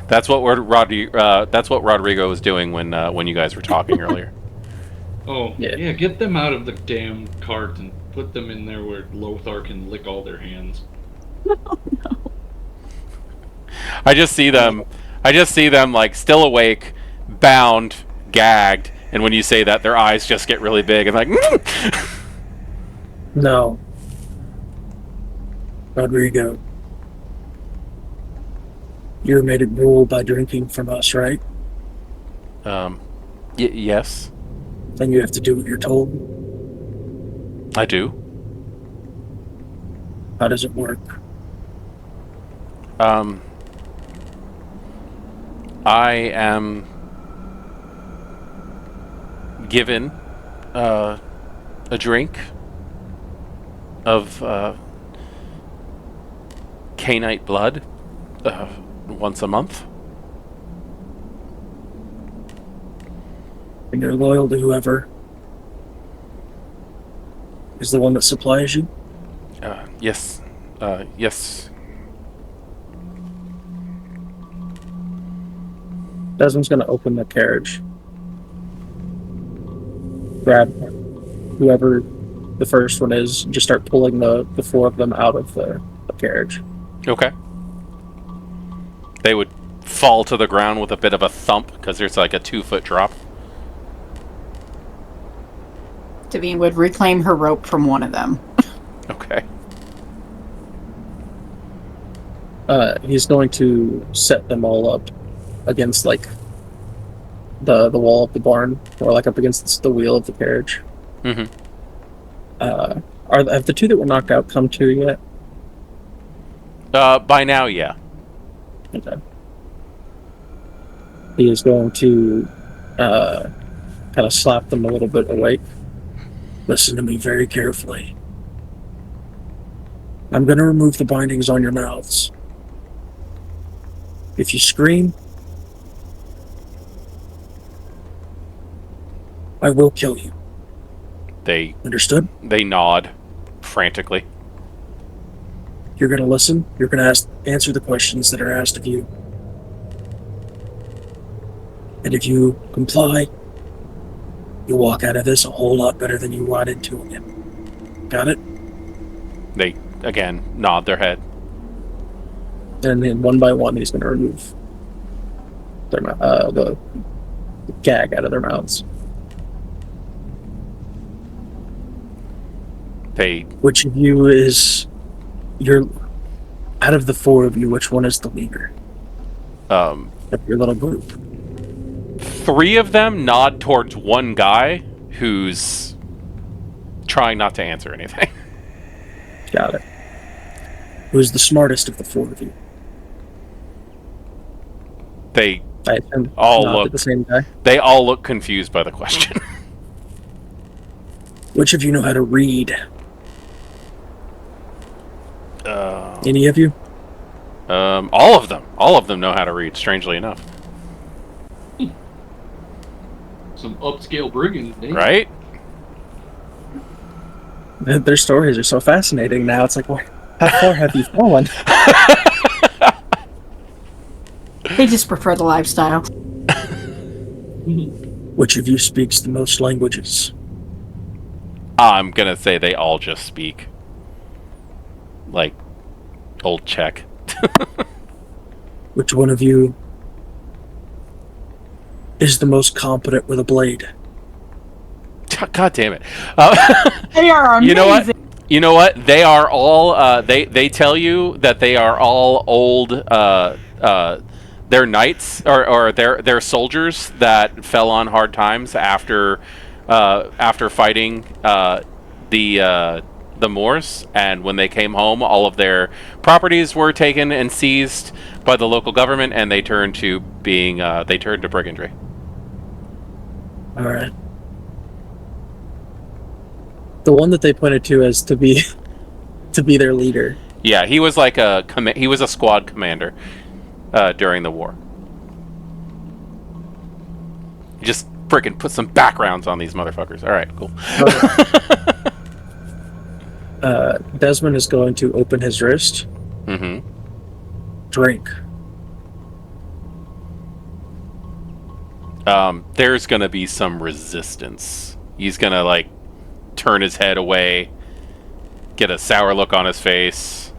That's what Rodrigo was doing when you guys were talking earlier. Oh, Yeah. yeah, get them out of the damn cart and put them in there where Lothar can lick all their hands. I just see them like still awake, bound, gagged, and when you say that, their eyes just get really big and like. No. Rodrigo. You were made a rule by drinking from us, right? Yes, Then you have to do what you're told. I do. How does it work? I am given a drink of canite blood once a month. And you're loyal to whoever is the one that supplies you? Yes. Yes. Desmond's going to open the carriage. Grab whoever the first one is, just start pulling the four of them out of the carriage. Okay. They would fall to the ground with a bit of a thump because there's like a 2-foot drop. Devine would reclaim her rope from one of them. Okay. He's going to set them all up against like the wall of the barn, or like up against the wheel of the carriage. Mm-hmm. Have the two that were knocked out come to yet? By now, yeah. Okay. He is going to kind of slap them a little bit awake. Listen to me very carefully. I'm going to remove the bindings on your mouths. If you scream, I will kill you. They Understood? nod frantically. You're going to listen. You're going to answer the questions that are asked of you. And if you comply, you'll walk out of this a whole lot better than you went into it. Got it? They, again, nod their head. And then one by one, he's going to remove the gag out of their mouths. Which of you is... out of the four of you, which one is the leader of your little group? 3 of them nod towards one guy who's trying not to answer anything. Got it. Who's the smartest of the four of you? They I all nod look at the same guy. They all look confused by the question. Which of you know how to read? Any of you? All of them. All of them know how to read, strangely enough. Some upscale brigands, eh? Right? Their stories are so fascinating now. It's like, how far have you fallen? They just prefer the lifestyle. Which of you speaks the most languages? I'm gonna say they all just speak like old Czech. Which one of you is the most competent with a blade? God damn it. They are amazing. You know what? They are all, they tell you that they are all old, they're knights, or they're soldiers that fell on hard times after fighting, the Moors, and when they came home, all of their properties were taken and seized by the local government, and they turned to brigandry. Alright. The one that they pointed to as to be their leader. Yeah, he was like he was a squad commander during the war. Just freaking put some backgrounds on these motherfuckers. All right, cool. Desmond is going to open his wrist. Mm-hmm. Drink. There's gonna be some resistance. He's gonna like turn his head away, get a sour look on his face.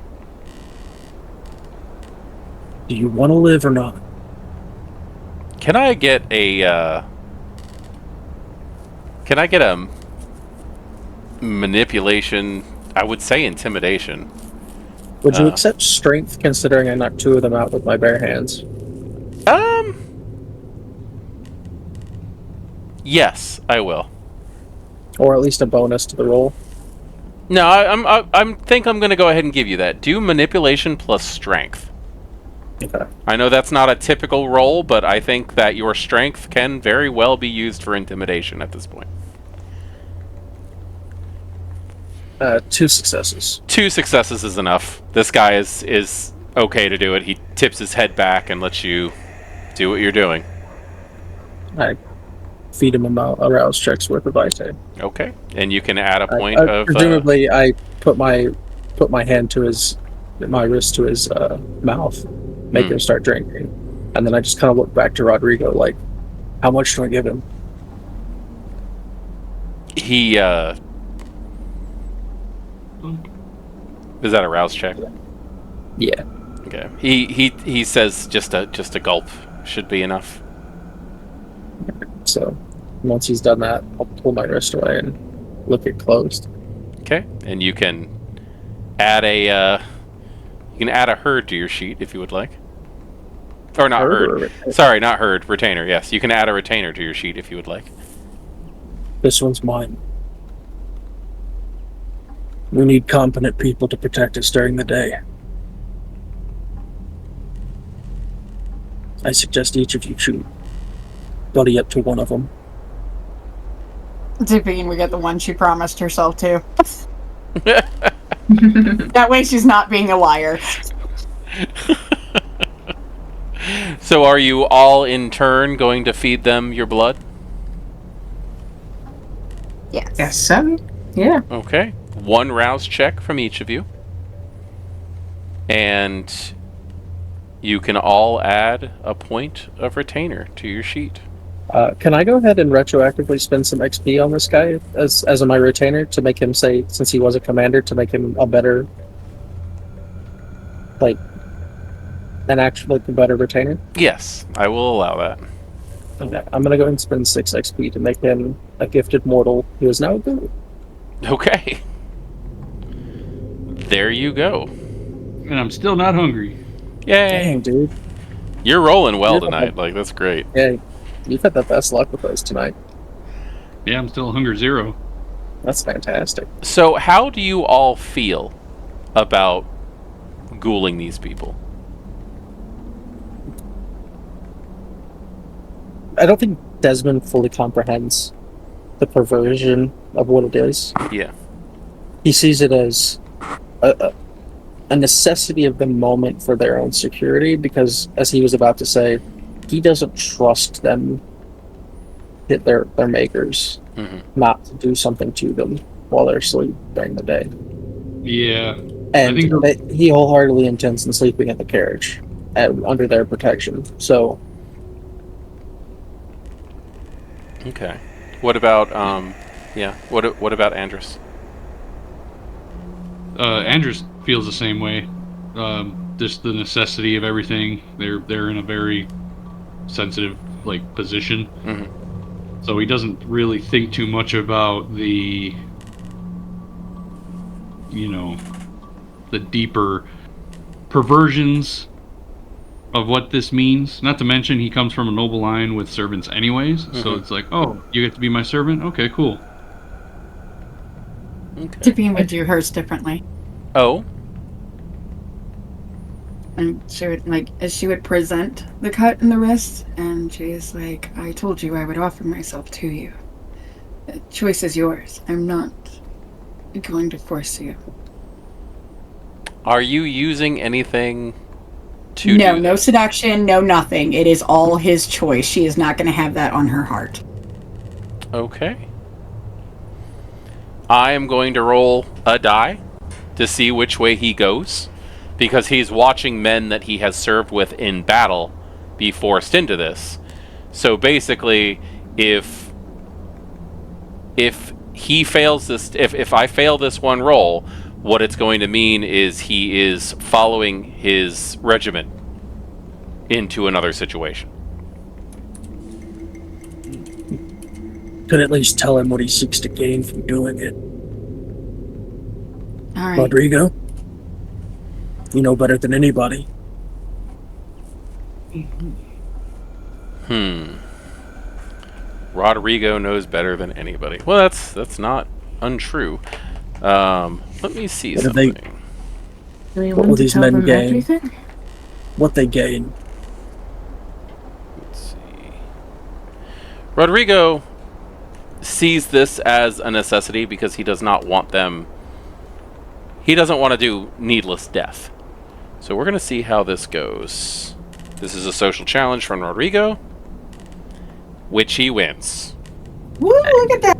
Do you want to live or not? Can I get a manipulation? I would say intimidation. Would you accept strength, considering I knocked 2 of them out with my bare hands? Yes, I will. Or at least a bonus to the roll? No, I think I'm going to go ahead and give you that. Do manipulation plus strength. Okay. I know that's not a typical roll, but I think that your strength can very well be used for intimidation at this point. 2 successes. 2 successes is enough. This guy is okay to do it. He tips his head back and lets you do what you're doing. I feed him a rouse check's worth of vitae. Okay, and you can add a point of. Presumably, I put my hand to my wrist to his mouth, make him start drinking, and then I just kind of look back to Rodrigo like, how much do I give him? He is that a rouse check? Yeah. Okay. He says just a gulp should be enough. So once he's done that, I'll pull my wrist away and look it closed. Okay, and you can add a herd to your sheet if you would like. Or not herd. Sorry, not herd. Retainer. Yes, you can add a retainer to your sheet if you would like. This one's mine. We need competent people to protect us during the day. I suggest each of you shoot buddy up to one of them. Divine, we get the one she promised herself to. That way she's not being a liar. So are you all in turn going to feed them your blood? Yes. Yes, so. Yeah. Okay. 1 rouse check from each of you. And you can all add a point of retainer to your sheet. Can I go ahead and retroactively spend some XP on this guy as my retainer to make him say, since he was a commander, to make him a better, a better retainer? Yes, I will allow that. Okay, I'm gonna go ahead and spend 6 XP to make him a gifted mortal who is now good. Okay. There you go. And I'm still not hungry. Yay. Dang, dude. You're rolling well tonight. That's great. Yeah, you've had the best luck with those tonight. Yeah, I'm still hunger 0. That's fantastic. So how do you all feel about ghouling these people? I don't think Desmond fully comprehends the perversion of what it is. Yeah. He sees it as a necessity of the moment for their own security, because, as he was about to say, he doesn't trust them, hit their makers, not to do something to them while they're asleep during the day. Yeah. And he wholeheartedly intends on sleeping in the carriage under their protection. So. Okay. What about What about Andrus? Andrus feels the same way. Just the necessity of everything. They're in a very sensitive position. Mm-hmm. So he doesn't really think too much about the deeper perversions of what this means. Not to mention he comes from a noble line with servants anyways. So it's like, oh, you get to be my servant? Okay, cool. Okay. Divine would do hers differently. Oh. And she would present the cut in the wrist, and she's like, I told you I would offer myself to you. The choice is yours. I'm not going to force you. Are you using anything to do no seduction, no nothing. It is all his choice. She is not going to have that on her heart. Okay. I am going to roll a die to see which way he goes, because he's watching men that he has served with in battle be forced into this. So basically, if he fails this, if I fail this one roll, what it's going to mean is he is following his regiment into another situation. Could at least tell him what he seeks to gain from doing it. All right. Rodrigo, you know better than anybody. Rodrigo knows better than anybody. Well, that's not untrue. Let me see something. Do we What want will to these tell men them gain? everything? what they gain. Let's see. Rodrigo sees this as a necessity because he does not want them. He doesn't want to do needless death. So we're going to see how this goes. This is a social challenge from Rodrigo, which he wins. Woo, look at that!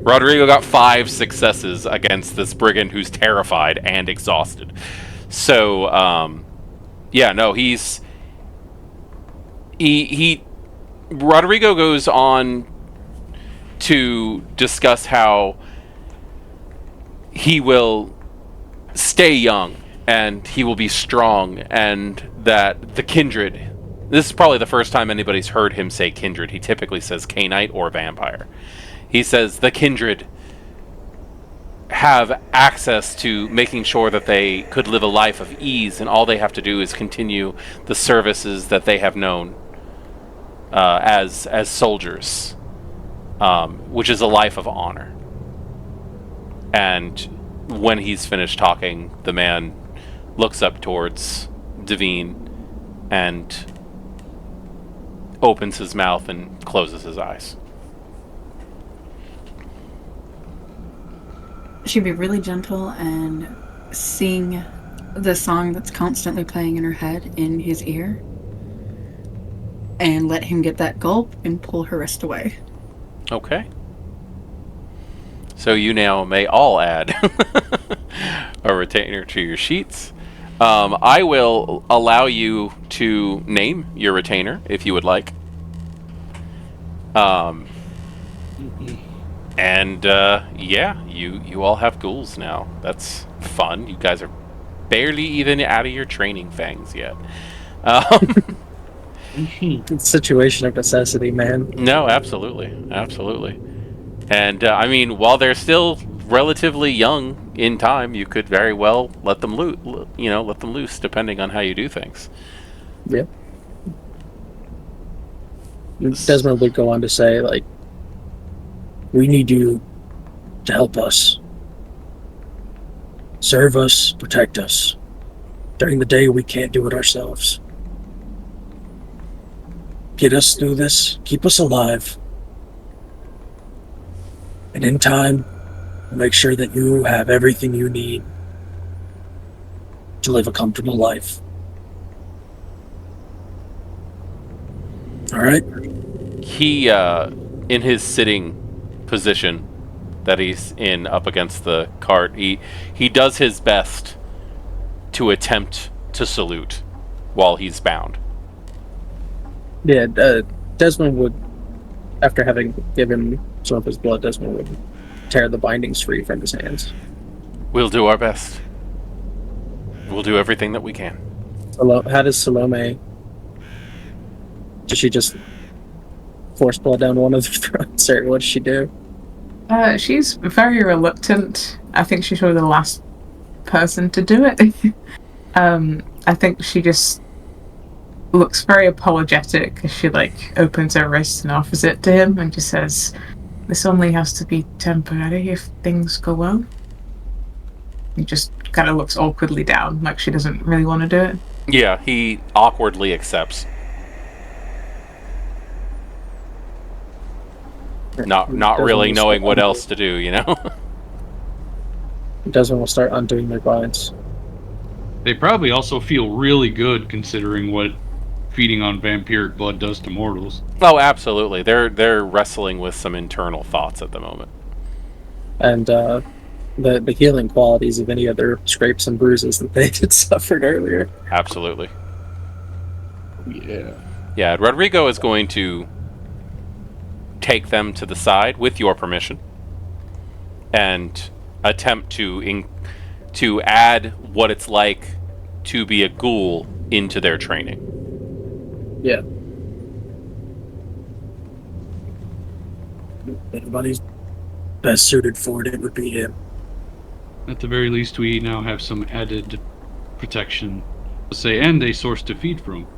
Rodrigo got 5 successes against this brigand who's terrified and exhausted. So, Rodrigo goes on to discuss how he will stay young and he will be strong, and that the Kindred, this is probably the first time anybody's heard him say Kindred. He typically says Canite or Vampire. He says the Kindred have access to making sure that they could live a life of ease, and all they have to do is continue the services that they have known as soldiers, which is a life of honor. And when he's finished talking, the man looks up towards Devine and opens his mouth and closes his eyes. She'd be really gentle and sing the song that's constantly playing in her head in his ear, and let him get that gulp and pull her wrist away. Okay. So you now may all add a retainer to your sheets. I will allow you to name your retainer if you would like. You all have ghouls now. That's fun. You guys are barely even out of your training fangs yet. Situation of necessity, man. No, absolutely. And while they're still relatively young in time, you could very well let them loose, depending on how you do things. Yeah. Desmond would go on to say, like, We need you to help us. Serve us, protect us. During the day, we can't do it ourselves. Get us through this, keep us alive. And in time, make sure that you have everything you need to live a comfortable life. All right? He, in his sitting position that he's in up against the cart, he does his best to attempt to salute while he's bound. yeah, Desmond would, after having given some of his blood, Desmond would tear the bindings free from his hands. We'll do our best. We'll do everything that we can. How does Salome... Does she just force blood down one of the throats, or what does she do? She's very reluctant. I think she's probably the last person to do it. I think she just looks very apologetic as she opens her wrist and offers it to him and just says, "This only has to be temporary if things go well." He just kind of looks awkwardly down, like she doesn't really want to do it. Yeah, he awkwardly accepts. Not really knowing what else to do, you know? Desmond will start undoing their binds. They probably also feel really good considering what feeding on vampiric blood does to mortals. Oh, absolutely. They're wrestling with some internal thoughts at the moment. And the healing qualities of any other scrapes and bruises that they had suffered earlier. Absolutely. Yeah. Yeah, Rodrigo is going to take them to the side with your permission and attempt to add what it's like to be a ghoul into their training. Yeah. If anybody's best suited for it, it would be him. At the very least, we now have some added protection, and a source to feed from.